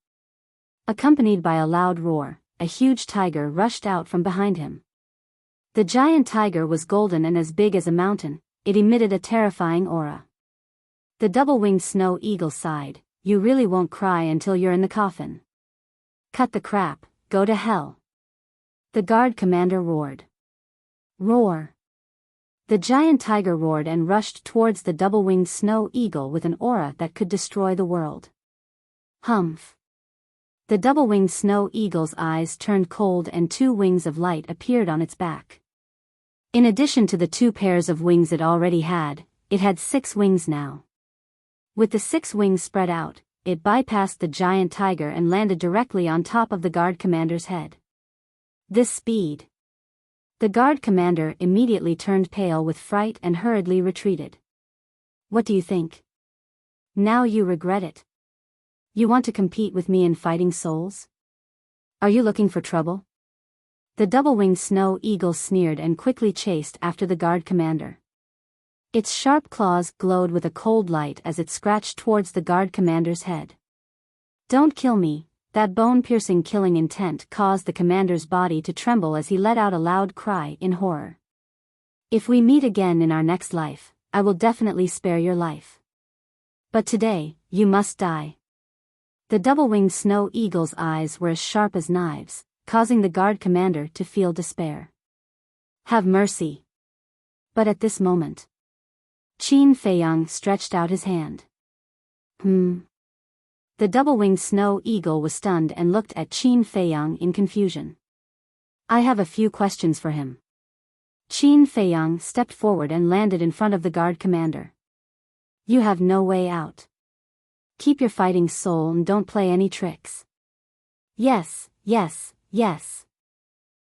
Accompanied by a loud roar, a huge tiger rushed out from behind him. The giant tiger was golden and as big as a mountain, it emitted a terrifying aura. The double-winged snow eagle sighed, You really won't cry until you're in the coffin. Cut the crap, go to hell. The guard commander roared. Roar! The giant tiger roared and rushed towards the double-winged snow eagle with an aura that could destroy the world. Humph! The double-winged snow eagle's eyes turned cold and 2 wings of light appeared on its back. In addition to the 2 pairs of wings it already had, it had 6 wings now. With the 6 wings spread out, it bypassed the giant tiger and landed directly on top of the guard commander's head. This speed! The guard commander immediately turned pale with fright and hurriedly retreated. What do you think? Now you regret it. You want to compete with me in fighting souls? Are you looking for trouble? The double-winged snow eagle sneered and quickly chased after the guard commander. Its sharp claws glowed with a cold light as it scratched towards the guard commander's head. "Don't kill me." That bone-piercing killing intent caused the commander's body to tremble as he let out a loud cry in horror. "If we meet again in our next life, I will definitely spare your life. But today, you must die." The double-winged snow eagle's eyes were as sharp as knives, causing the guard commander to feel despair. "Have mercy." But at this moment, Qin Feiyang stretched out his hand. The double-winged snow eagle was stunned and looked at Qin Feiyang in confusion. "I have a few questions for him." Qin Feiyang stepped forward and landed in front of the guard commander. "You have no way out. Keep your fighting soul and don't play any tricks." "Yes, yes, yes."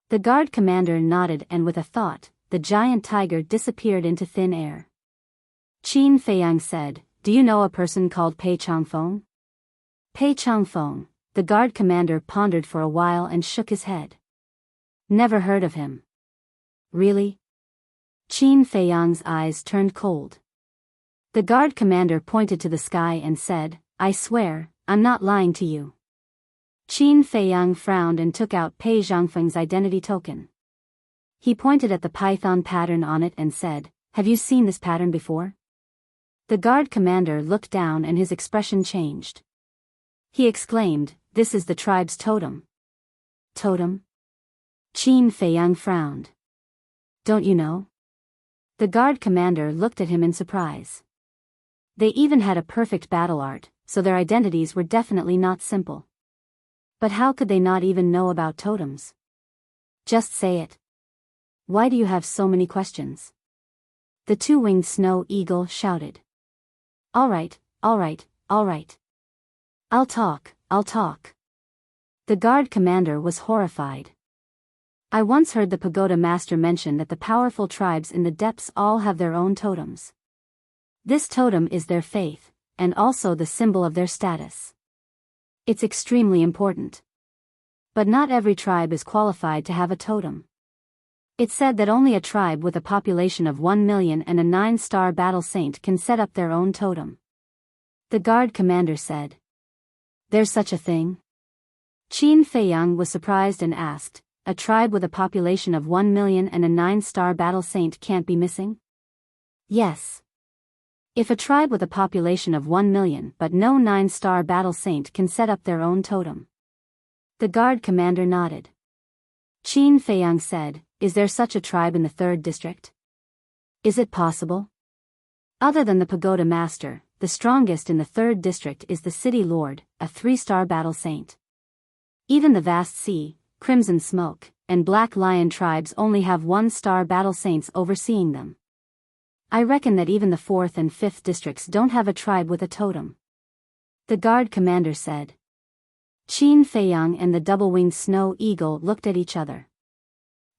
The guard commander nodded, and with a thought, the giant tiger disappeared into thin air. Qin Feiyang said, "Do you know a person called Pei Changfeng?" Pei Changfeng. The guard commander pondered for a while and shook his head. "Never heard of him." "Really?" Qin Feiyang's eyes turned cold. The guard commander pointed to the sky and said, "I swear, I'm not lying to you." Qin Feiyang frowned and took out Pei Zhangfeng's identity token. He pointed at the python pattern on it and said, "Have you seen this pattern before?" The guard commander looked down and his expression changed. He exclaimed, "This is the tribe's totem." "Totem?" Qin Feiyang frowned. "Don't you know?" The guard commander looked at him in surprise. They even had a perfect battle art, so their identities were definitely not simple. But how could they not even know about totems? "Just say it. Why do you have so many questions?" The two-winged snow eagle shouted. All right, all right, all right. I'll talk, I'll talk." The guard commander was horrified. "I once heard the pagoda master mention that the powerful tribes in the depths all have their own totems. This totem is their faith, and also the symbol of their status. It's extremely important. But not every tribe is qualified to have a totem. It's said that only a tribe with a population of 1 million and a 9-star battle saint can set up their own totem." The guard commander said. "There's such a thing?" Qin Feiyang was surprised and asked, "A tribe with a population of 1 million and a 9-star battle saint can't be missing?" "Yes. If a tribe with a population of 1 million but no 9-star battle saint can set up their own totem." The guard commander nodded. Qin Feiyang said, "Is there such a tribe in the 3rd district? Is it possible?" "Other than the pagoda master, the strongest in the 3rd district is the city lord, a 3-star battle saint. Even the vast sea, crimson smoke, and black lion tribes only have 1-star battle saints overseeing them. I reckon that even the 4th and 5th districts don't have a tribe with a totem." The guard commander said. Qin Feiyang and the double-winged snow eagle looked at each other.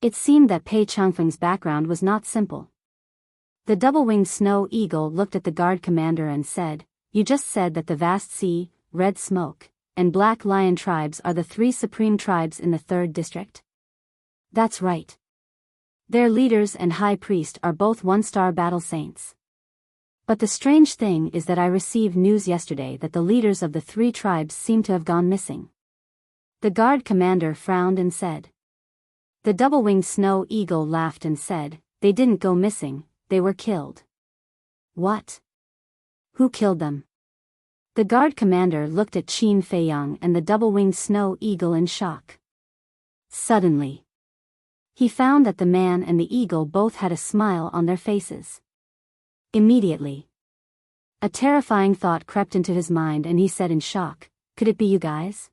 It seemed that Pei Changfeng's background was not simple. The double-winged snow eagle looked at the guard commander and said, "You just said that the vast sea, red smoke, and black lion tribes are the 3 supreme tribes in the 3rd district?" "That's right. Their leaders and high priest are both 1-star battle saints. But the strange thing is that I received news yesterday that the leaders of the 3 tribes seem to have gone missing." The guard commander frowned and said. The double-winged snow eagle laughed and said, "They didn't go missing, they were killed." "What? Who killed them?" The guard commander looked at Qin Feiyang and the double-winged snow eagle in shock. Suddenly, he found that the man and the eagle both had a smile on their faces. Immediately, a terrifying thought crept into his mind and he said in shock, "Could it be you guys?"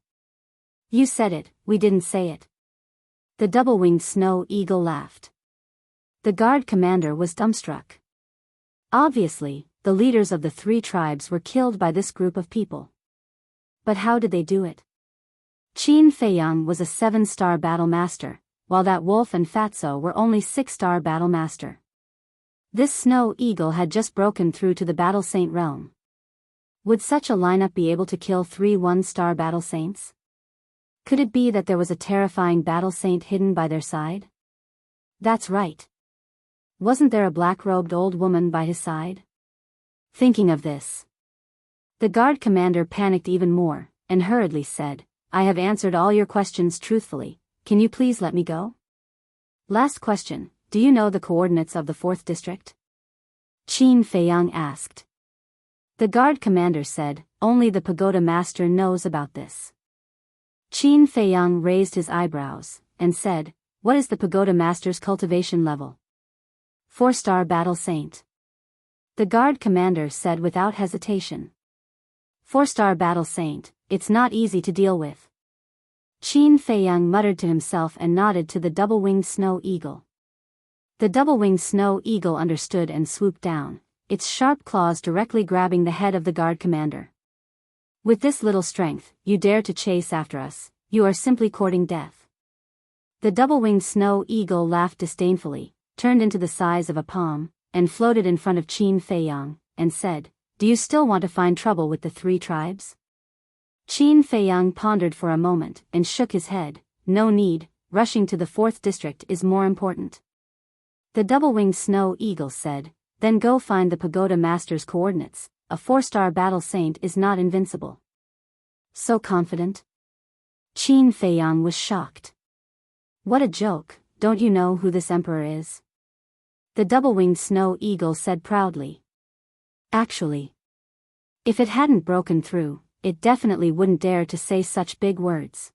"You said it, we didn't say it." The double-winged snow eagle laughed. The guard commander was dumbstruck. Obviously, the leaders of the 3 tribes were killed by this group of people. But how did they do it? Qin Feiyang was a 7-star battle master, while that wolf and Fatso were only 6-star battle master. This snow eagle had just broken through to the battle saint realm. Would such a lineup be able to kill 3 1-star battle saints? Could it be that there was a terrifying battle saint hidden by their side? That's right. Wasn't there a black-robed old woman by his side? Thinking of this, the guard commander panicked even more, and hurriedly said, I have answered all your questions truthfully, can you please let me go? Last question, do you know the coordinates of the 4th district? Qin Feiyang asked. The guard commander said, only the pagoda master knows about this. Qin Feiyang raised his eyebrows, and said, what is the pagoda master's cultivation level? 4-star battle saint. The guard commander said without hesitation. 4-star battle saint, it's not easy to deal with. Qin Feiyang muttered to himself and nodded to the double-winged snow eagle. The double-winged snow eagle understood and swooped down, its sharp claws directly grabbing the head of the guard commander. With this little strength, you dare to chase after us, you are simply courting death. The double-winged snow eagle laughed disdainfully, turned into the size of a palm, and floated in front of Qin Feiyang, and said, do you still want to find trouble with the 3 tribes? Qin Feiyang pondered for a moment and shook his head, no need, rushing to the 4th district is more important. The double-winged snow eagle said, then go find the pagoda master's coordinates, a 4-star battle saint is not invincible. So confident? Qin Feiyang was shocked. What a joke, don't you know who this emperor is? The double-winged snow eagle said proudly. Actually, if it hadn't broken through, it definitely wouldn't dare to say such big words.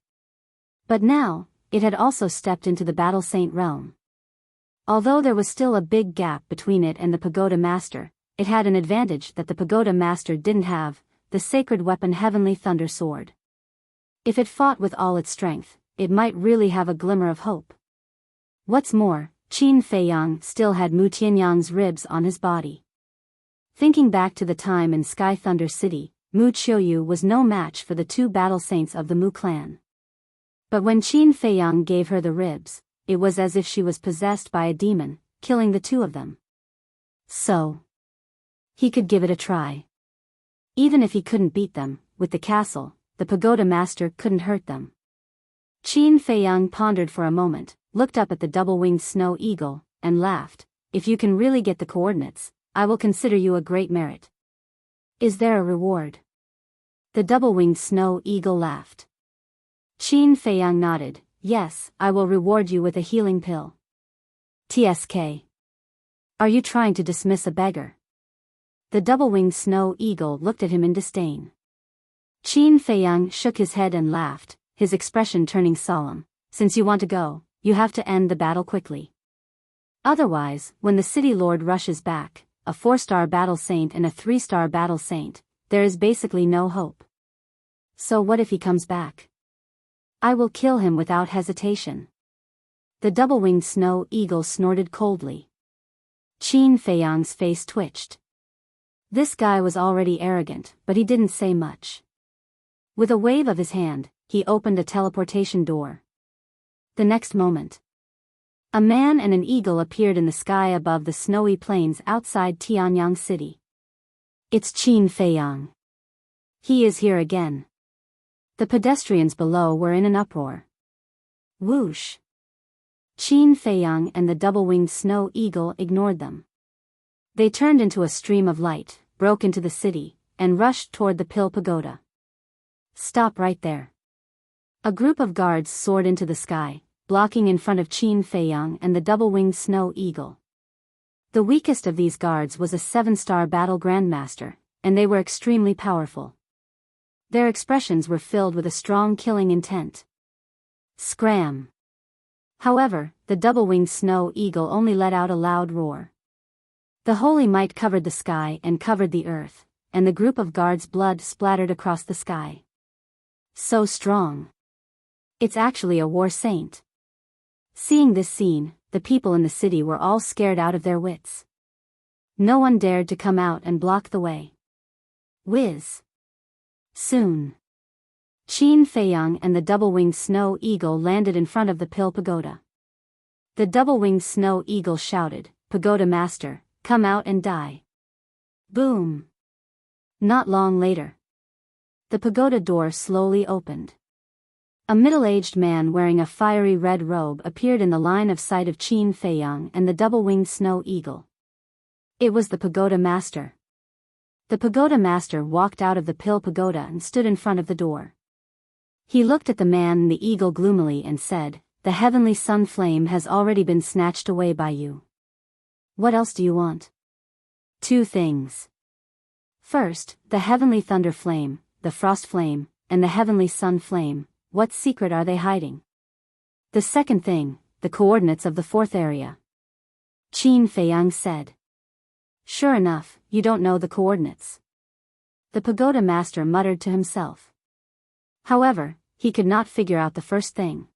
But now, it had also stepped into the battle saint realm. Although there was still a big gap between it and the pagoda master, it had an advantage that the pagoda master didn't have, the sacred weapon Heavenly Thunder Sword. If it fought with all its strength, it might really have a glimmer of hope. What's more, Qin Feiyang still had Mu Tianyang's ribs on his body. Thinking back to the time in Sky Thunder City, Mu Qiuyu was no match for the 2 battle saints of the Mu clan. But when Qin Feiyang gave her the ribs, it was as if she was possessed by a demon, killing the 2 of them. So, he could give it a try. Even if he couldn't beat them, with the castle, the pagoda master couldn't hurt them. Qin Feiyang pondered for a moment, looked up at the double-winged snow eagle, and laughed. If you can really get the coordinates, I will consider you a great merit. Is there a reward? The double-winged snow eagle laughed. Qin Feiyang nodded, yes, I will reward you with a healing pill. TSK. Are you trying to dismiss a beggar? The double-winged snow eagle looked at him in disdain. Qin Feiyang shook his head and laughed, his expression turning solemn. Since you want to go, you have to end the battle quickly. Otherwise, when the city lord rushes back, a 4-star battle saint and a 3-star battle saint, there is basically no hope. So what if he comes back? I will kill him without hesitation. The double-winged snow eagle snorted coldly. Qin Feiyang's face twitched. This guy was already arrogant, but he didn't say much. With a wave of his hand, he opened a teleportation door. The next moment, a man and an eagle appeared in the sky above the snowy plains outside Tianyang City. It's Qin Feiyang. He is here again. The pedestrians below were in an uproar. Whoosh! Qin Feiyang and the double-winged snow eagle ignored them. They turned into a stream of light, broke into the city, and rushed toward the Pill Pagoda. Stop right there. A group of guards soared into the sky, blocking in front of Qin Feiyang and the double-winged snow eagle. The weakest of these guards was a 7-star battle grandmaster, and they were extremely powerful. Their expressions were filled with a strong killing intent. Scram! However, the double-winged snow eagle only let out a loud roar. The holy might covered the sky and covered the earth, and the group of guards' blood splattered across the sky. So strong. It's actually a war saint. Seeing this scene, the people in the city were all scared out of their wits. No one dared to come out and block the way. Whiz! Soon, Qin Feiyang and the double-winged snow eagle landed in front of the Pill Pagoda. The double-winged snow eagle shouted, "Pagoda Master, come out and die." Boom! Not long later, the pagoda door slowly opened. A middle-aged man wearing a fiery red robe appeared in the line of sight of Qin Feiyang and the double-winged snow eagle. It was the pagoda master. The pagoda master walked out of the pill pagoda and stood in front of the door. He looked at the man and the eagle gloomily and said, "The heavenly sun flame has already been snatched away by you. What else do you want?" "Two things. First, the heavenly thunder flame, the frost flame, and the heavenly sun flame. What secret are they hiding? The second thing, the coordinates of the fourth area." Qin Feiyang said. "Sure enough, you don't know the coordinates." The pagoda master muttered to himself. However, he could not figure out the first thing.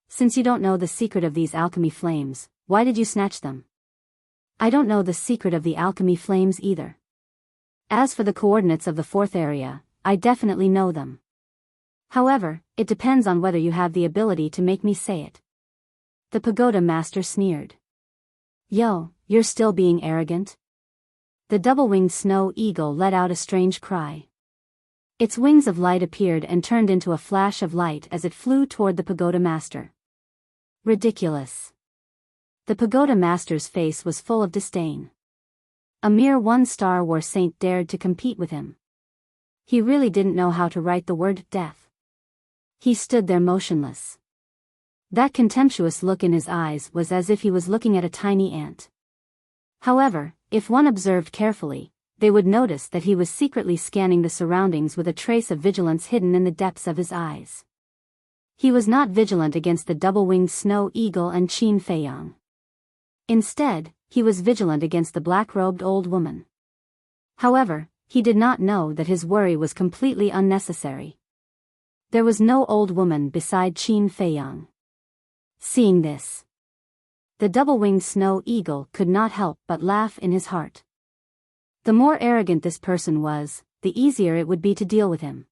"Since you don't know the secret of these alchemy flames, why did you snatch them?" "I don't know the secret of the alchemy flames either. As for the coordinates of the fourth area, I definitely know them. However, it depends on whether you have the ability to make me say it." The pagoda master sneered. "Yo, you're still being arrogant?" The double-winged snow eagle let out a strange cry. Its wings of light appeared and turned into a flash of light as it flew toward the pagoda master. Ridiculous. The pagoda master's face was full of disdain. A mere one-star war saint dared to compete with him. He really didn't know how to write the word death. He stood there motionless. That contemptuous look in his eyes was as if he was looking at a tiny ant. However, if one observed carefully, they would notice that he was secretly scanning the surroundings with a trace of vigilance hidden in the depths of his eyes. He was not vigilant against the double-winged snow eagle and Qin Feiyang. Instead, he was vigilant against the black-robed old woman. However, he did not know that his worry was completely unnecessary. There was no old woman beside Qin Feiyang. Seeing this, the double-winged snow eagle could not help but laugh in his heart. The more arrogant this person was, the easier it would be to deal with him.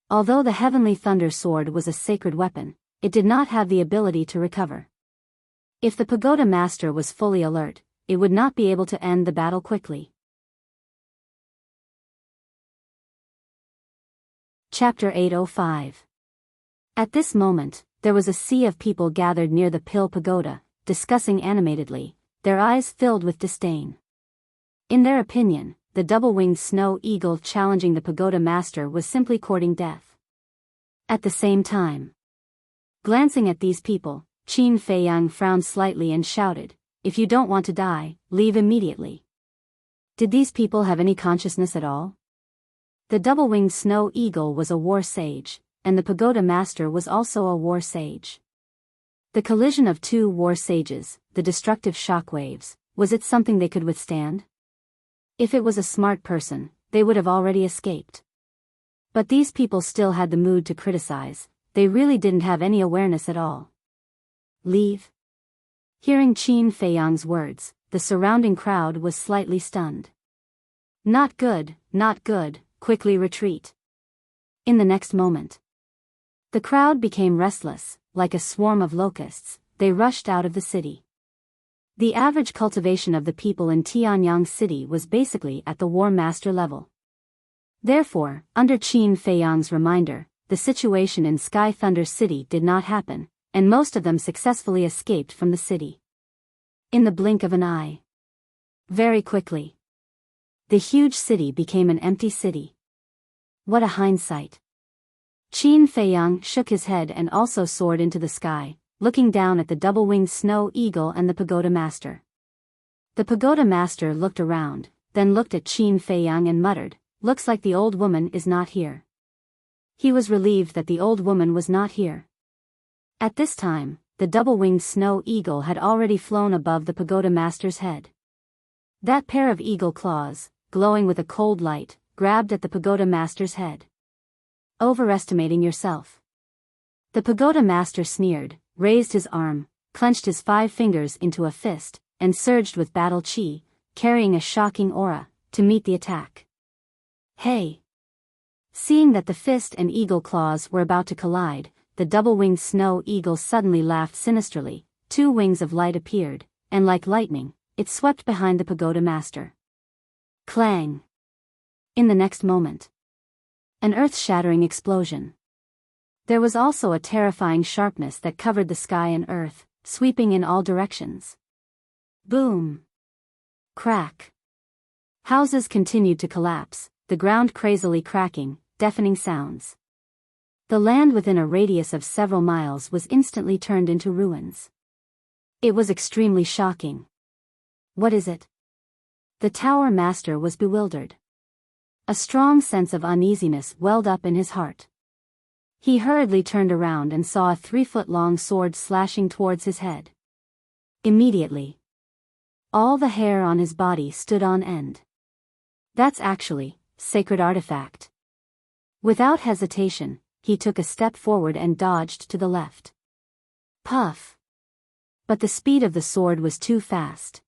Although the heavenly thunder sword was a sacred weapon, it did not have the ability to recover. If the pagoda master was fully alert, it would not be able to end the battle quickly. Chapter 805. At this moment, there was a sea of people gathered near the pill pagoda, discussing animatedly, their eyes filled with disdain. In their opinion, the double-winged snow eagle challenging the pagoda master was simply courting death. At the same time, glancing at these people, Qin Feiyang frowned slightly and shouted, "If you don't want to die, leave immediately." Did these people have any consciousness at all? The double-winged snow eagle was a war sage, and the pagoda master was also a war sage. The collision of two war sages, the destructive shockwaves, was it something they could withstand? If it was a smart person, they would have already escaped. But these people still had the mood to criticize, they really didn't have any awareness at all. "Leave?" Hearing Qin Feiyang's words, the surrounding crowd was slightly stunned. "Not good, not good. Quickly retreat." In the next moment, the crowd became restless, like a swarm of locusts, they rushed out of the city. The average cultivation of the people in Tianyang City was basically at the War Master level. Therefore, under Qin Feiyang's reminder, the situation in Sky Thunder City did not happen, and most of them successfully escaped from the city. In the blink of an eye. Very quickly, the huge city became an empty city. What a hindsight. Qin Feiyang shook his head and also soared into the sky, looking down at the double-winged snow eagle and the pagoda master. The pagoda master looked around, then looked at Qin Feiyang and muttered, "Looks like the old woman is not here." He was relieved that the old woman was not here. At this time, the double-winged snow eagle had already flown above the pagoda master's head. That pair of eagle claws, glowing with a cold light, grabbed at the pagoda master's head. "Overestimating yourself." The pagoda master sneered, raised his arm, clenched his 5 fingers into a fist, and surged with battle chi, carrying a shocking aura, to meet the attack. "Hey!" Seeing that the fist and eagle claws were about to collide, the double-winged snow eagle suddenly laughed sinisterly, 2 wings of light appeared, and like lightning, it swept behind the pagoda master. Clang! In the next moment, an earth-shattering explosion. There was also a terrifying sharpness that covered the sky and earth, sweeping in all directions. Boom! Crack! Houses continued to collapse, the ground crazily cracking, deafening sounds. The land within a radius of several miles was instantly turned into ruins. It was extremely shocking. What is it? The tower master was bewildered. A strong sense of uneasiness welled up in his heart. He hurriedly turned around and saw a 3-foot-long sword slashing towards his head. Immediately, all the hair on his body stood on end. That's actually sacred artifact. Without hesitation, he took a step forward and dodged to the left. Puff! But the speed of the sword was too fast.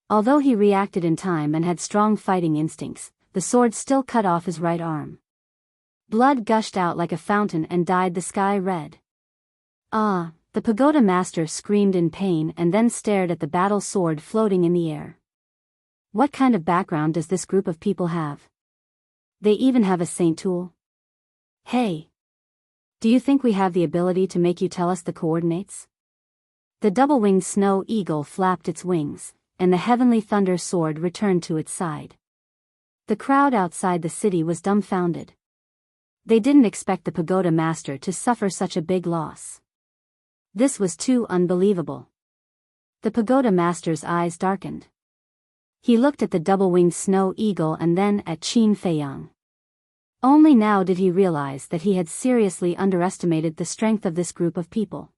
Although he reacted in time and had strong fighting instincts, the sword still cut off his right arm. Blood gushed out like a fountain and dyed the sky red. Ah! The pagoda master screamed in pain and then stared at the battle sword floating in the air. What kind of background does this group of people have? They even have a saint tool? Hey! Do you think we have the ability to make you tell us the coordinates? The double-winged snow eagle flapped its wings, and the heavenly thunder sword returned to its side. The crowd outside the city was dumbfounded. They didn't expect the pagoda master to suffer such a big loss. This was too unbelievable. The pagoda master's eyes darkened. He looked at the double-winged snow eagle and then at Qin Feiyang. Only now did he realize that he had seriously underestimated the strength of this group of people.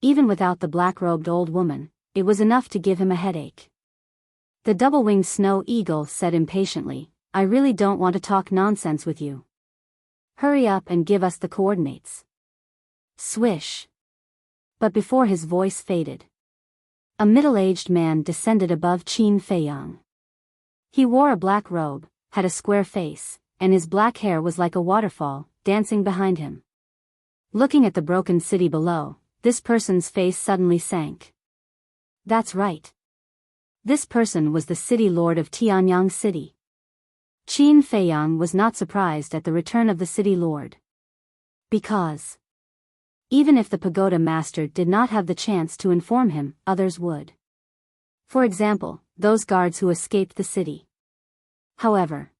Even without the black-robed old woman, it was enough to give him a headache. The double-winged snow eagle said impatiently, "I really don't want to talk nonsense with you. Hurry up and give us the coordinates." Swish! But before his voice faded, a middle-aged man descended above Qin Feiyang. He wore a black robe, had a square face, and his black hair was like a waterfall, dancing behind him. Looking at the broken city below, this person's face suddenly sank. That's right. This person was the city lord of Tianyang City. Qin Feiyang was not surprised at the return of the city lord. Because even if the pagoda master did not have the chance to inform him, others would. For example, those guards who escaped the city. However,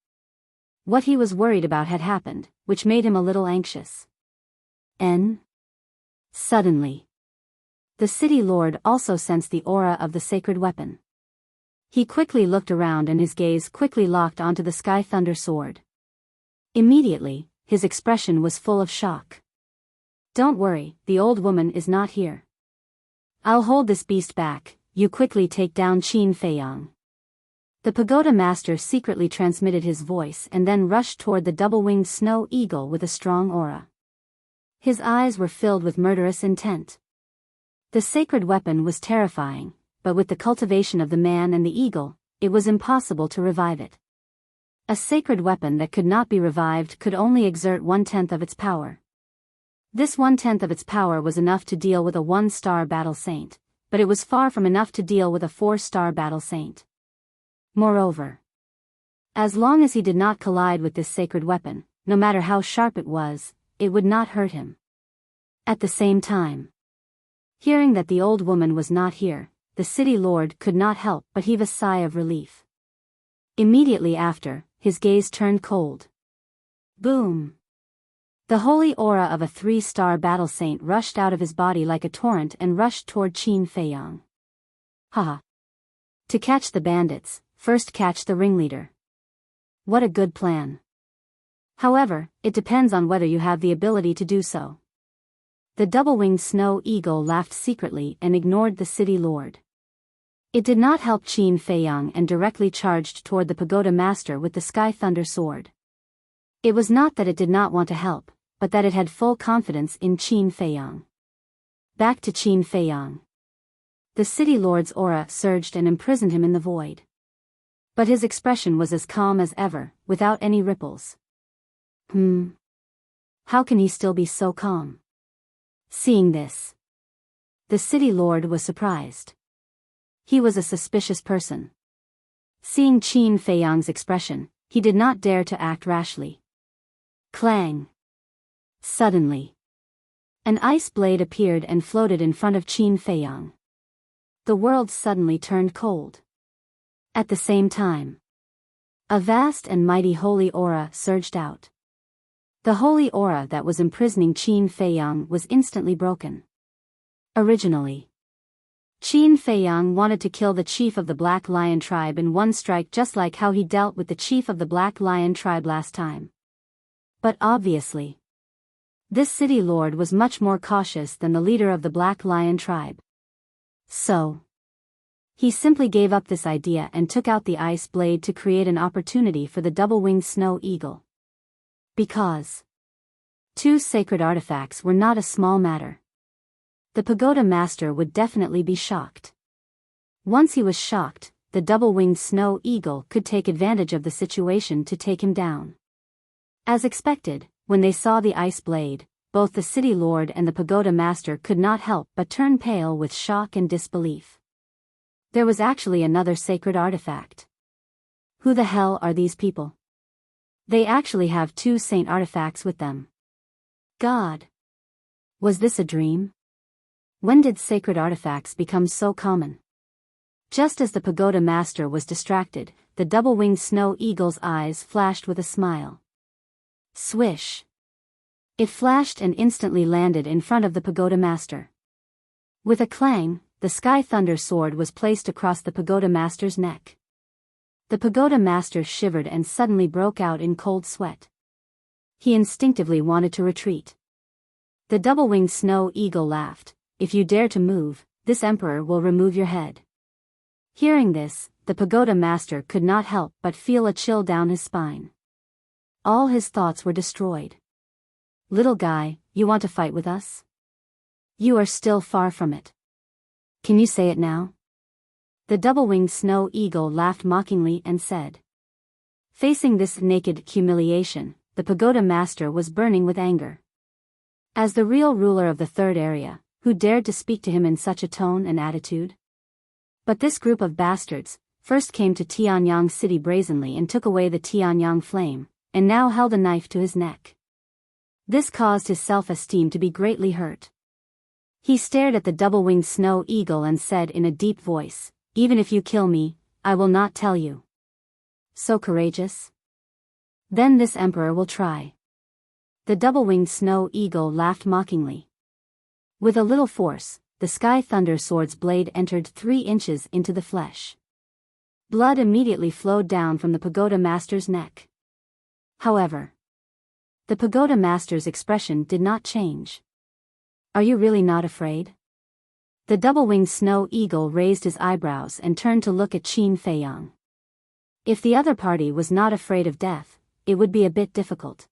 what he was worried about had happened, which made him a little anxious. Suddenly, the city lord also sensed the aura of the sacred weapon. He quickly looked around and his gaze quickly locked onto the sky thunder sword. Immediately, his expression was full of shock. "Don't worry, the old woman is not here. I'll hold this beast back, you quickly take down Qin Feiyang." The pagoda master secretly transmitted his voice and then rushed toward the double-winged snow eagle with a strong aura. His eyes were filled with murderous intent. The sacred weapon was terrifying, but with the cultivation of the man and the eagle, it was impossible to revive it. A sacred weapon that could not be revived could only exert 1/10 of its power. This 1/10 of its power was enough to deal with a 1-star battle saint, but it was far from enough to deal with a 4-star battle saint. Moreover, as long as he did not collide with this sacred weapon, no matter how sharp it would not hurt him. At the same time, hearing that the old woman was not here, the city lord could not help but heave a sigh of relief. Immediately after, his gaze turned cold. Boom! The holy aura of a 3-star battle saint rushed out of his body like a torrent and rushed toward Qin Feiyang. Haha! To catch the bandits, first catch the ringleader. What a good plan. However, it depends on whether you have the ability to do so. The double-winged snow eagle laughed secretly and ignored the city lord. It did not help Qin Feiyang and directly charged toward the pagoda master with the sky thunder sword. It was not that it did not want to help, but that it had full confidence in Qin Feiyang. Back to Qin Feiyang. The city lord's aura surged and imprisoned him in the void. But his expression was as calm as ever, without any ripples. How can he still be so calm? Seeing this, the city lord was surprised. He was a suspicious person. Seeing Qin Feiyang's expression, he did not dare to act rashly. Clang! Suddenly, an ice blade appeared and floated in front of Qin Feiyang. The world suddenly turned cold. At the same time, a vast and mighty holy aura surged out. The holy aura that was imprisoning Qin Feiyang was instantly broken. Originally, Qin Feiyang wanted to kill the chief of the Black Lion tribe in one strike, just like how he dealt with the chief of the Black Lion tribe last time. But obviously, this city lord was much more cautious than the leader of the Black Lion tribe. So, he simply gave up this idea and took out the ice blade to create an opportunity for the double-winged snow eagle. Because two sacred artifacts were not a small matter. The pagoda master would definitely be shocked. Once he was shocked, the double-winged snow eagle could take advantage of the situation to take him down. As expected, when they saw the ice blade, both the city lord and the pagoda master could not help but turn pale with shock and disbelief. There was actually another sacred artifact. Who the hell are these people? They actually have two saint artifacts with them. God! Was this a dream? When did sacred artifacts become so common? Just as the pagoda master was distracted, the double-winged snow eagle's eyes flashed with a smile. Swish! It flashed and instantly landed in front of the pagoda master. With a clang, the sky thunder sword was placed across the pagoda master's neck. The pagoda master shivered and suddenly broke out in cold sweat. He instinctively wanted to retreat. The double-winged snow eagle laughed. If you dare to move, this emperor will remove your head. Hearing this, the pagoda master could not help but feel a chill down his spine. All his thoughts were destroyed. Little guy, you want to fight with us? You are still far from it. Can you say it now? The double-winged snow eagle laughed mockingly and said. Facing this naked humiliation, the pagoda master was burning with anger. As the real ruler of the third area, who dared to speak to him in such a tone and attitude? But this group of bastards first came to Tianyang City brazenly and took away the Tianyang flame, and now held a knife to his neck. This caused his self-esteem to be greatly hurt. He stared at the double-winged snow eagle and said in a deep voice, even if you kill me, I will not tell you. So courageous? Then this emperor will try. The double-winged snow eagle laughed mockingly. With a little force, the sky thunder sword's blade entered 3 inches into the flesh. Blood immediately flowed down from the pagoda master's neck. However, the pagoda master's expression did not change. Are you really not afraid? The double-winged snow eagle raised his eyebrows and turned to look at Qin Feiyang. If the other party was not afraid of death, it would be a bit difficult.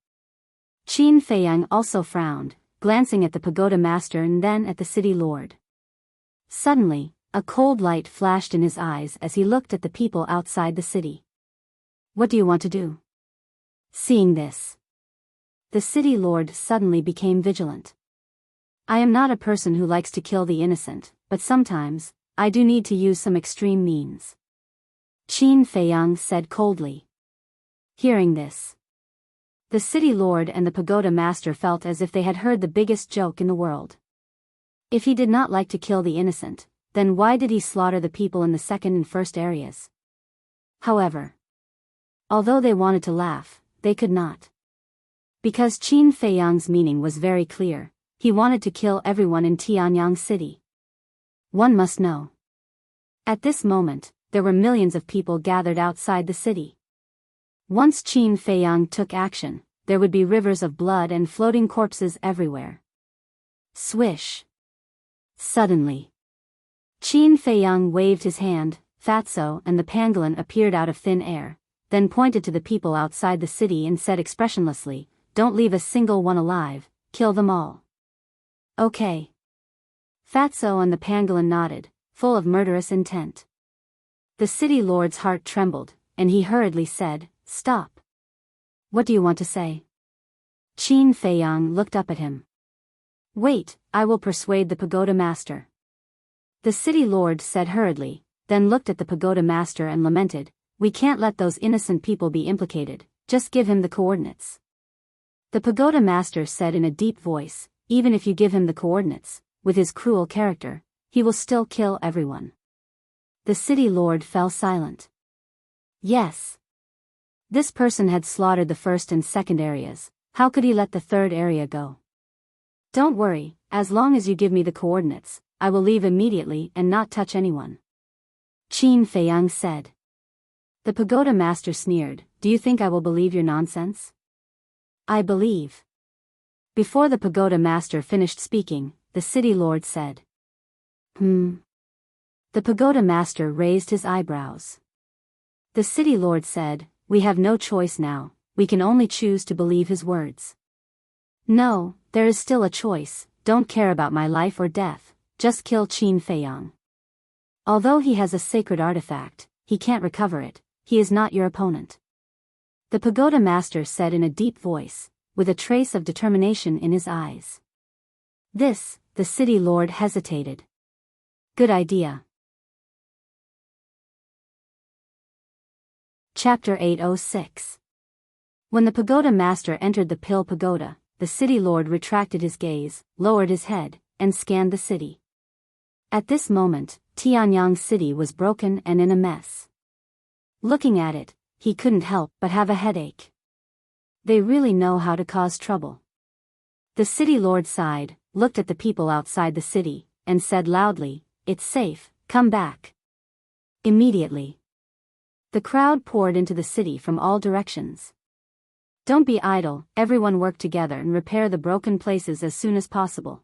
Qin Feiyang also frowned, glancing at the pagoda master and then at the city lord. Suddenly, a cold light flashed in his eyes as he looked at the people outside the city. What do you want to do? Seeing this, the city lord suddenly became vigilant. I am not a person who likes to kill the innocent, but sometimes, I do need to use some extreme means. Qin Feiyang said coldly. Hearing this, the city lord and the pagoda master felt as if they had heard the biggest joke in the world. If he did not like to kill the innocent, then why did he slaughter the people in the second and first areas? However, although they wanted to laugh, they could not. Because Qin Feiyang's meaning was very clear, he wanted to kill everyone in Tianyang City. One must know. At this moment, there were millions of people gathered outside the city. Once Qin Feiyang took action, there would be rivers of blood and floating corpses everywhere. Swish! Suddenly, Qin Feiyang waved his hand, Fatso and the pangolin appeared out of thin air, then pointed to the people outside the city and said expressionlessly, "Don't leave a single one alive, kill them all." Okay. Fatso and the pangolin nodded, full of murderous intent. The city lord's heart trembled, and he hurriedly said, "Stop. What do you want to say?" Qin Feiyang looked up at him. "Wait, I will persuade the pagoda master." The city lord said hurriedly, then looked at the pagoda master and lamented, "We can't let those innocent people be implicated, just give him the coordinates." The pagoda master said in a deep voice, even if you give him the coordinates, with his cruel character, he will still kill everyone. The city lord fell silent. Yes. This person had slaughtered the first and second areas, how could he let the third area go? Don't worry, as long as you give me the coordinates, I will leave immediately and not touch anyone. Qin Feiyang said. The pagoda master sneered, do you think I will believe your nonsense? I believe. Before the pagoda master finished speaking, the city lord said. The pagoda master raised his eyebrows. The city lord said, we have no choice now, we can only choose to believe his words. No, there is still a choice, don't care about my life or death, just kill Qin Feiyang. Although he has a sacred artifact, he can't recover it, he is not your opponent. The pagoda master said in a deep voice, with a trace of determination in his eyes. This, the city lord hesitated. Good idea. Chapter 806. When the pagoda master entered the pill pagoda, the city lord retracted his gaze, lowered his head, and scanned the city. At this moment, Tianyang City was broken and in a mess. Looking at it, he couldn't help but have a headache. They really know how to cause trouble. The city lord sighed, looked at the people outside the city, and said loudly, it's safe, come back. Immediately. The crowd poured into the city from all directions. Don't be idle, everyone work together and repair the broken places as soon as possible.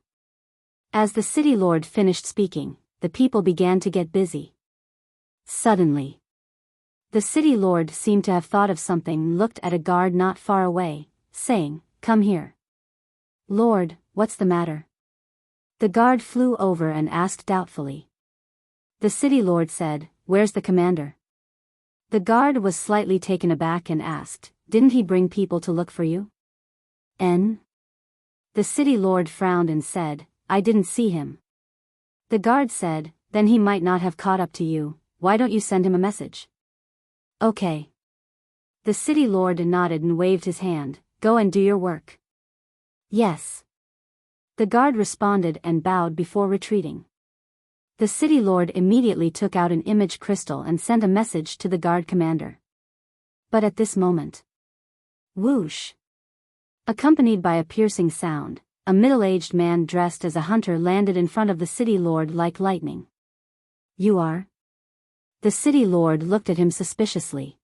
As the city lord finished speaking, the people began to get busy. Suddenly, the city lord seemed to have thought of something and looked at a guard not far away, saying, come here. Lord, what's the matter? The guard flew over and asked doubtfully. The city lord said, where's the commander? The guard was slightly taken aback and asked, didn't he bring people to look for you? The city lord frowned and said, I didn't see him. The guard said, then he might not have caught up to you, why don't you send him a message? Okay. The city lord nodded and waved his hand, go and do your work. Yes. The guard responded and bowed before retreating. The city lord immediately took out an image crystal and sent a message to the guard commander. But at this moment, whoosh! Accompanied by a piercing sound, a middle-aged man dressed as a hunter landed in front of the city lord like lightning. You are? The city lord looked at him suspiciously.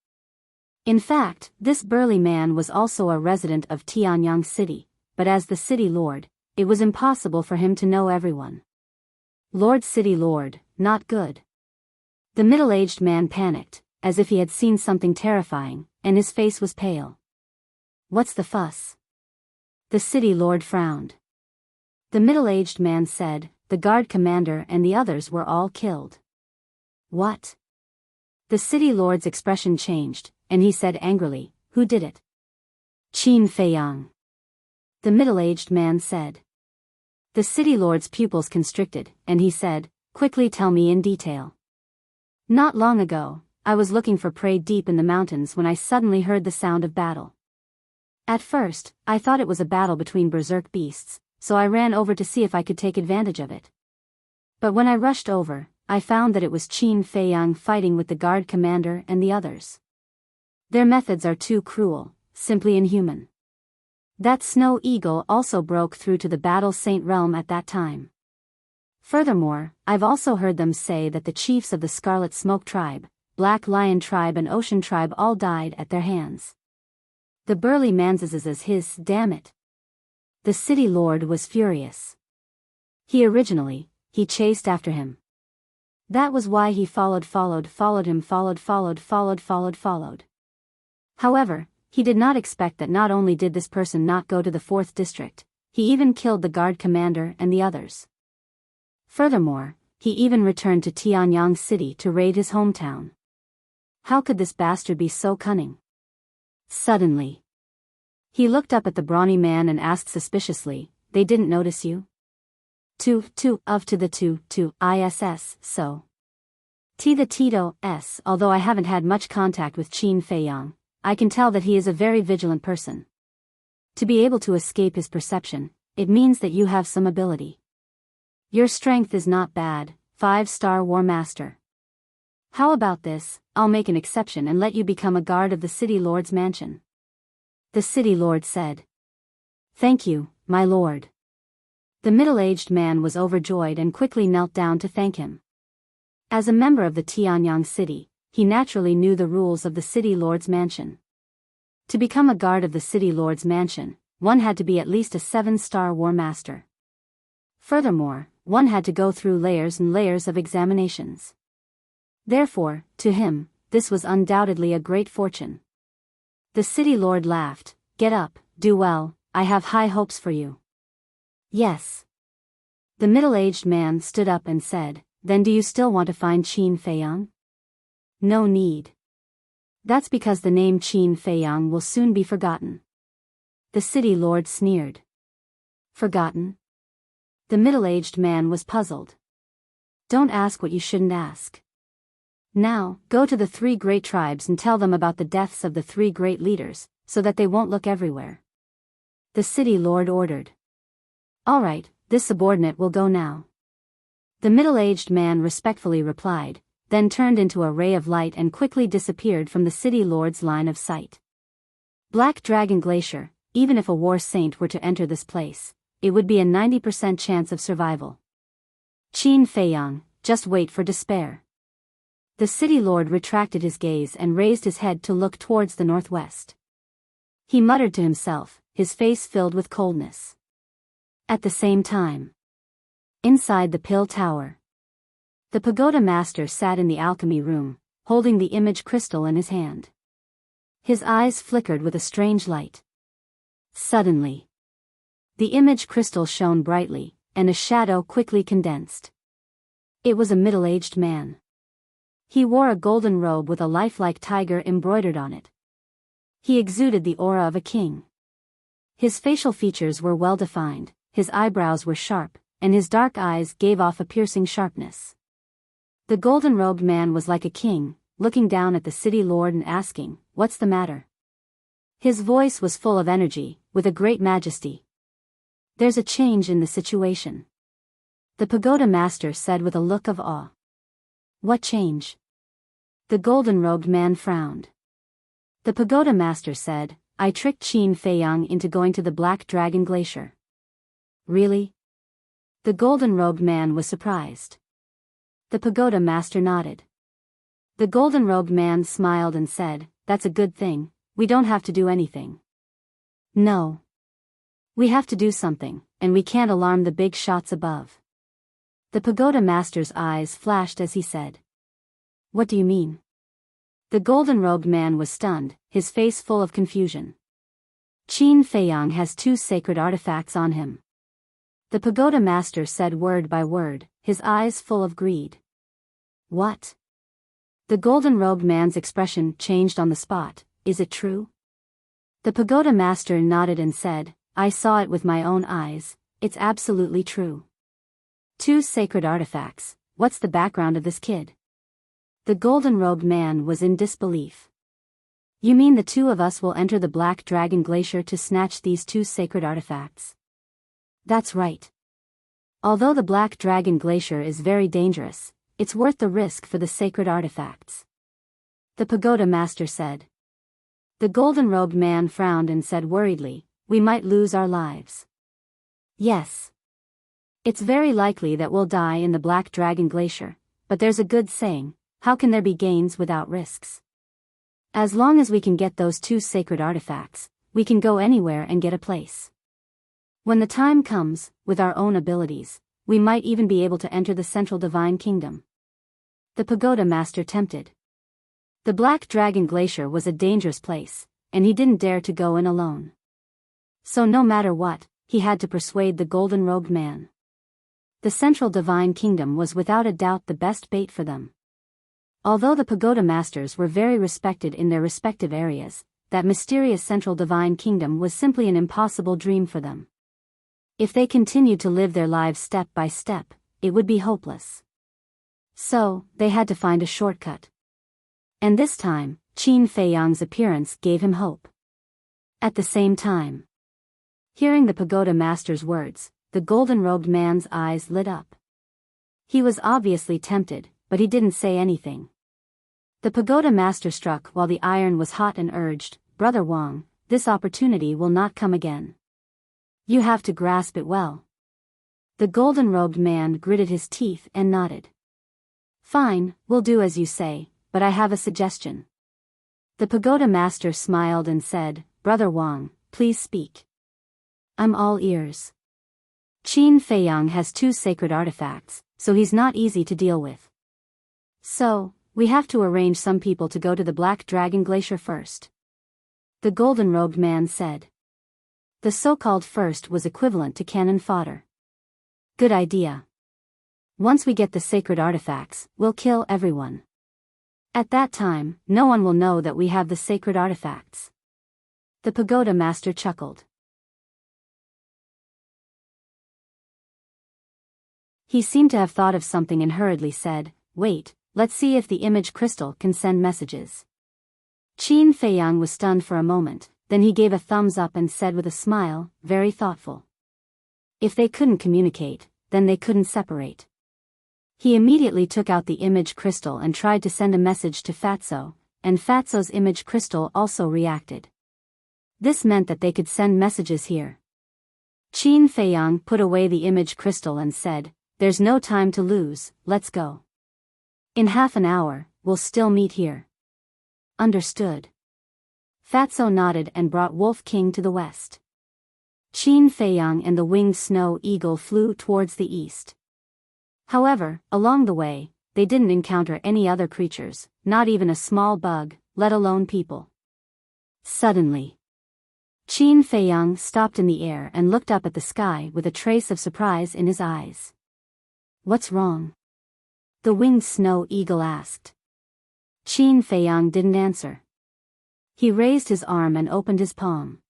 In fact, this burly man was also a resident of Tianyang City, but as the city lord, it was impossible for him to know everyone. Lord City Lord, not good. The middle-aged man panicked, as if he had seen something terrifying, and his face was pale. What's the fuss? The city lord frowned. The middle-aged man said, the guard commander and the others were all killed. What? The city lord's expression changed, and he said angrily, who did it? Qin Feiyang. The middle-aged man said. The city lord's pupils constricted, and he said, quickly tell me in detail. Not long ago, I was looking for prey deep in the mountains when I suddenly heard the sound of battle. At first, I thought it was a battle between berserk beasts, so I ran over to see if I could take advantage of it. But when I rushed over, I found that it was Qin Feiyang fighting with the guard commander and the others. Their methods are too cruel, simply inhuman. That snow eagle also broke through to the Battle Saint realm at that time. Furthermore, I've also heard them say that the chiefs of the Scarlet Smoke tribe, Black Lion tribe and Ocean tribe all died at their hands. The burly man says his, damn it. The city lord was furious. He chased after him. That was why he followed him. However, he did not expect that not only did this person not go to the 4th district, he even killed the guard commander and the others. Furthermore, he even returned to Tianyang City to raid his hometown. How could this bastard be so cunning? Suddenly, he looked up at the brawny man and asked suspiciously, they didn't notice you? ISS, so. Although I haven't had much contact with Qin Feiyang, I can tell that he is a very vigilant person. To be able to escape his perception, it means that you have some ability. Your strength is not bad, 5-star War Master. How about this? I'll make an exception and let you become a guard of the City Lord's mansion. The City Lord said. Thank you, my lord. The middle-aged man was overjoyed and quickly knelt down to thank him. As a member of the Tianyang city, he naturally knew the rules of the City Lord's mansion. To become a guard of the City Lord's mansion, one had to be at least a 7-star War Master. Furthermore, one had to go through layers and layers of examinations. Therefore, to him, this was undoubtedly a great fortune. The City Lord laughed. Get up, do well, I have high hopes for you. Yes. The middle-aged man stood up and said, then do you still want to find Qin Feiyang? No need. That's because the name Qin Feiyang will soon be forgotten. The City Lord sneered. Forgotten? The middle-aged man was puzzled. Don't ask what you shouldn't ask. Now, go to the 3 great tribes and tell them about the deaths of the 3 great leaders, so that they won't look everywhere. The City Lord ordered. All right, this subordinate will go now. The middle-aged man respectfully replied, then turned into a ray of light and quickly disappeared from the City Lord's line of sight. Black Dragon Glacier, even if a war saint were to enter this place, it would be a 90% chance of survival. Qin Feiyang, just wait for despair. The City Lord retracted his gaze and raised his head to look towards the northwest. He muttered to himself, his face filled with coldness. At the same time, inside the Pill Tower, the Pagoda Master sat in the alchemy room, holding the image crystal in his hand. His eyes flickered with a strange light. Suddenly, the image crystal shone brightly, and a shadow quickly condensed. It was a middle-aged man. He wore a golden robe with a lifelike tiger embroidered on it. He exuded the aura of a king. His facial features were well-defined, his eyebrows were sharp, and his dark eyes gave off a piercing sharpness. The golden-robed man was like a king, looking down at the City Lord and asking, "What's the matter?" His voice was full of energy, with a great majesty. "There's a change in the situation," the Pagoda Master said with a look of awe. "What change?" The golden-robed man frowned. The Pagoda Master said, "I tricked Qin Feiyang into going to the Black Dragon Glacier." "Really?" The golden-robed man was surprised. The Pagoda Master nodded. The golden-robed man smiled and said, "That's a good thing, we don't have to do anything." "No. We have to do something, and we can't alarm the big shots above." The Pagoda Master's eyes flashed as he said, "What do you mean?" The golden-robed man was stunned, his face full of confusion. "Qin Feiyang has 2 sacred artifacts on him." The Pagoda Master said word by word, his eyes full of greed. "What?" The golden-robed man's expression changed on the spot. "Is it true?" The Pagoda Master nodded and said, "I saw it with my own eyes, it's absolutely true." 2 sacred artifacts, what's the background of this kid? The golden-robed man was in disbelief. "You mean the 2 of us will enter the Black Dragon Glacier to snatch these 2 sacred artifacts?" "That's right. Although the Black Dragon Glacier is very dangerous, it's worth the risk for the sacred artifacts," the Pagoda Master said. The golden-robed man frowned and said worriedly, "We might lose our lives." "Yes. It's very likely that we'll die in the Black Dragon Glacier, but there's a good saying, how can there be gains without risks? As long as we can get those 2 sacred artifacts, we can go anywhere and get a place. When the time comes, with our own abilities, we might even be able to enter the Central Divine Kingdom." The Pagoda Master tempted. The Black Dragon Glacier was a dangerous place, and he didn't dare to go in alone. So no matter what, he had to persuade the golden-robed man. The Central Divine Kingdom was without a doubt the best bait for them. Although the Pagoda Masters were very respected in their respective areas, that mysterious Central Divine Kingdom was simply an impossible dream for them. If they continued to live their lives step by step, it would be hopeless. So, they had to find a shortcut. And this time, Qin Feiyang's appearance gave him hope. At the same time, Hearing the pagoda master's words, the golden-robed man's eyes lit up. He was obviously tempted, but he didn't say anything. The pagoda master struck while the iron was hot and urged, "Brother Wang, this opportunity will not come again. You have to grasp it well." The golden-robed man gritted his teeth and nodded. "Fine, we'll do as you say, but I have a suggestion." The pagoda master smiled and said, "Brother Wang, please speak. I'm all ears." Qin Feiyang has 2 sacred artifacts, so he's not easy to deal with. So, we have to arrange some people to go to the Black Dragon Glacier first. The golden-robed man said. The so-called first was equivalent to cannon fodder. Good idea. Once we get the sacred artifacts, we'll kill everyone. At that time, no one will know that we have the sacred artifacts. The pagoda master chuckled. He seemed to have thought of something and hurriedly said, "Wait, let's see if the image crystal can send messages." Qin Feiyang was stunned for a moment, then he gave a thumbs up and said with a smile, very thoughtful. If they couldn't communicate, then they couldn't separate. He immediately took out the image crystal and tried to send a message to Fatso, and Fatso's image crystal also reacted. This meant that they could send messages here. Qin Feiyang put away the image crystal and said, "There's no time to lose, let's go. In half an hour, we'll still meet here." Understood. Fatso nodded and brought Wolf King to the west. Qin Feiyang and the winged snow eagle flew towards the east. However, along the way, they didn't encounter any other creatures, not even a small bug, let alone people. Suddenly, Qin Feiyang stopped in the air and looked up at the sky with a trace of surprise in his eyes. "What's wrong?" the winged snow eagle asked. Qin Feiyang didn't answer. He raised his arm and opened his palm.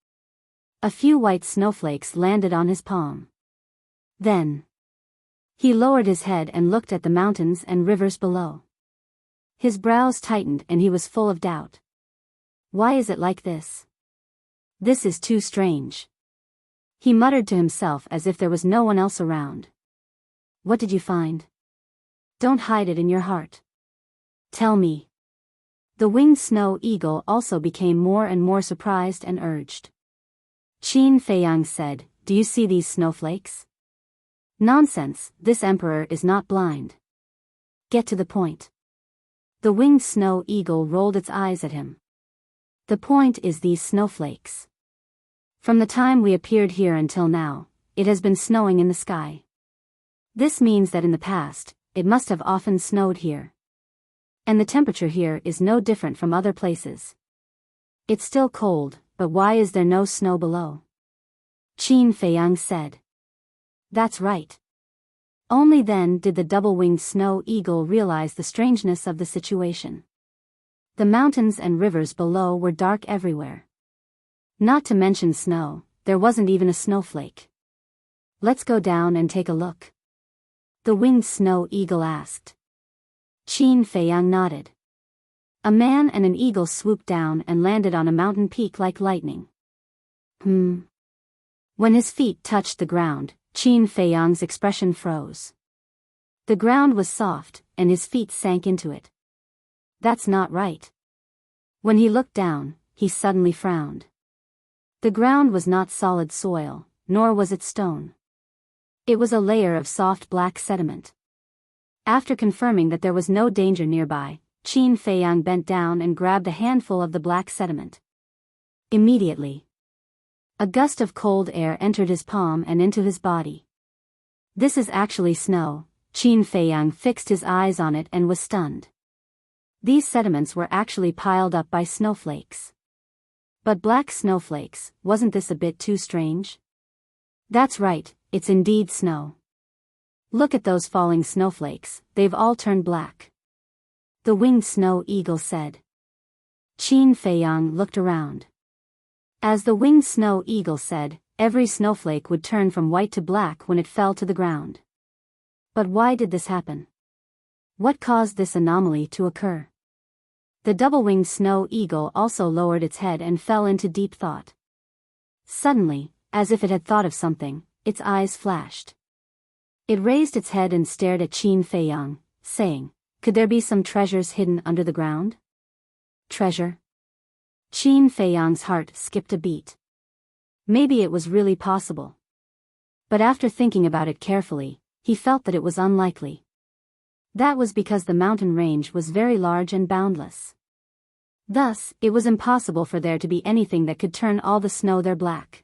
A few white snowflakes landed on his palm. Then, he lowered his head and looked at the mountains and rivers below. His brows tightened and he was full of doubt. Why is it like this? This is too strange. He muttered to himself as if there was no one else around. What did you find? Don't hide it in your heart. Tell me. The winged snow eagle also became more and more surprised and urged. Qin Feiyang said, "Do you see these snowflakes?" "Nonsense, this emperor is not blind. Get to the point." The winged snow eagle rolled its eyes at him. "The point is these snowflakes. From the time we appeared here until now, it has been snowing in the sky. This means that in the past, it must have often snowed here. And the temperature here is no different from other places. It's still cold, but why is there no snow below?" Qin Feiyang said. That's right. Only then did the double-winged snow eagle realize the strangeness of the situation. The mountains and rivers below were dark everywhere. Not to mention snow, there wasn't even a snowflake. "Let's go down and take a look," the winged snow eagle asked. Qin Feiyang nodded. A man and an eagle swooped down and landed on a mountain peak like lightning. When his feet touched the ground, Qin Feiyang's expression froze. The ground was soft, and his feet sank into it. That's not right. When he looked down, he suddenly frowned. The ground was not solid soil, nor was it stone. It was a layer of soft black sediment. After confirming that there was no danger nearby, Qin Feiyang bent down and grabbed a handful of the black sediment. Immediately, a gust of cold air entered his palm and into his body. This is actually snow. Qin Feiyang fixed his eyes on it and was stunned. These sediments were actually piled up by snowflakes. But black snowflakes, wasn't this a bit too strange? That's right, it's indeed snow. Look at those falling snowflakes, they've all turned black. The winged snow eagle said. Qin Feiyang looked around. As the winged snow eagle said, every snowflake would turn from white to black when it fell to the ground. But why did this happen? What caused this anomaly to occur? The double-winged snow eagle also lowered its head and fell into deep thought. Suddenly, As if it had thought of something, its eyes flashed. It raised its head and stared at Qin Feiyang, saying, "Could there be some treasures hidden under the ground?" Treasure? Qin Feiyang's heart skipped a beat. Maybe it was really possible. But after thinking about it carefully, he felt that it was unlikely. That was because the mountain range was very large and boundless. Thus, it was impossible for there to be anything that could turn all the snow there black.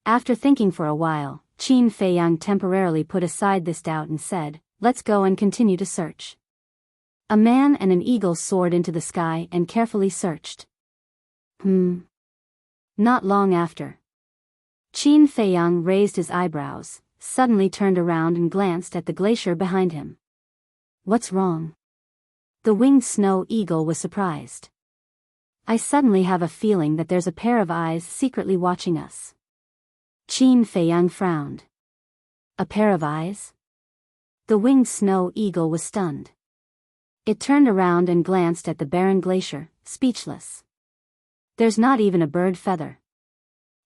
After thinking for a while, Qin Feiyang temporarily put aside this doubt and said, "Let's go and continue to search." A man and an eagle soared into the sky and carefully searched. Not long after. Qin Feiyang raised his eyebrows, suddenly turned around and glanced at the glacier behind him. "What's wrong?" The winged snow eagle was surprised. "I suddenly have a feeling that there's a pair of eyes secretly watching us." Qin Feiyang frowned. A pair of eyes? The winged snow eagle was stunned. It turned around and glanced at the barren glacier, speechless. "There's not even a bird feather.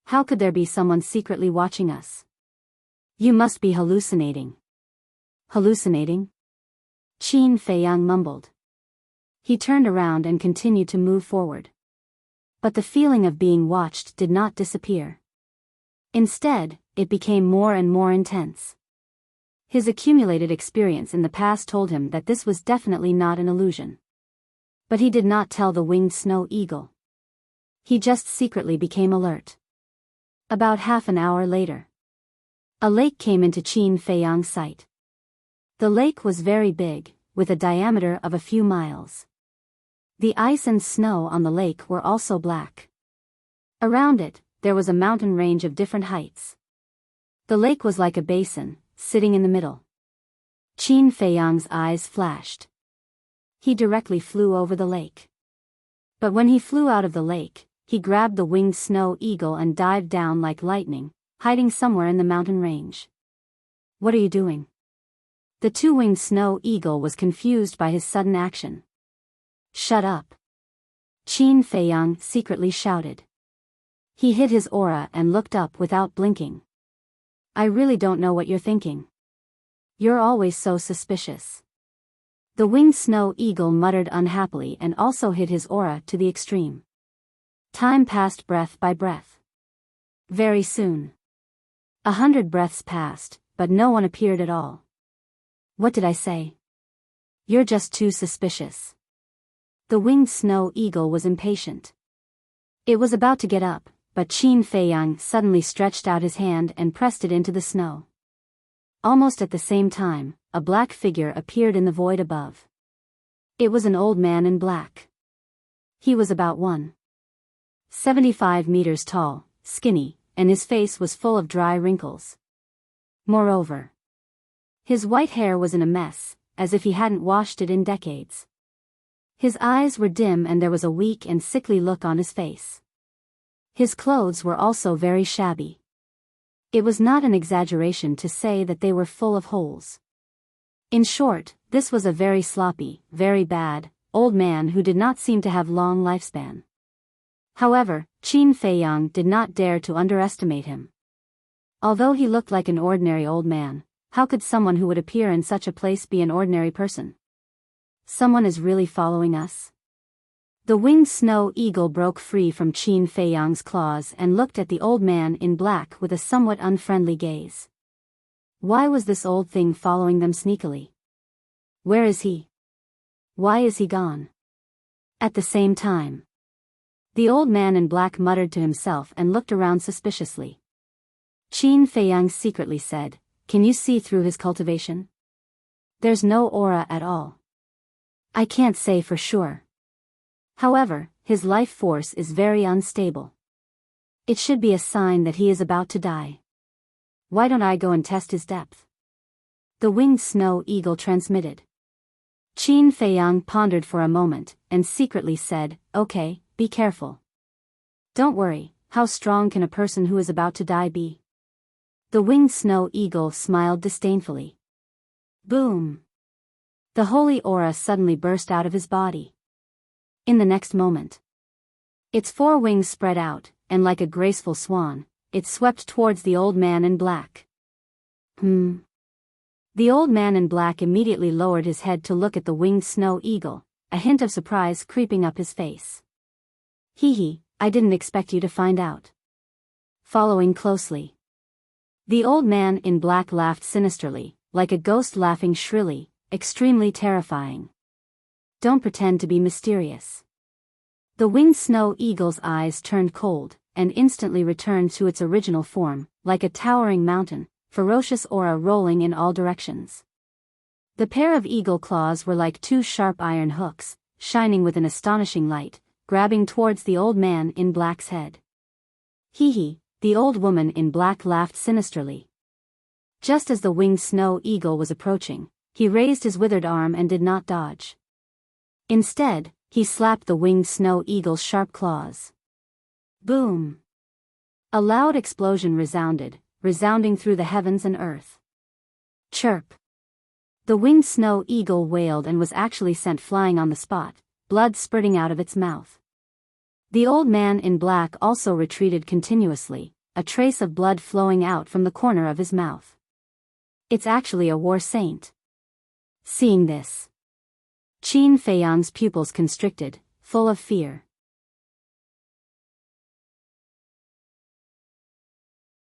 How could there be someone secretly watching us? You must be hallucinating." "Hallucinating?" Qin Feiyang mumbled. He turned around and continued to move forward. But the feeling of being watched did not disappear. Instead, it became more and more intense. His accumulated experience in the past told him that this was definitely not an illusion. But he did not tell the winged snow eagle. He just secretly became alert. About half an hour later, a lake came into Qin Feiyang's sight. The lake was very big, with a diameter of a few miles. The ice and snow on the lake were also black. Around it, there was a mountain range of different heights. The lake was like a basin, sitting in the middle. Qin Feiyang's eyes flashed. He directly flew over the lake. But when he flew out of the lake, he grabbed the winged snow eagle and dived down like lightning, hiding somewhere in the mountain range. "What are you doing?" The two-winged snow eagle was confused by his sudden action. "Shut up!" Qin Feiyang secretly shouted. He hid his aura and looked up without blinking. "I really don't know what you're thinking. You're always so suspicious." The winged snow eagle muttered unhappily and also hid his aura to the extreme. Time passed breath by breath. Very soon. 100 breaths passed, but no one appeared at all. "What did I say? You're just too suspicious." The winged snow eagle was impatient. It was about to get up, but Qin Feiyang suddenly stretched out his hand and pressed it into the snow. Almost at the same time, a black figure appeared in the void above. It was an old man in black. He was about 1.75 meters tall, skinny, and his face was full of dry wrinkles. Moreover, his white hair was in a mess, as if he hadn't washed it in decades. His eyes were dim and there was a weak and sickly look on his face. His clothes were also very shabby. It was not an exaggeration to say that they were full of holes. In short, this was a very sloppy, very bad, old man who did not seem to have long lifespan. However, Qin Feiyang did not dare to underestimate him. Although he looked like an ordinary old man, how could someone who would appear in such a place be an ordinary person? "Someone is really following us?" The winged snow eagle broke free from Qin Feiyang's claws and looked at the old man in black with a somewhat unfriendly gaze. Why was this old thing following them sneakily? Where is he? Why is he gone? At the same time, the old man in black muttered to himself and looked around suspiciously. Qin Feiyang secretly said, "Can you see through his cultivation? There's no aura at all." "I can't say for sure. However, his life force is very unstable. It should be a sign that he is about to die. Why don't I go and test his depth?" The winged snow eagle transmitted. Qin Feiyang pondered for a moment, and secretly said, "Okay, be careful. Don't worry, how strong can a person who is about to die be?" The winged snow eagle smiled disdainfully. Boom! The holy aura suddenly burst out of his body. In the next moment, its four wings spread out, and like a graceful swan, it swept towards the old man in black. The old man in black immediately lowered his head to look at the winged snow eagle, a hint of surprise creeping up his face. Hee, I didn't expect you to find out. Following closely. The old man in black laughed sinisterly, like a ghost laughing shrilly, extremely terrifying. Don't pretend to be mysterious. The winged snow eagle's eyes turned cold, and instantly returned to its original form, like a towering mountain, ferocious aura rolling in all directions. The pair of eagle claws were like two sharp iron hooks, shining with an astonishing light, grabbing towards the old man in black's head. Hee, the old woman in black laughed sinisterly. Just as the winged snow eagle was approaching, he raised his withered arm and did not dodge. Instead, he slapped the winged snow eagle's sharp claws. Boom! A loud explosion resounding through the heavens and earth. Chirp! The winged snow eagle wailed and was actually sent flying on the spot, blood spurting out of its mouth. The old man in black also retreated continuously, a trace of blood flowing out from the corner of his mouth. It's actually a war saint. Seeing this, Qin Feiyang's pupils constricted, full of fear.